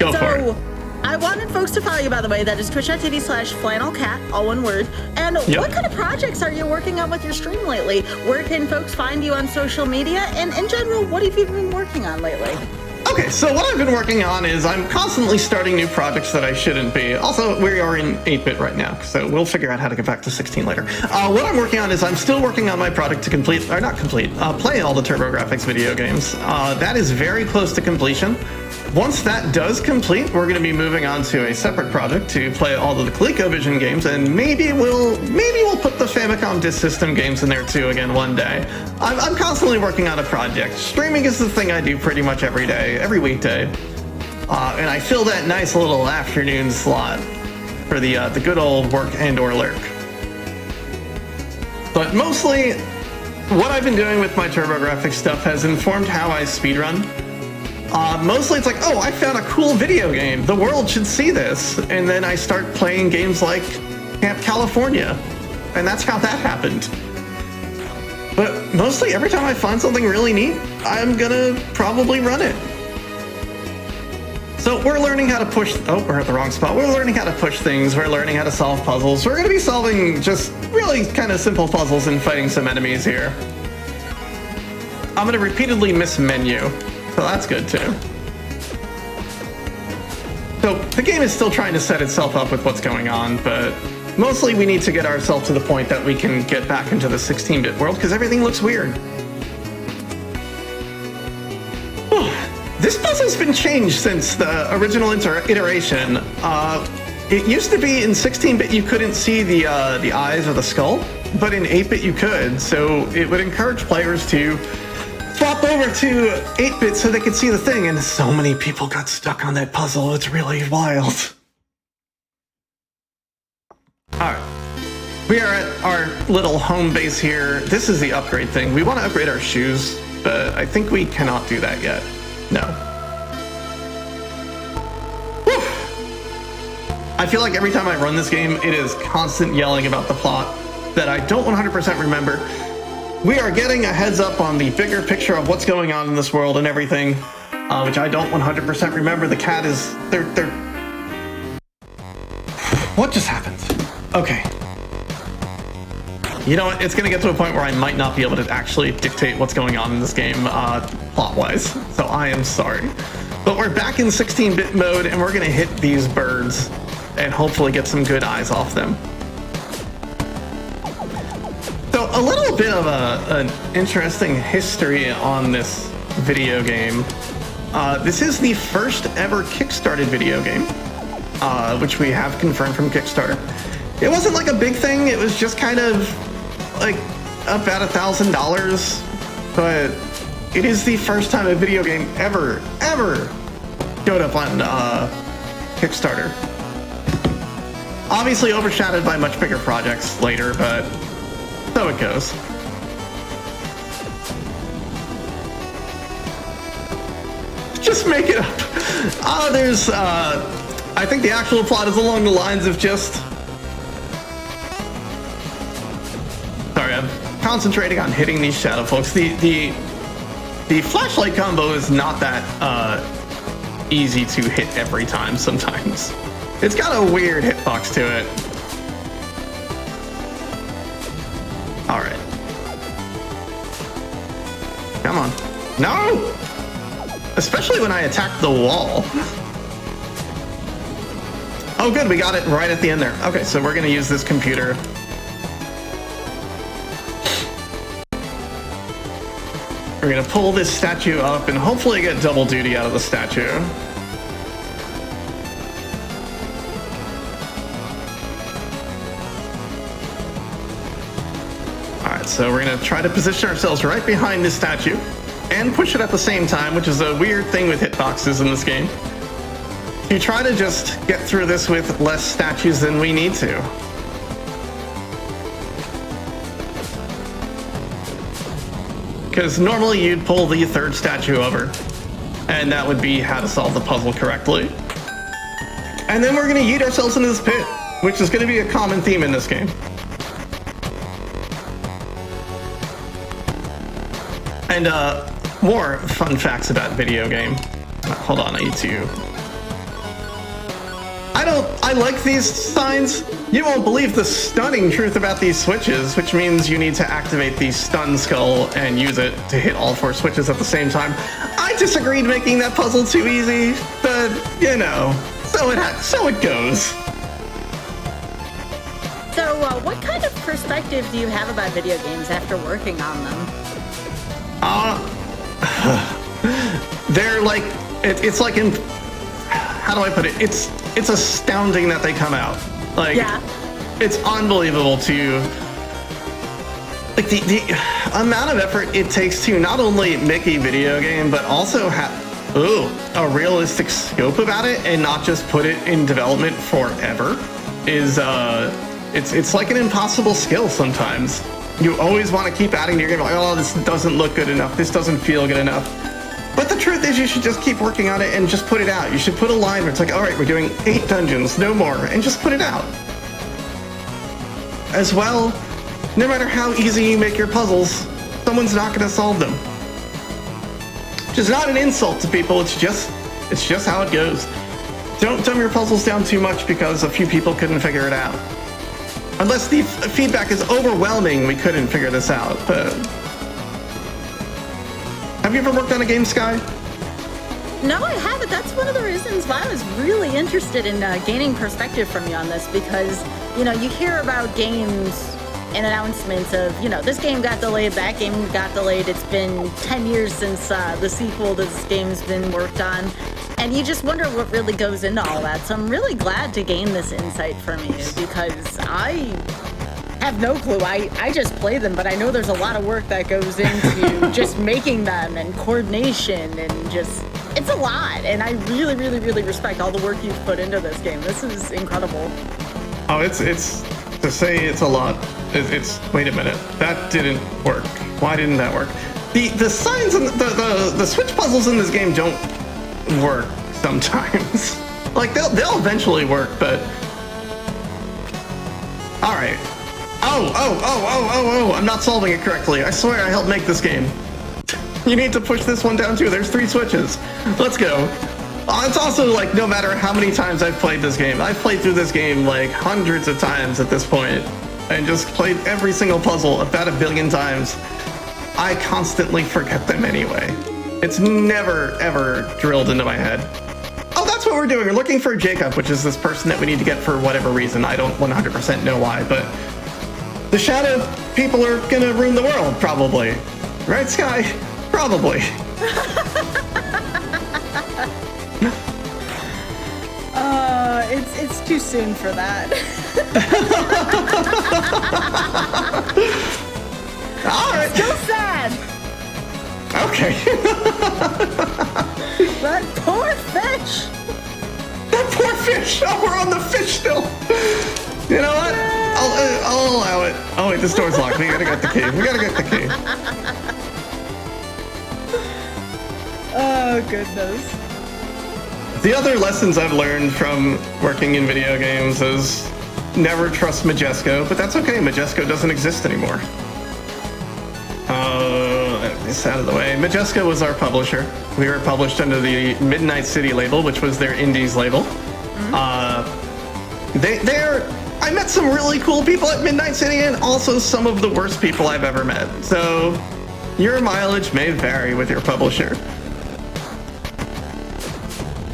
Go for it. I wanted folks to follow you, by the way. That is twitch.tv/flannelcat, all one word. And what kind of projects are you working on with your stream lately? Where can folks find you on social media? And in general, what have you been working on lately? Okay, so what I've been working on is I'm constantly starting new projects that I shouldn't be. Also, we are in 8-bit right now, so we'll figure out how to get back to 16 later. What I'm working on is I'm still working on my project to play all the TurboGrafx video games. That is very close to completion. Once that does complete, we're going to be moving on to a separate project to play all of the ColecoVision games, and maybe we'll put the Famicom Disk System games in there too again one day. I'm constantly working on a project. Streaming is the thing I do pretty much every day, every weekday, and I fill that nice little afternoon slot for the good old work and/or lurk. But mostly, what I've been doing with my TurboGrafx stuff has informed how I speedrun. Mostly it's like, oh, I found a cool video game. The world should see this. And then I start playing games like Camp California. And that's how that happened. But mostly every time I find something really neat, I'm gonna probably run it. So we're learning how to push, oh, we're at the wrong spot. We're learning how to push things. We're learning how to solve puzzles. We're gonna be solving just really kind of simple puzzles and fighting some enemies here. I'm gonna repeatedly miss menu. So that's good too. So the game is still trying to set itself up with what's going on, but mostly we need to get ourselves to the point that we can get back into the 16-bit world because everything looks weird. This puzzle's been changed since the original iteration. It used to be in 16-bit you couldn't see the eyes or the skull, but in 8-bit you could, so it would encourage players to swap over to 8-bit so they could see the thing, and so many people got stuck on that puzzle. It's really wild. Alright. We are at our little home base here. This is the upgrade thing. We want to upgrade our shoes, but I think we cannot do that yet. No. Whew. I feel like every time I run this game, it is constant yelling about the plot that I don't 100% remember. We are getting a heads up on the bigger picture of what's going on in this world and everything, which I don't 100% remember. The cat is... They're... What just happened? Okay. You know what? It's going to get to a point where I might not be able to actually dictate what's going on in this game, plot-wise. So I am sorry. But we're back in 16-bit mode, and we're going to hit these birds and hopefully get some good eyes off them. So a little bit of an interesting history on this video game. This is the first ever Kickstarted video game, which we have confirmed from Kickstarter. It wasn't like a big thing. It was just kind of like about $1,000, but it is the first time a video game ever showed up on Kickstarter. Obviously overshadowed by much bigger projects later, but so it goes. Just make it up. There's, I think the actual plot is along the lines of just concentrating on hitting these shadow folks. The flashlight combo is not that easy to hit every time sometimes. It's got a weird hitbox to it. All right. Come on. No! Especially when I attack the wall. Oh, good. We got it right at the end there. Okay, so we're going to use this computer. We're going to pull this statue up and hopefully get double duty out of the statue. All right, so we're going to try to position ourselves right behind this statue and push it at the same time, which is a weird thing with hitboxes in this game. You try to just get through this with less statues than we need to. Because normally you'd pull the third statue over, and that would be how to solve the puzzle correctly. And then we're going to yeet ourselves into this pit, which is going to be a common theme in this game. And more fun facts about video game. Hold on, I need to... I like these signs. You won't believe the stunning truth about these switches, which means you need to activate the stun skull and use it to hit all 4 switches at the same time. I disagreed making that puzzle too easy, but you know, so it goes. So, what kind of perspective do you have about video games after working on them? They're like, it's like in, how do I put it? It's astounding that they come out. Like, yeah. It's unbelievable to, like, the amount of effort it takes to not only make a video game, but also have, a realistic scope about it and not just put it in development forever is, it's like an impossible skill sometimes. You always want to keep adding to your game, like, oh, this doesn't look good enough, this doesn't feel good enough. But the truth is, you should just keep working on it and just put it out. You should put a line where it's like, all right, we're doing 8 dungeons, no more, and just put it out. As well, no matter how easy you make your puzzles, someone's not going to solve them. Which is not an insult to people, it's just how it goes. Don't dumb your puzzles down too much because a few people couldn't figure it out. Unless the feedback is overwhelming, we couldn't figure this out, but... Have you ever worked on a game, Sky? No, I haven't. That's one of the reasons why I was really interested in gaining perspective from you on this, because, you know, you hear about games and announcements of, you know, this game got delayed, that game got delayed. It's been 10 years since the sequel to this game's been worked on. And you just wonder what really goes into all that. So I'm really glad to gain this insight from you, because I have no clue. I just play them, but I know there's a lot of work that goes into just making them and coordination and just, it's a lot. And I really, really, really respect all the work you've put into this game. This is incredible. Oh, it's to say it's a lot. It's wait a minute, that didn't work. Why didn't that work? The signs and the switch puzzles in this game don't work sometimes. Like they'll eventually work, but all right. Oh, I'm not solving it correctly. I swear I helped make this game. You need to push this one down too. There's 3 switches. Let's go. It's also like, no matter how many times I've played this game, I've played through this game like hundreds of times at this point and just played every single puzzle about 1 billion times. I constantly forget them anyway. It's never, ever drilled into my head. Oh, that's what we're doing. We're looking for Jacob, which is this person that we need to get for whatever reason. I don't 100% know why, but the shadow people are gonna ruin the world, probably. Right, Sky? Probably. It's too soon for that. All right. Still sad. Okay. That poor fish. That poor fish. Oh, we're on the fish still. You know what? I'll allow it. Oh wait, this door's locked. We gotta get the key. Oh goodness. The other lessons I've learned from working in video games is never trust Majesco, but that's okay. Majesco doesn't exist anymore. this out of the way. Majeska was our publisher. We were published under the Midnight City label, which was their indies label. I met some really cool people at Midnight City and also some of the worst people I've ever met. So your mileage may vary with your publisher.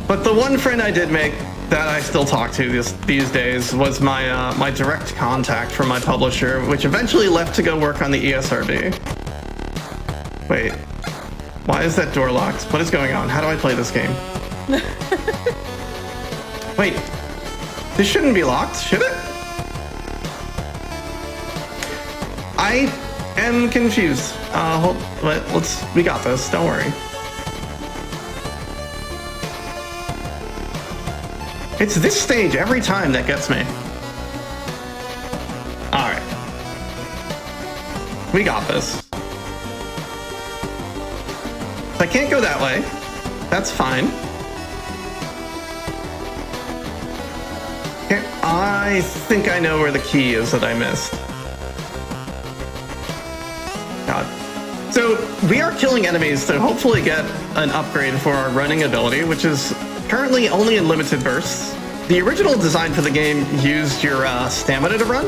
But the one friend I did make that I still talk to these days was my my direct contact from my publisher, which eventually left to go work on the ESRB. Wait, why is that door locked? What is going on? How do I play this game? Wait, this shouldn't be locked, should it? I am confused. We got this, don't worry. It's this stage every time that gets me. All right. We got this. I can't go that way. That's fine. Okay, I think I know where the key is that I missed. God. So we are killing enemies to hopefully get an upgrade for our running ability, which is currently only in limited bursts. The original design for the game used your stamina to run,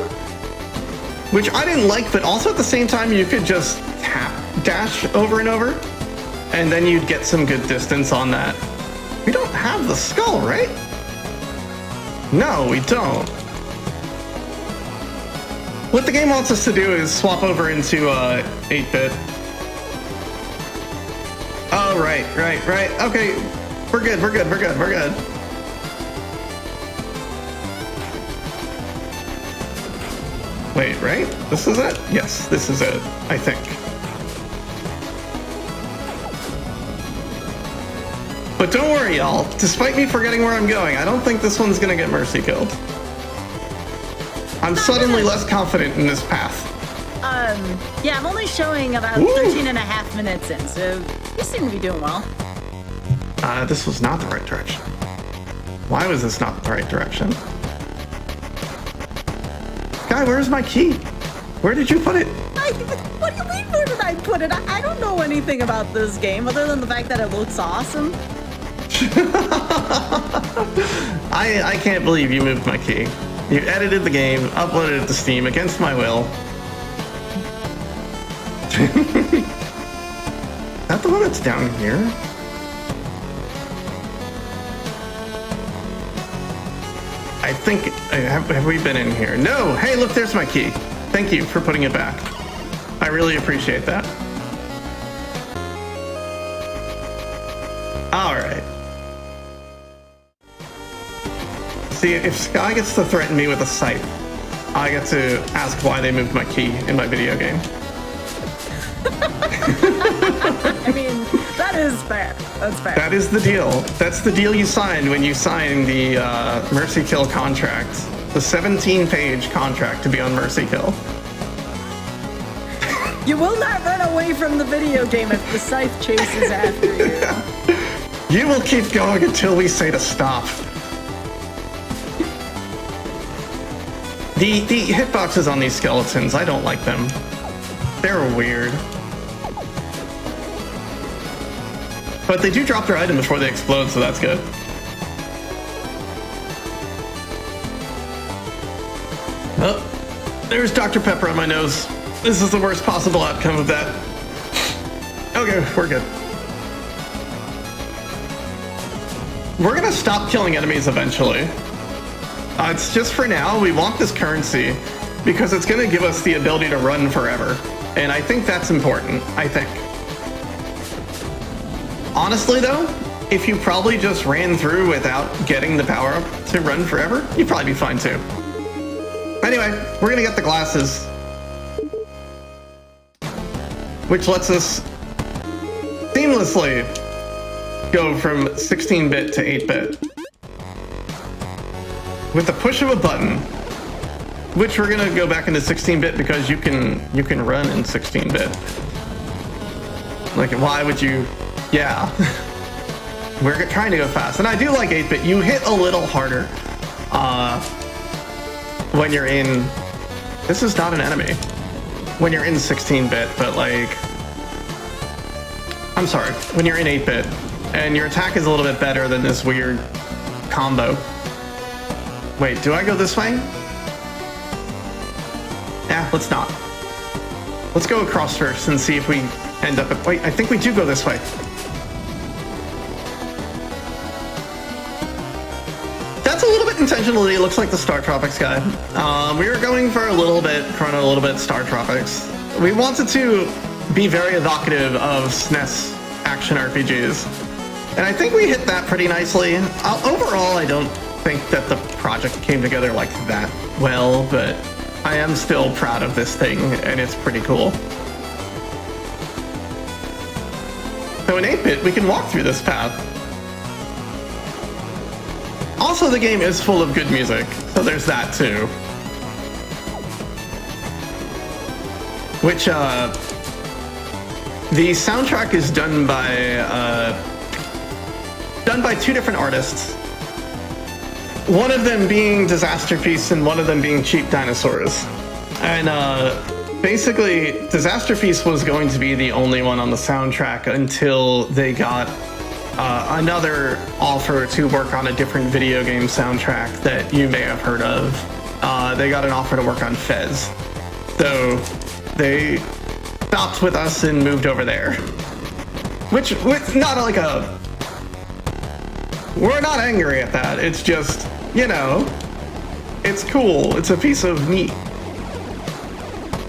which I didn't like, but also at the same time you could just tap dash over and over, and then you'd get some good distance on that. We don't have the skull, right? No, we don't. What the game wants us to do is swap over into 8-bit. Oh, right. Okay. We're good. Wait, right? This is it? Yes, this is it, I think. But don't worry, y'all. Despite me forgetting where I'm going, I don't think this one's gonna get mercy killed. I'm suddenly less confident in this path. Yeah, I'm only showing about 13 and a half minutes in, so you seem to be doing well. This was not the right direction. Why was this not the right direction? Guy, where's my key? Where did you put it? What do you mean, where did I put it? I don't know anything about this game other than the fact that it looks awesome. I can't believe you moved my key. You edited the game, uploaded it to Steam against my will. Is that the one that's down here? I think, have we been in here? No! Hey, look, there's my key. Thank you for putting it back. I really appreciate that. Alright. See, if Sky gets to threaten me with a scythe, I get to ask why they moved my key in my video game. I mean, that is fair. That's fair. That is the deal. That's the deal you signed when you signed the Mercy Kill contract. The 17-page contract to be on Mercy Kill. You will not run away from the video game if the scythe chases after you. You will keep going until we say to stop. The hitboxes on these skeletons, I don't like them. They're weird. But they do drop their item before they explode, so that's good. Oh, there's Dr. Pepper on my nose. This is the worst possible outcome of that. Okay, we're good. We're gonna stop killing enemies eventually. It's just for now, we want this currency because it's gonna give us the ability to run forever. And I think that's important, I think. Honestly though, if you probably just ran through without getting the power up to run forever, you'd probably be fine too. Anyway, we're gonna get the glasses, which lets us seamlessly go from 16-bit to 8-bit with the push of a button, which we're gonna go back into 16-bit because you can run in 16-bit. Like, why would you? Yeah, we're trying to go fast, and I do like 8-bit. You hit a little harder when you're in. This is not an enemy when you're in 16-bit, but like I'm sorry, when you're in 8-bit, and your attack is a little bit better than this weird combo. Wait, do I go this way? Yeah, let's not. Let's go across first and see if we end up at... Wait, I think we do go this way. That's a little bit intentionally. It looks like the Star Tropics guy. We were going for a little bit Chrono, a little bit Star Tropics. We wanted to be very evocative of SNES action RPGs. And I think we hit that pretty nicely. Overall, I don't think that the project came together like that well, but I am still proud of this thing, and it's pretty cool. So in 8-bit, we can walk through this path. Also, the game is full of good music, so there's that too. Which, the soundtrack is done by two different artists. One of them being Disasterpiece and one of them being Cheap Dinosaurs. And basically, Disasterpiece was going to be the only one on the soundtrack until they got another offer to work on a different video game soundtrack that you may have heard of. They got an offer to work on Fez. So they stopped with us and moved over there. Which not like a... We're not angry at that. It's just, you know, it's cool. It's a piece of meat.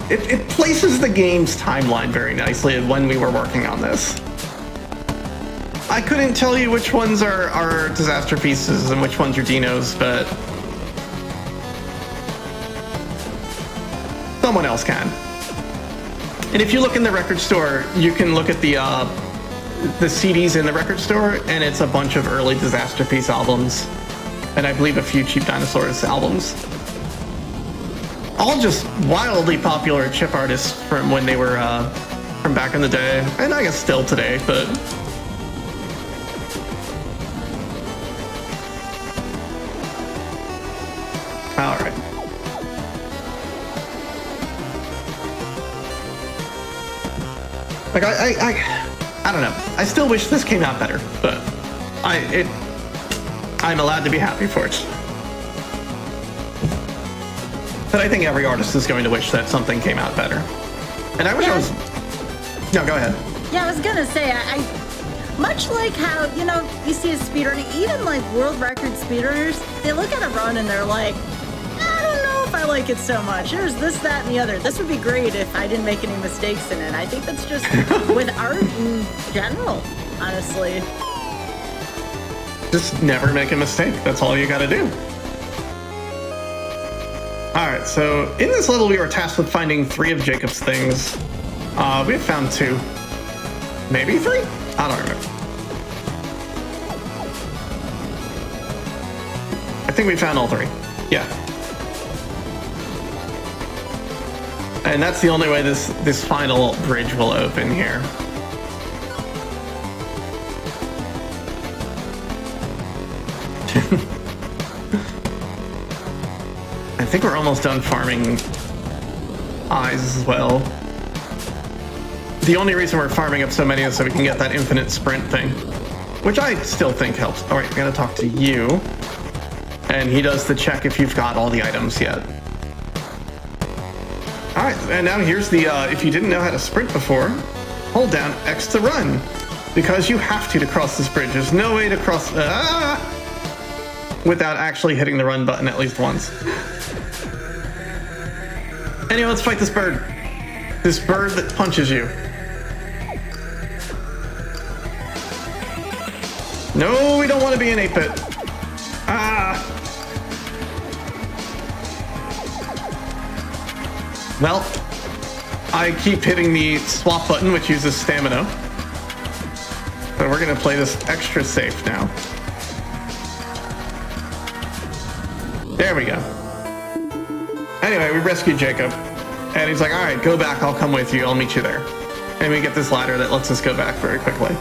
It places the game's timeline very nicely of when we were working on this. I couldn't tell you which ones are disaster pieces and which ones are Dinos, but someone else can. And if you look in the record store, you can look at the CDs in the record store, and it's a bunch of early Disaster Piece albums, and I believe a few Cheap Dinosaurs albums. All just wildly popular chip artists from when they were from back in the day, and I guess still today, but... Alright. Like, I don't know. I still wish this came out better, but I'm allowed to be happy for it. But I think every artist is going to wish that something came out better. And I wish I was... No, go ahead. Yeah, I was gonna say, I much like how, you know, you see a speedrunner, even like world record speedrunners, they look at a run and they're like, I don't know if I like it so much. There's this, that, and the other. This would be great if I didn't make any mistakes in it. I think that's just with art in general, honestly. Just never make a mistake. That's all you gotta do. Alright, so in this level we were tasked with finding 3 of Jacob's things. We have found 2. Maybe 3? I don't remember. I think we found all 3. Yeah. And that's the only way this final bridge will open here. I think we're almost done farming eyes as well. The only reason we're farming up so many is so we can get that infinite sprint thing, which I still think helps. All right, we gotta talk to you. And he does the check if you've got all the items yet. All right, and now here's the, if you didn't know how to sprint before, hold down X to run, because you have to cross this bridge. There's no way to cross without actually hitting the run button at least once. Anyway, let's fight this bird. This bird that punches you. No, we don't want to be an 8-bit. Ah! Well, I keep hitting the swap button, which uses stamina. So we're going to play this extra safe now. There we go. Anyway, we rescued Jacob. And he's like, all right, go back. I'll come with you. I'll meet you there. And we get this ladder that lets us go back very quickly.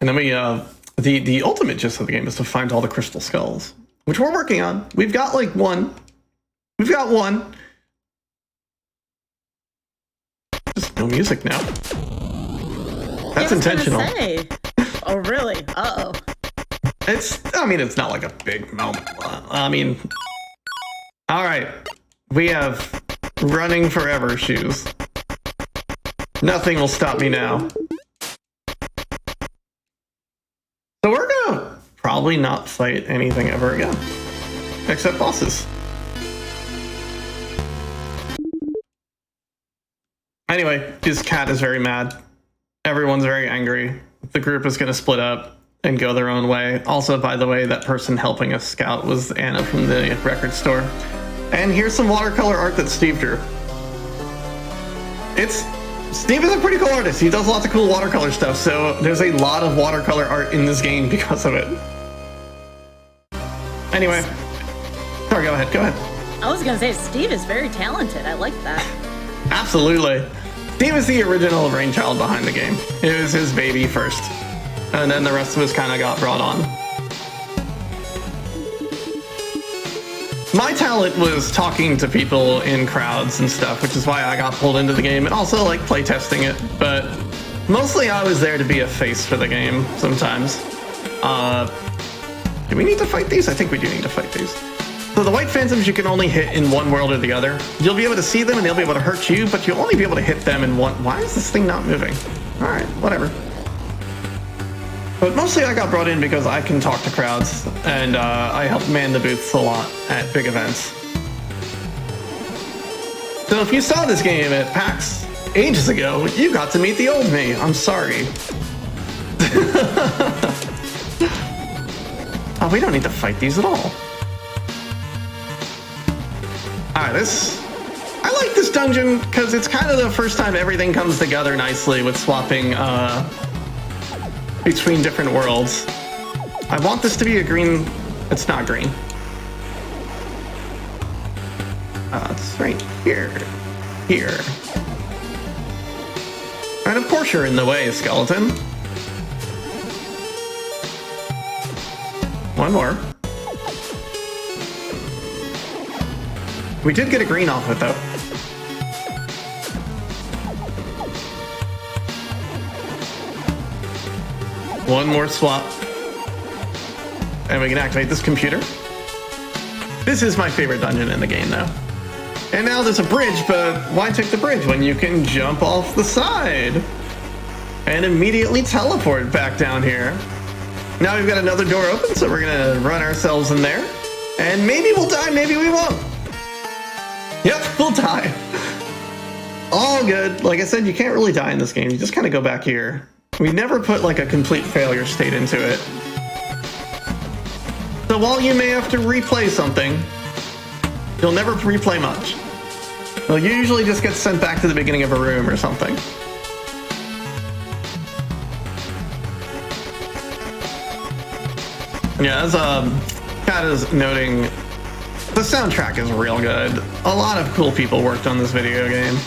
And then we, the ultimate gist of the game is to find all the crystal skulls. which we're working on. We've got like one. We've got one. Just no music now. That's intentional. Oh, really? Uh-oh. I mean, it's not like a big moment. I mean, all right. We have running forever shoes. Nothing will stop me now. So we're gonna probably not fight anything ever again. Except bosses. Anyway, his cat is very mad. Everyone's very angry. The group is gonna split up and go their own way. Also, by the way, that person helping us scout was Anna from the record store. And here's some watercolor art that Steve drew. Steve is a pretty cool artist. He does lots of cool watercolor stuff, so there's a lot of watercolor art in this game because of it. Anyway. Sorry, go ahead. I was gonna say, Steve is very talented. I like that. Absolutely. Steve is the original brainchild behind the game. It was his baby first. And then the rest of us kind of got brought on. My talent was talking to people in crowds and stuff, which is why I got pulled into the game, and also like playtesting it. But mostly I was there to be a face for the game sometimes. Do we need to fight these? I think we do need to fight these. So the white phantoms you can only hit in one world or the other. You'll be able to see them and they'll be able to hurt you, but you'll only be able to hit them in one. Why is this thing not moving? All right, whatever. But mostly I got brought in because I can talk to crowds, and I help man the booths a lot at big events. So if you saw this game at PAX ages ago, you got to meet the old me. I'm sorry. Oh, we don't need to fight these at all. Alright, I like this dungeon because it's kind of the first time everything comes together nicely with swapping between different worlds. I want this to be a green. It's not green. It's right here. Here. And of course you're in the way, skeleton. One more. We did get a green off it though. One more swap. And we can activate this computer. This is my favorite dungeon in the game though. And now there's a bridge, but why take the bridge when you can jump off the side and immediately teleport back down here? Now we've got another door open, so we're gonna run ourselves in there. And maybe we'll die, maybe we won't. Yep, we'll die. All good. Like I said, you can't really die in this game. You just kind of go back here. We never put like a complete failure state into it. So while you may have to replay something, you'll never replay much. You'll usually just get sent back to the beginning of a room or something. Yeah, as Kat is noting, the soundtrack is real good. A lot of cool people worked on this video game.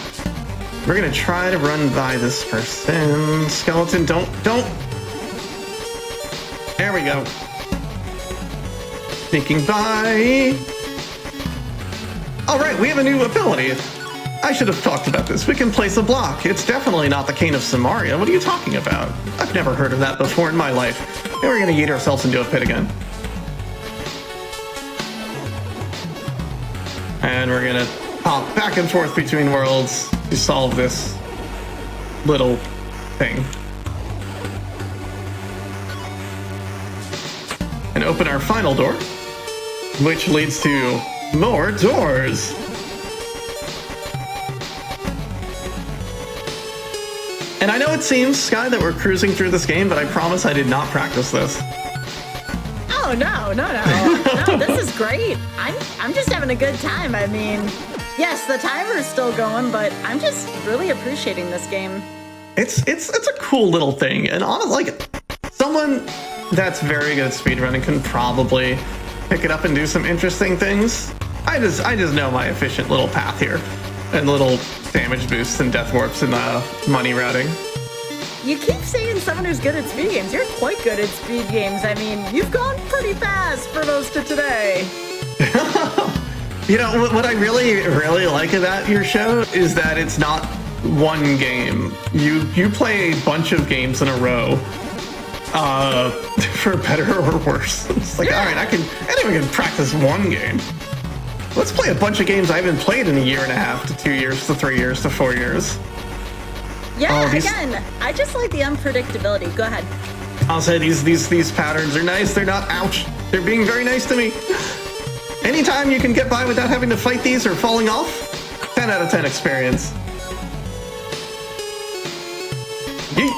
We're gonna try to run by this person. Skeleton, don't. There we go. Sneaking by. All right, we have a new ability. I should have talked about this. We can place a block. It's definitely not the Cane of Samaria. What are you talking about? I've never heard of that before in my life. And we're gonna yeet ourselves into a pit again. And we're gonna hop back and forth between worlds to solve this little thing. And open our final door, which leads to more doors. And I know it seems, Sky, that we're cruising through this game, but I promise I did not practice this. Oh, no. No, this is great. I'm just having a good time. I mean, yes, the timer's still going, but I'm just really appreciating this game. It's a cool little thing, and honestly, like, someone that's very good at speedrunning can probably pick it up and do some interesting things. I just know my efficient little path here, and little damage boosts and death warps and money routing. you keep saying someone who's good at speed games. You're quite good at speed games. I mean, you've gone pretty fast for most of today. You know, what I really like about your show is that it's not one game. You play a bunch of games in a row, for better or worse. It's like, all right, anyone can practice one game. Let's play a bunch of games I haven't played in a year and a half to 2 years to 3 years to 4 years. Yeah, again, I just like the unpredictability. Go ahead. I'll say these patterns are nice. They're not, ouch. They're being very nice to me. Anytime you can get by without having to fight these or falling off, 10 out of 10 experience. Yeet.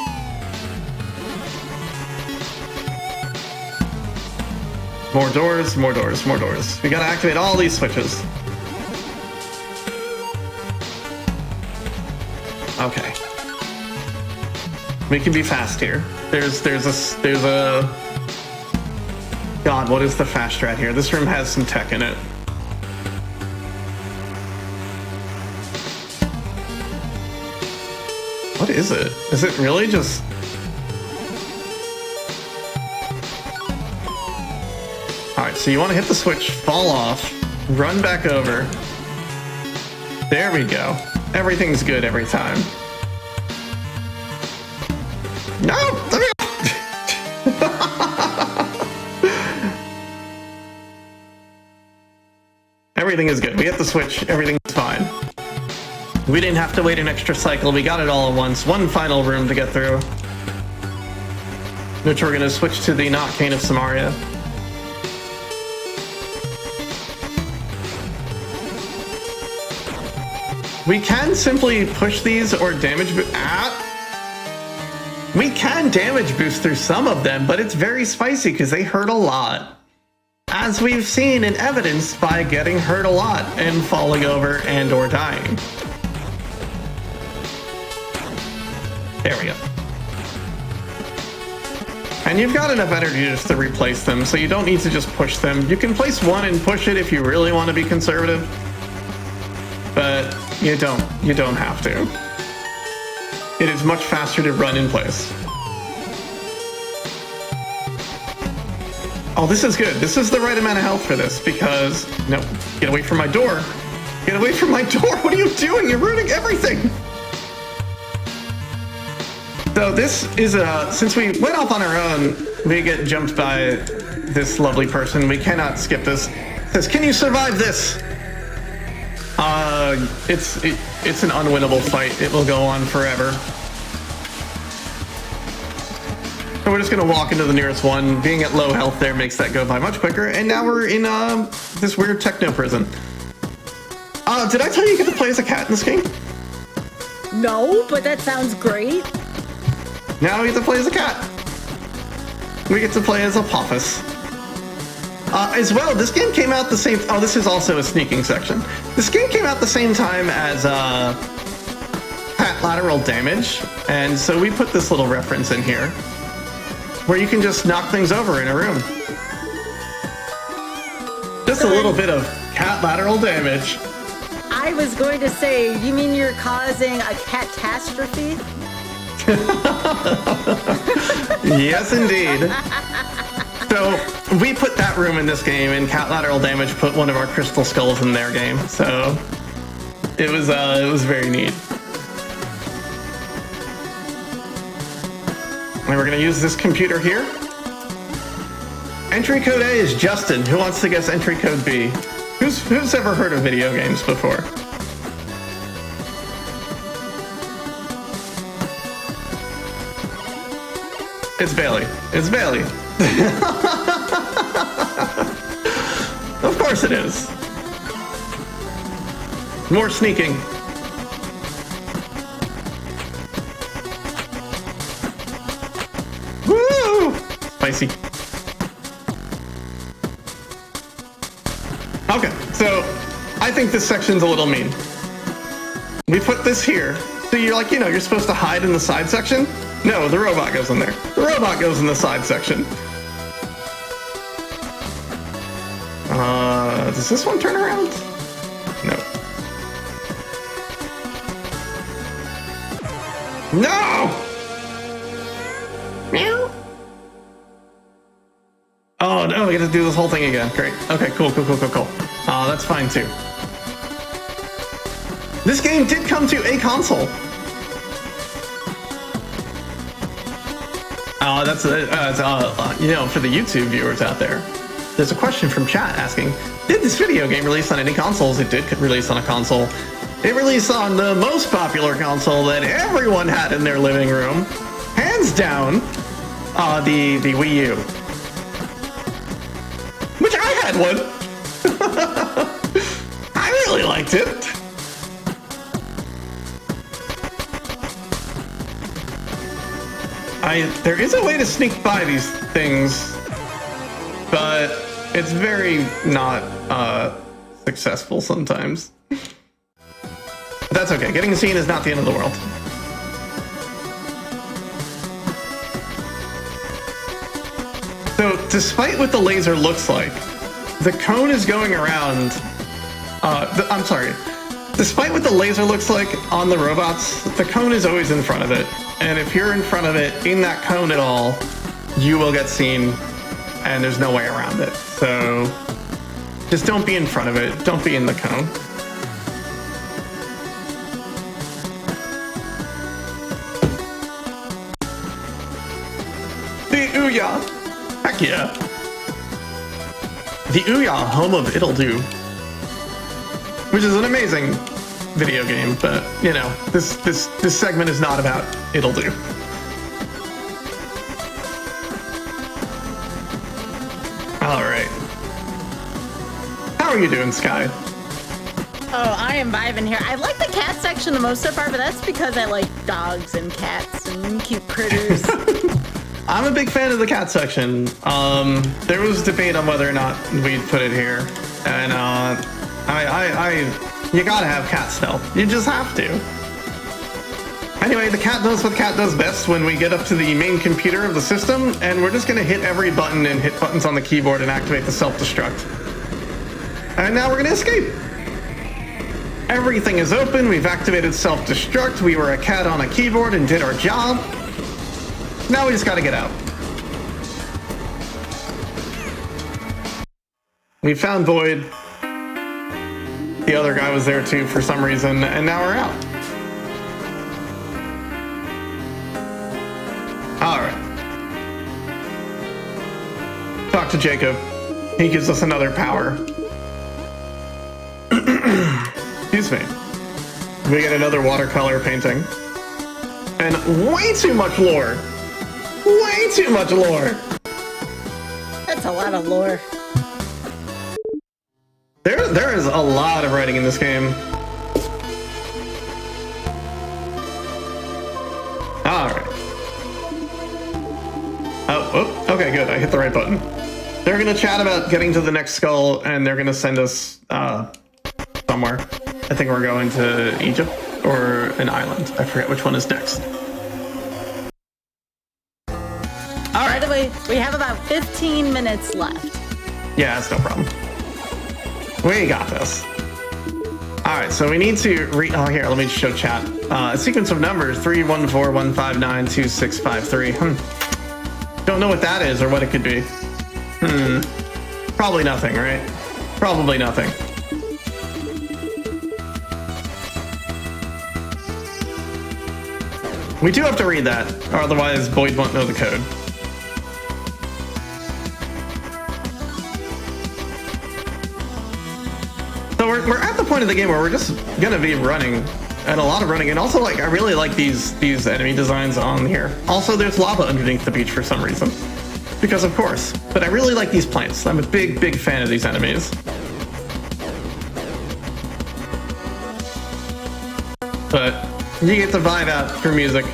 More doors, more doors, more doors. We gotta activate all these switches. Okay. We can be fast here. There's a God, what is the fast strat here? This room has some tech in it. What is it? Is it really just... Alright, so you want to hit the switch, fall off, run back over. There we go. Everything's good every time. No! Let me go! Everything is good. We hit the switch. Everything's fine. We didn't have to wait an extra cycle. We got it all at once. One final room to get through, which we're going to switch to the not Cane of Samaria. We can simply push these or damage we can damage boost through some of them, but it's very spicy because they hurt a lot. As we've seen and evidenced by getting hurt a lot and falling over and or dying. There we go. And you've got enough energy just to replace them, so you don't need to just push them. You can place one and push it if you really want to be conservative, but you don't have to. It is much faster to run in place. Oh, this is good. This is the right amount of health for this because... No, get away from my door. Get away from my door. What are you doing? You're ruining everything. So this is since we went off on our own, we get jumped by this lovely person. We cannot skip this. It says, can you survive this? It's an unwinnable fight. It will go on forever. So we're just gonna walk into the nearest one. Being at low health there makes that go by much quicker. And now we're in this weird techno prison. Did I tell you get to play as a cat in this game? No, but that sounds great. Now we get to play as a cat. We get to play as Apophis. As well, this game came out the same... Oh, this is also a sneaking section. This game came out the same time as Pat Lateral Damage, and so we put this little reference in here, where you can just knock things over in a room. Just a little bit of cat lateral damage. I was going to say, you mean you're causing a catastrophe? Yes, indeed. So we put that room in this game, and Cat Lateral Damage put one of our crystal skulls in their game. So it was very neat. And we're gonna use this computer here. Entry code A is Justin. Who wants to guess entry code B? Who's ever heard of video games before? It's Bailey. It's Bailey. Of course it is. More sneaking. Woo! Spicy. Okay, so I think this section's a little mean. We put this here. So you're like, you're supposed to hide in the side section? No, the robot goes in there. The robot goes in the side section. Does this one turn around? No. No! we get to do this whole thing again. Great. Okay, cool. That's fine too. This game did come to a console. That's you know, for the YouTube viewers out there, there's a question from chat asking, did this video game release on any consoles? It did release on a console. It released on the most popular console that everyone had in their living room, hands down, the Wii U, which I had one. I really liked it. There is a way to sneak by these things, but it's very not successful sometimes. But that's okay. Getting seen is not the end of the world. So, despite what the laser looks like, the cone is going around. I'm sorry. Despite what the laser looks like on the robots, the cone is always in front of it. And if you're in front of it, in that cone at all, you will get seen, and there's no way around it. So, just don't be in front of it. Don't be in the cone. The Ouya! Heck yeah! The Ouya, home of It'll Do. Which is an amazing video game, but, you know, this segment is not about It'll Do. Alright. How are you doing, Sky? Oh, I am vibing here. I like the cat section the most so far, but that's because I like dogs and cats and cute critters. I'm a big fan of the cat section. There was debate on whether or not we'd put it here, and you gotta have cat stealth. You just have to. Anyway, the cat does what cat does best when we get up to the main computer of the system, and we're just gonna hit every button and hit buttons on the keyboard and activate the self-destruct. And now we're gonna escape. Everything is open, we've activated self-destruct, we were a cat on a keyboard and did our job. Now we just gotta get out. We found Void. The other guy was there too for some reason, and now we're out. Alright. Talk to Jacob. He gives us another power. Excuse me. We get another watercolor painting. And way too much lore. Way too much lore. That's a lot of lore. There is a lot of writing in this game. Alright. Oh, okay, good. I hit the right button. They're gonna chat about getting to the next skull, and they're gonna send us somewhere. I think we're going to Egypt or an island. I forget which one is next. By the way, we have about 15 minutes left. Yeah, that's no problem. We got this. Alright, so we need to oh, here, let me show chat. A sequence of numbers, 314-159-2653. Don't know what that is or what it could be. Probably nothing, right? Probably nothing. We do have to read that, or otherwise Boyd won't know the code. So we're at the point of the game where we're just gonna be running, and a lot of running, and also like I really like these enemy designs on here. Also, there's lava underneath the beach for some reason, because of course. But I really like these plants. I'm a big fan of these enemies. But you get to vibe out for music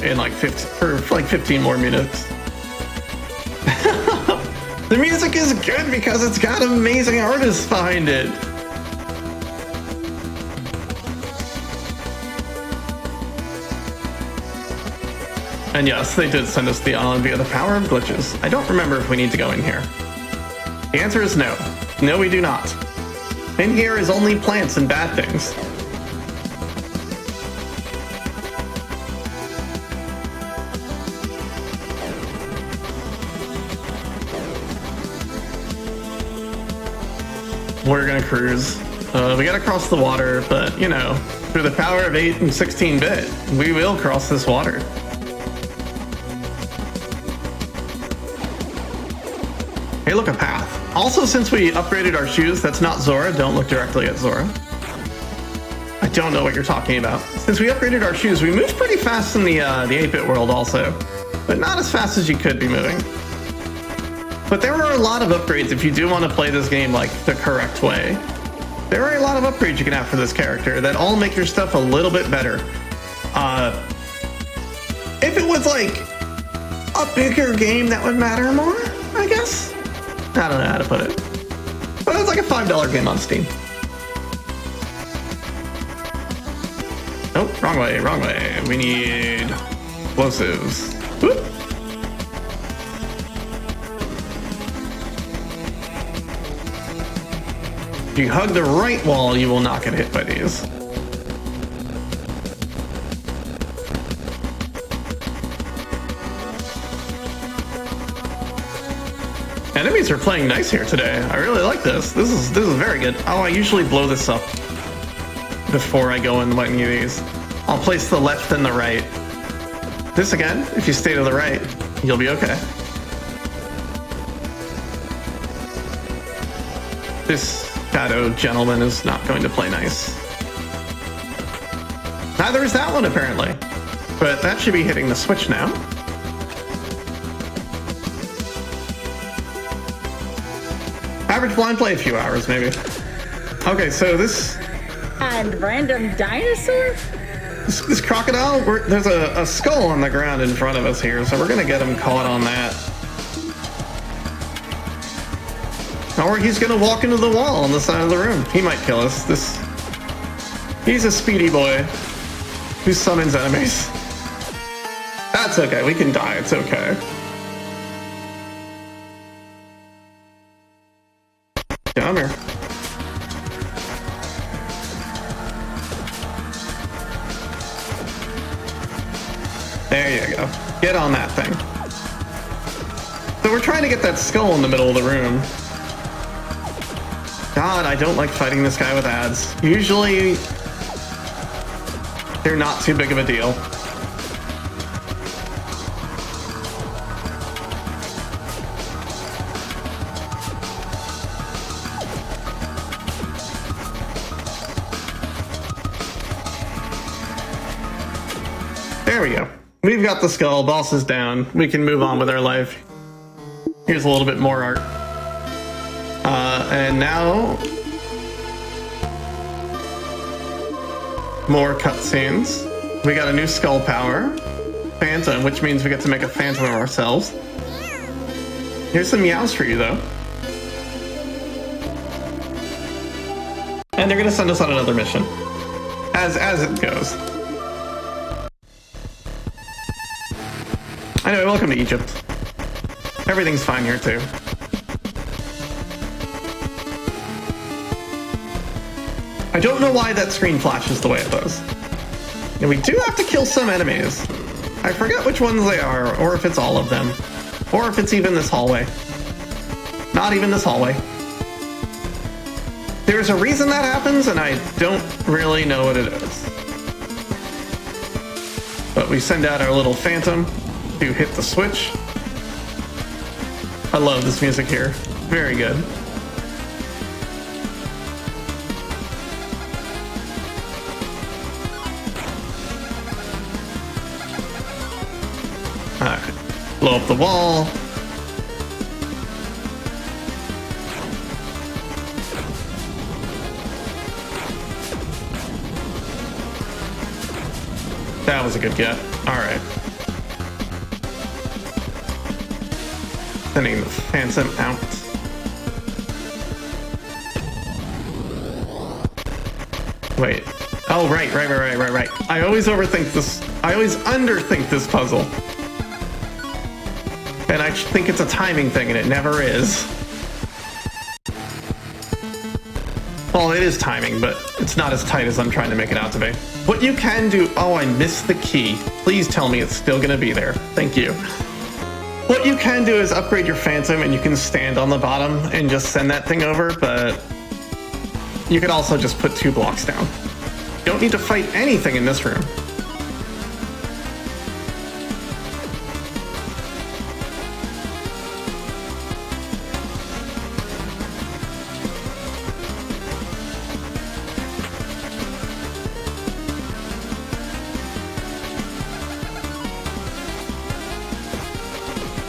in like 15 more minutes. The music is good because it's got amazing artists behind it. And yes, they did send us the island via the power of glitches. I don't remember if we need to go in here. The answer is no. No, we do not. In here is only plants and bad things. we're gonna cruise. We gotta cross the water, but you know, through the power of 8 and 16-bit, we will cross this water. Hey, look, a path. Also, since we upgraded our shoes, that's not Zora. Don't look directly at Zora. I don't know what you're talking about. Since we upgraded our shoes, we moved pretty fast in the 8-bit world also, but not as fast as you could be moving. But there are a lot of upgrades if you do want to play this game like the correct way. There are a lot of upgrades you can have for this character that all make your stuff a little bit better. If it was like a bigger game, that would matter more, I guess. I don't know how to put it. But it's like a $5 game on Steam. Nope, wrong way, wrong way. We need explosives. Whoop. If you hug the right wall, you will not get hit by these. Enemies are playing nice here today. I really like this. This is very good. Oh, I usually blow this up before I go in any of these. I'll place the left and the right. This again, if you stay to the right, you'll be okay. This shadow gentleman is not going to play nice. Neither is that one, apparently. But that should be hitting the switch now. Average blind play, a few hours, maybe. Okay, so this... And random dinosaur? This crocodile, there's a skull on the ground in front of us here, so we're gonna get him caught on that. Or he's gonna walk into the wall on the side of the room. He might kill us. He's a speedy boy who summons enemies. That's okay, we can die, it's okay. Come here. There you go. Get on that thing. So we're trying to get that skull in the middle of the room. God, I don't like fighting this guy with ads. Usually, they're not too big of a deal. There we go. We've got the skull, boss is down. We can move on with our life. Here's a little bit more art. And now... more cutscenes. We got a new skull power. Phantom, which means we get to make a phantom of ourselves. Here's some meows for you, though. And they're gonna send us on another mission. As it goes. Anyway, welcome to Egypt. Everything's fine here, too. I don't know why that screen flashes the way it does. And we do have to kill some enemies. I forget which ones they are, or if it's all of them. Or if it's even this hallway. Not even this hallway. There's a reason that happens, and I don't really know what it is. But we send out our little phantom to hit the switch. I love this music here. Very good. Alright. Blow up the wall. That was a good get. Alright. Sending the phantom out. Wait. Oh, right. I always overthink this. I always underthink this puzzle. And I think it's a timing thing, and it never is. Well, it is timing, but it's not as tight as I'm trying to make it out to be. What you can do... Oh, I missed the key. Please tell me it's still gonna be there. Thank you. What you can do is upgrade your phantom, and you can stand on the bottom and just send that thing over, but you could also just put 2 blocks down. Don't need to fight anything in this room.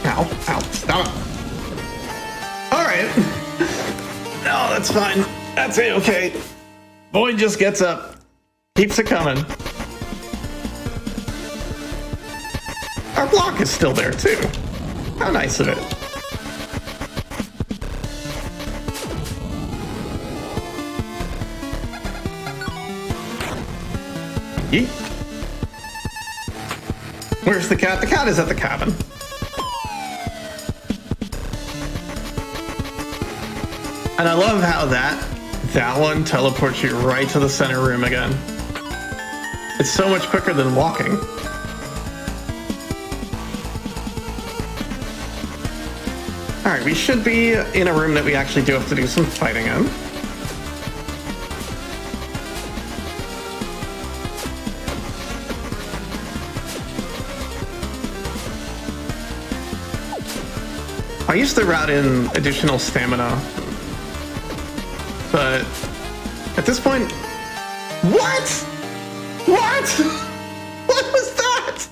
Ow, ow, stop it. Alright. No, that's fine. That's it, okay. Boy just gets up. Keeps it coming. Our block is still there, too. How nice of it. Yeet. Where's the cat? The cat is at the cabin. And I love how that one teleports you right to the center room again. It's so much quicker than walking. Alright, we should be in a room that we actually do have to do some fighting in. I used to route in additional stamina, but at this point, what? What? What was that?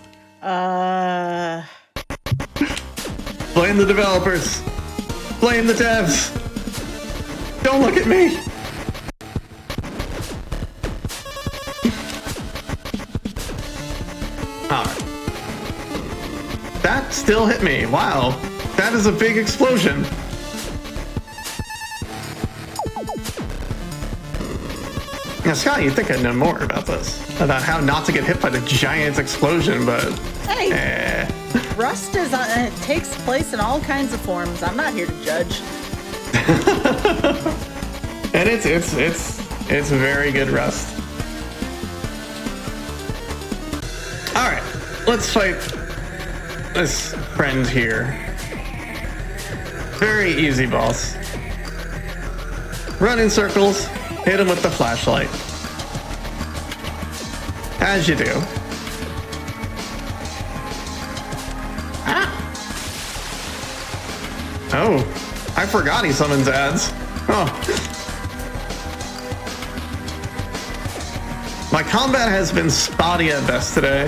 Blame the developers. Blame the devs. Don't look at me. Alright. That still hit me. Wow. That is a big explosion. Now, Scott, you'd think I'd know more about this. About how not to get hit by the giant explosion, but... Hey! Rust is it takes place in all kinds of forms. I'm not here to judge. And it's very good Rust. Alright, let's fight this friend here. Very easy, boss. Run in circles, hit him with the flashlight. As you do. Ah! Oh, I forgot he summons ads. Oh. My combat has been spotty at best today,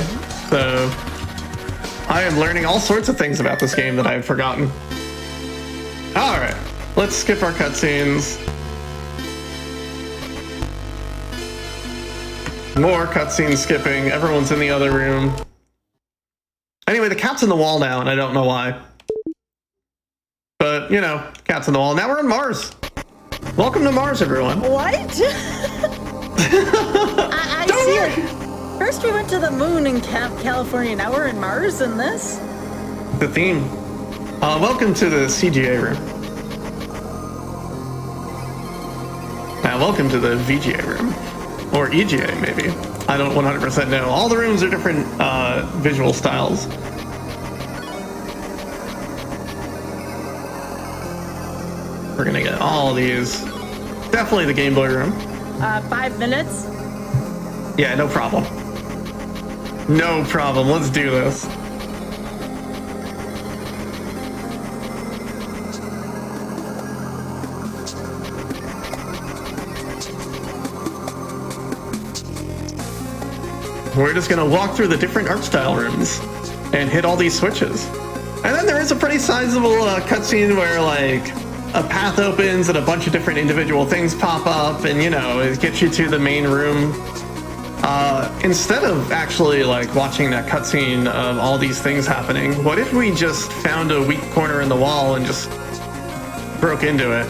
so I am learning all sorts of things about this game that I had forgotten. Alright, let's skip our cutscenes. More cutscene skipping. Everyone's in the other room. Anyway, the cat's in the wall now, and I don't know why. But, you know, cat's in the wall. Now we're on Mars. Welcome to Mars, everyone. What? I see it. First we went to the moon in California. Now we're in Mars in this. The theme. Welcome to the CGA room. Now, welcome to the VGA room. Or EGA, maybe. I don't 100% know. All the rooms are different visual styles. We're gonna get all these. Definitely the Game Boy room. 5 minutes? Yeah, no problem. No problem. Let's do this. We're just gonna walk through the different art style rooms and hit all these switches. And then there is a pretty sizable cutscene where like a path opens and a bunch of different individual things pop up, and you know, it gets you to the main room. Instead of actually like watching that cutscene of all these things happening, what if we just found a weak corner in the wall and just broke into it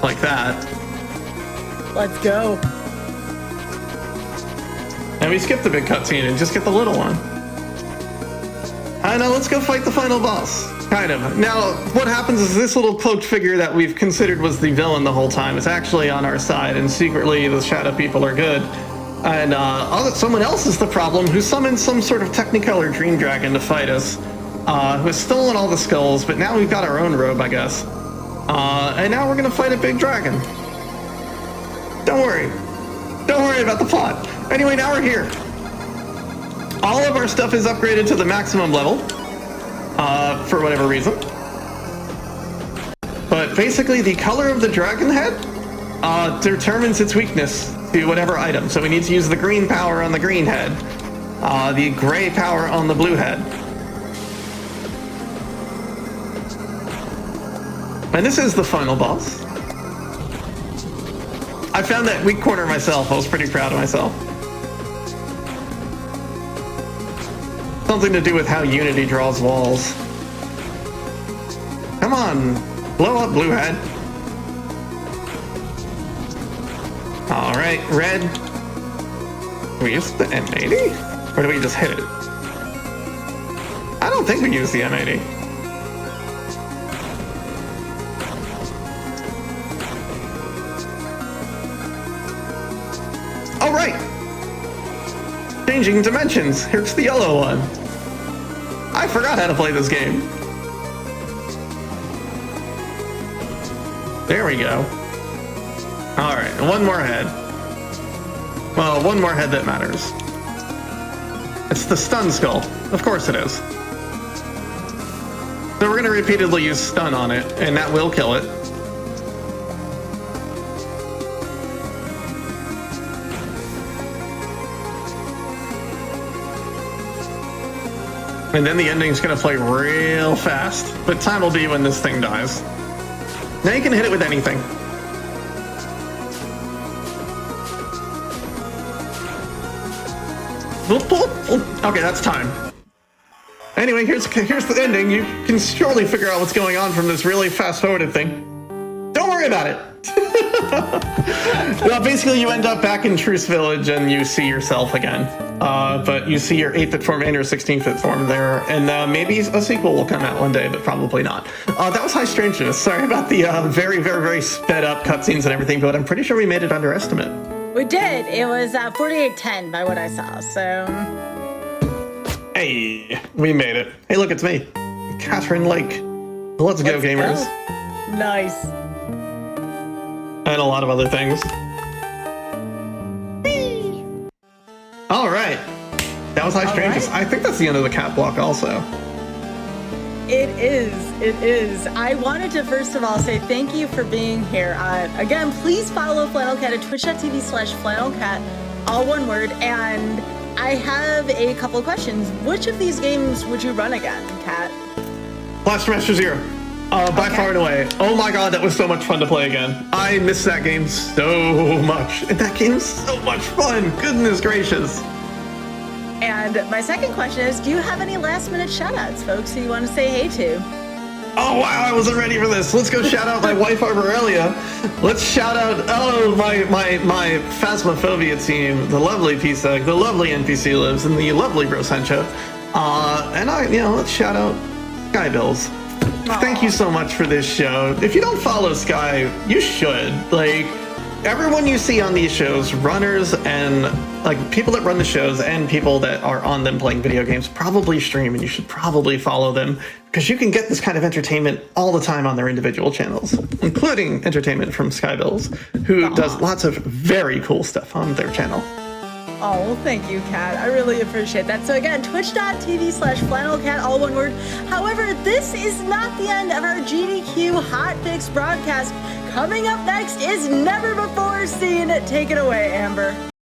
like that? Let's go. And we skip the big cutscene and just get the little one. I know, let's go fight the final boss. Kind of. Now, what happens is this little cloaked figure that we've considered was the villain the whole time is actually on our side, and secretly the Shadow People are good. And someone else is the problem, who summoned some sort of Technicolor Dream Dragon to fight us, who has stolen all the skulls, but now we've got our own robe, I guess. And now we're gonna fight a big dragon. Don't worry. Don't worry about the plot. Anyway, now we're here. All of our stuff is upgraded to the maximum level, for whatever reason. But basically, the color of the dragon head determines its weakness to whatever item. So we need to use the green power on the green head, the gray power on the blue head. And this is the final boss. I found that weak corner myself. I was pretty proud of myself. Something to do with how Unity draws walls. Come on, blow up, blue head. All right, red. Do we use the M80? Or do we just hit it? I don't think we use the M80. All right. Changing dimensions. Here's the yellow one. I forgot how to play this game. There we go. All right, one more head. Well, one more head that matters. It's the stun skull. Of course it is. So we're going to repeatedly use stun on it, and that will kill it. And then the ending's going to play real fast, but time will be when this thing dies. Now you can hit it with anything. Okay, that's time. Anyway, here's the ending. You can surely figure out what's going on from this really fast-forwarded thing. Don't worry about it. Well, basically, you end up back in Truce Village and you see yourself again. But you see your 8-bit form and your 16-bit form there, and maybe a sequel will come out one day, but probably not. That was High Strangeness. Sorry about the very, very, very sped up cutscenes and everything, but I'm pretty sure we made it under estimate. We did. It was 4810 by what I saw, so... Hey, we made it. Hey, look, it's me, Catherine Lake. Let's go, gamers. Go. Nice. And a lot of other things. Whee! All right. That was High Strangeness. Right. I think that's the end of the cat block also. It is. It is. I wanted to first of all say thank you for being here. Again, please follow FlannelCat at twitch.tv/FlannelCat, all one word. And I have a couple of questions. Which of these games would you run again, Kat? Blast Master Zero. By far and away. Oh my god, that was so much fun to play again. I miss that game so much. And that game's so much fun. Goodness gracious. And my second question is, do you have any last-minute shout-outs, folks, who you want to say hey to? Oh wow, I wasn't ready for this. Let's go shout out my wife Arborelia. Let's shout out my Phasmophobia team, the lovely P-Sec, the lovely NPC Lives, and the lovely Brosencha. And let's shout out Sky Bills. Aww. Thank you so much for this show. If you don't follow Sky, you should. Like, everyone you see on these shows, runners and like people that run the shows and people that are on them playing video games, probably stream, and you should probably follow them because you can get this kind of entertainment all the time on their individual channels, including entertainment from Skybills, who does lots of very cool stuff on their channel. Oh, well, thank you, Kat. I really appreciate that. So again, twitch.tv/FlannelCat, all one word. However, this is not the end of our GDQ Hotfix broadcast. Coming up next is Never Before Seen. Take it away, Amber.